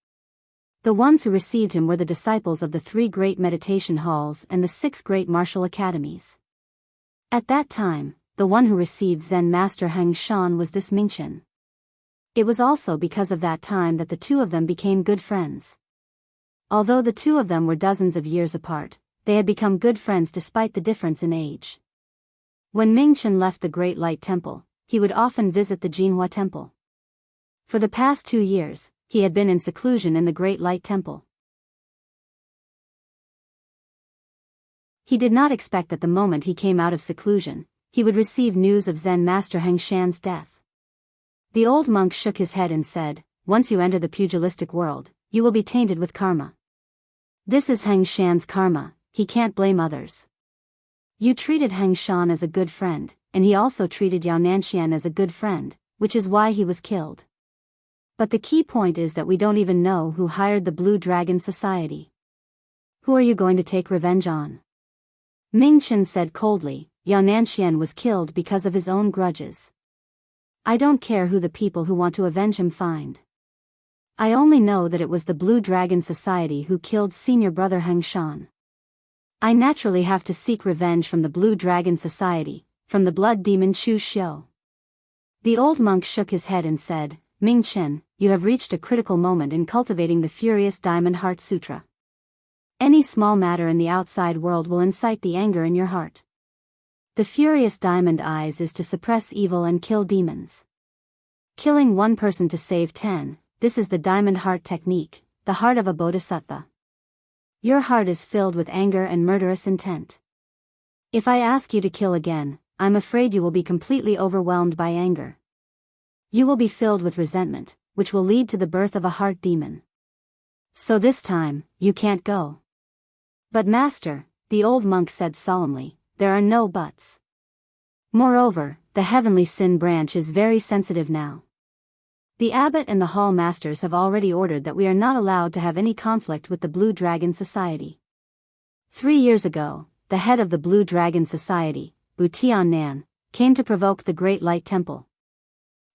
The ones who received him were the disciples of the 3 great meditation halls and the 6 great martial academies. At that time, the one who received Zen Master Heng Shan was this Mingchen. It was also because of that time that the two of them became good friends. Although the two of them were dozens of years apart, they had become good friends despite the difference in age. When Mingchen left the Great Light Temple, he would often visit the Jinhua Temple. For the past 2 years, he had been in seclusion in the Great Light Temple. He did not expect that the moment he came out of seclusion, he would receive news of Zen Master Heng Shan's death. The old monk shook his head and said, "Once you enter the pugilistic world, you will be tainted with karma. This is Heng Shan's karma, he can't blame others. You treated Heng Shan as a good friend, and he also treated Yao Nanxian as a good friend, which is why he was killed. But the key point is that we don't even know who hired the Blue Dragon Society. Who are you going to take revenge on?" Mingchen said coldly, "Yao Nanxian was killed because of his own grudges. I don't care who the people who want to avenge him find. I only know that it was the Blue Dragon Society who killed senior brother Heng Shan. I naturally have to seek revenge from the Blue Dragon Society, from the blood demon Chu Xiu." The old monk shook his head and said, "Mingchen, you have reached a critical moment in cultivating the Furious Diamond Heart Sutra. Any small matter in the outside world will incite the anger in your heart. The Furious Diamond Eyes is to suppress evil and kill demons. Killing one person to save 10, this is the Diamond Heart technique, the heart of a bodhisattva. Your heart is filled with anger and murderous intent. If I ask you to kill again, I'm afraid you will be completely overwhelmed by anger. You will be filled with resentment, which will lead to the birth of a heart demon. So this time, you can't go." "But Master," the old monk said solemnly, "there are no buts. Moreover, the heavenly sin branch is very sensitive now." The abbot and the hall masters have already ordered that we are not allowed to have any conflict with the Blue Dragon Society. 3 years ago, the head of the Blue Dragon Society, Bu Tiannan, came to provoke the Great Light Temple.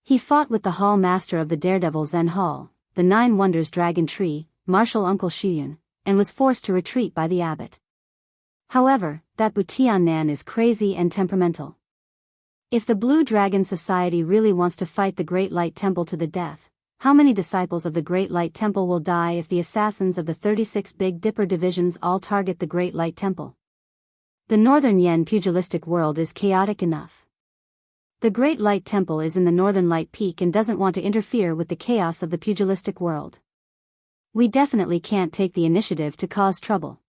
He fought with the hall master of the Daredevil Zen Hall, the Nine Wonders Dragon Tree, Martial Uncle Shuyun, and was forced to retreat by the abbot. However, that Bu Tiannan is crazy and temperamental. If the Blue Dragon Society really wants to fight the Great Light Temple to the death, how many disciples of the Great Light Temple will die if the assassins of the 36 Big Dipper divisions all target the Great Light Temple? The Northern Yen pugilistic world is chaotic enough. The Great Light Temple is in the Northern Light Peak and doesn't want to interfere with the chaos of the pugilistic world. We definitely can't take the initiative to cause trouble.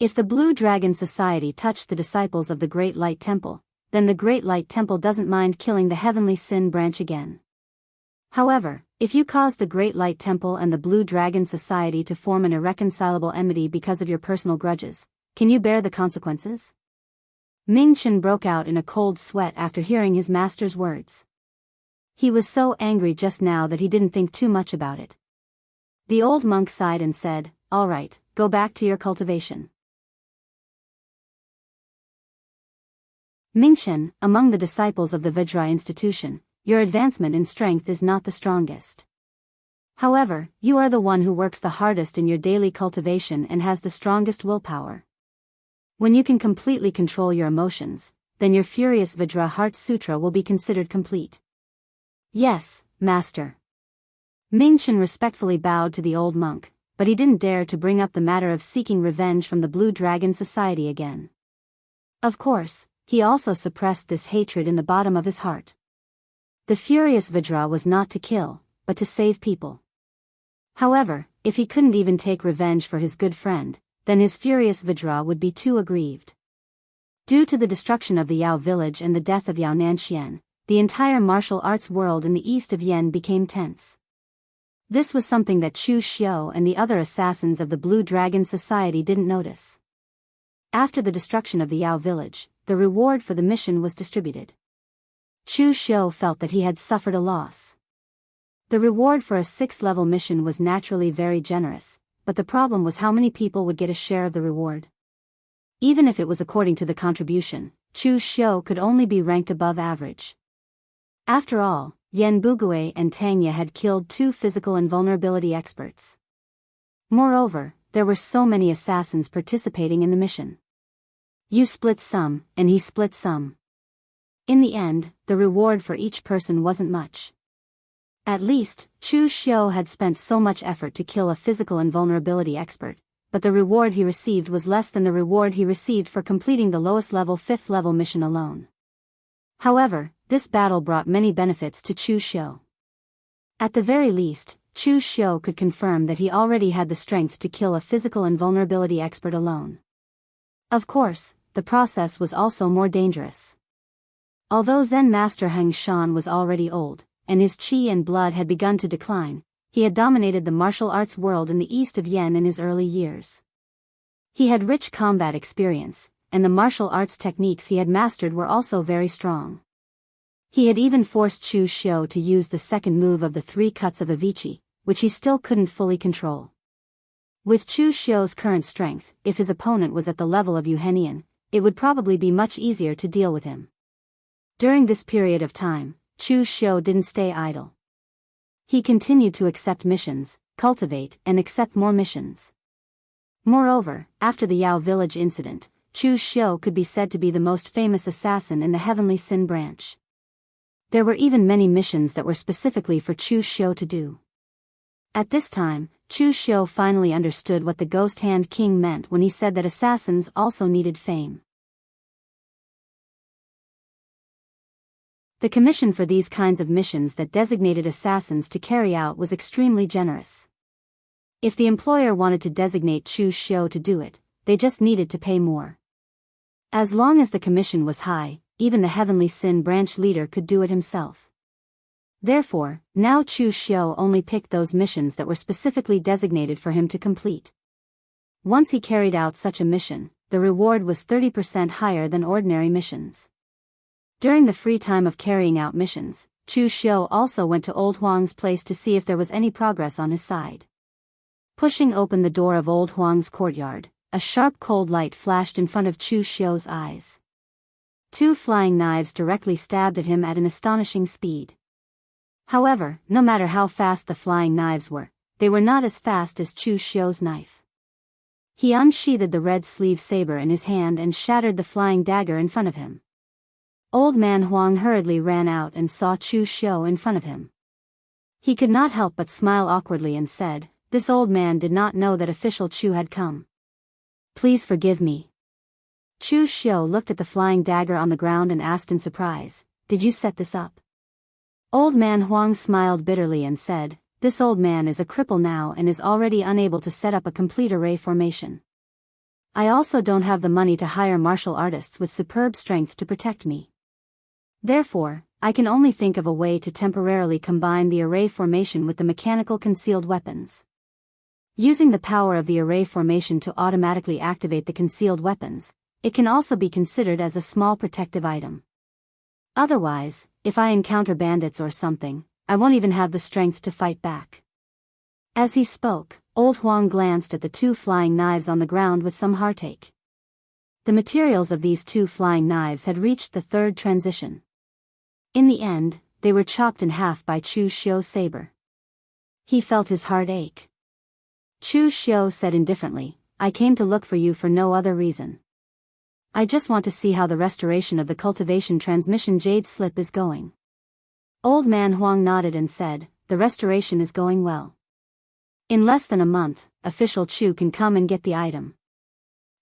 If the Blue Dragon Society touched the disciples of the Great Light Temple, then the Great Light Temple doesn't mind killing the Heavenly Sin branch again. However, if you cause the Great Light Temple and the Blue Dragon Society to form an irreconcilable enmity because of your personal grudges, can you bear the consequences? Ming Chen broke out in a cold sweat after hearing his master's words. He was so angry just now that he didn't think too much about it. The old monk sighed and said, "All right, go back to your cultivation." Mingchen, among the disciples of the Vajra institution, your advancement in strength is not the strongest. However, you are the one who works the hardest in your daily cultivation and has the strongest willpower. When you can completely control your emotions, then your Furious Vajra Heart Sutra will be considered complete. Yes, Master. Mingchen respectfully bowed to the old monk, but he didn't dare to bring up the matter of seeking revenge from the Blue Dragon Society again. Of course, he also suppressed this hatred in the bottom of his heart. The Furious Vajra was not to kill, but to save people. However, if he couldn't even take revenge for his good friend, then his Furious Vajra would be too aggrieved. Due to the destruction of the Yao village and the death of Yao Nanxian, the entire martial arts world in the east of Yen became tense. This was something that Chu Xiu and the other assassins of the Blue Dragon Society didn't notice. After the destruction of the Yao village, the reward for the mission was distributed. Chu Xiu felt that he had suffered a loss. The reward for a 6th-level mission was naturally very generous, but the problem was how many people would get a share of the reward. Even if it was according to the contribution, Chu Xiu could only be ranked above average. After all, Yen Bugui and Tangya had killed 2 physical invulnerability experts. Moreover, there were so many assassins participating in the mission. You split some, and he split some. In the end, the reward for each person wasn't much. At least, Chu Xiu had spent so much effort to kill a physical invulnerability expert, but the reward he received was less than the reward he received for completing the lowest level 5th level mission alone. However, this battle brought many benefits to Chu Xiu. At the very least, Chu Xiu could confirm that he already had the strength to kill a physical invulnerability expert alone. Of course, the process was also more dangerous. Although Zen Master Heng Shan was already old, and his qi and blood had begun to decline, he had dominated the martial arts world in the east of Yen in his early years. He had rich combat experience, and the martial arts techniques he had mastered were also very strong. He had even forced Chu Xiu to use the second move of the 3 cuts of Avicii, which he still couldn't fully control. With Chu Xiu's current strength, if his opponent was at the level of Yuhenian, it would probably be much easier to deal with him. During this period of time, Chu Xiu didn't stay idle. He continued to accept missions, cultivate and accept more missions. Moreover, after the Yao village incident, Chu Xiu could be said to be the most famous assassin in the Heavenly Sin branch. There were even many missions that were specifically for Chu Xiu to do. At this time, Chu Xiu finally understood what the Ghost Hand King meant when he said that assassins also needed fame. The commission for these kinds of missions that designated assassins to carry out was extremely generous. If the employer wanted to designate Chu Xiu to do it, they just needed to pay more. As long as the commission was high, even the Heavenly Sin branch leader could do it himself. Therefore, now Chu Xiu only picked those missions that were specifically designated for him to complete. Once he carried out such a mission, the reward was 30% higher than ordinary missions. During the free time of carrying out missions, Chu Xiu also went to Old Huang's place to see if there was any progress on his side. Pushing open the door of Old Huang's courtyard, a sharp cold light flashed in front of Chu Xiu's eyes. 2 flying knives directly stabbed at him at an astonishing speed. However, no matter how fast the flying knives were, they were not as fast as Chu Xiu's knife. He unsheathed the red sleeve saber in his hand and shattered the flying dagger in front of him. Old man Huang hurriedly ran out and saw Chu Xiu in front of him. He could not help but smile awkwardly and said, "This old man did not know that official Chu had come. Please forgive me." Chu Xiu looked at the flying dagger on the ground and asked in surprise, "Did you set this up?" Old man Huang smiled bitterly and said, "This old man is a cripple now and is already unable to set up a complete array formation. I also don't have the money to hire martial artists with superb strength to protect me. Therefore, I can only think of a way to temporarily combine the array formation with the mechanical concealed weapons. Using the power of the array formation to automatically activate the concealed weapons, it can also be considered as a small protective item. Otherwise, if I encounter bandits or something, I won't even have the strength to fight back." As he spoke, Old Huang glanced at the 2 flying knives on the ground with some heartache. The materials of these 2 flying knives had reached the 3rd transition. In the end, they were chopped in half by Chu Xiu's saber. He felt his heart ache. Chu Xiu said indifferently, "I came to look for you for no other reason. I just want to see how the restoration of the cultivation transmission jade slip is going." Old man Huang nodded and said, "The restoration is going well. In less than a month, official Chu can come and get the item."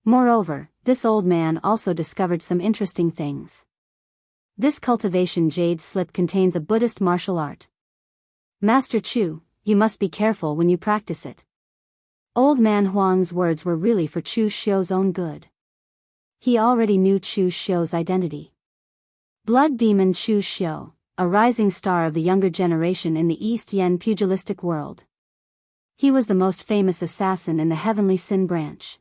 Moreover, this old man also discovered some interesting things. This cultivation jade slip contains a Buddhist martial art. "Master Chu, you must be careful when you practice it." Old man Huang's words were really for Chu Xiu's own good. He already knew Chu Xiu's identity. Blood demon Chu Xiu, a rising star of the younger generation in the East Yen pugilistic world. He was the most famous assassin in the Heavenly Sin branch.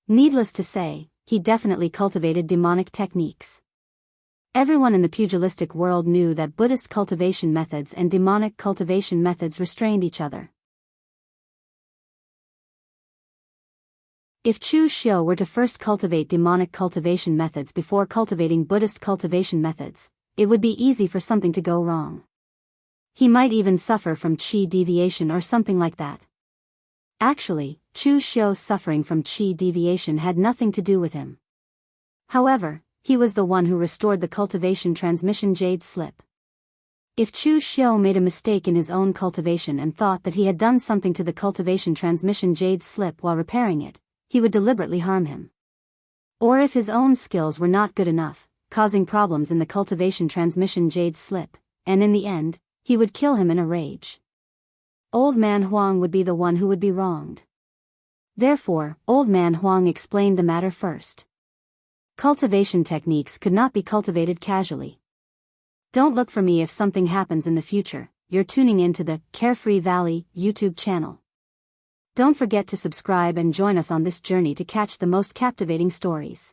Needless to say, he definitely cultivated demonic techniques. Everyone in the pugilistic world knew that Buddhist cultivation methods and demonic cultivation methods restrained each other. If Chu Xiu were to first cultivate demonic cultivation methods before cultivating Buddhist cultivation methods, it would be easy for something to go wrong. He might even suffer from qi deviation or something like that. Actually, Chu Xiu's suffering from qi deviation had nothing to do with him. However, he was the one who restored the cultivation transmission jade slip. If Chu Xiu made a mistake in his own cultivation and thought that he had done something to the cultivation transmission jade slip while repairing it, he would deliberately harm him. Or if his own skills were not good enough, causing problems in the cultivation transmission jade slip, and in the end, he would kill him in a rage. Old man Huang would be the one who would be wronged. Therefore, Old man Huang explained the matter first. Cultivation techniques could not be cultivated casually. Don't look for me if something happens in the future. You're tuning into the Carefree Valley YouTube channel. Don't forget to subscribe and join us on this journey to catch the most captivating stories.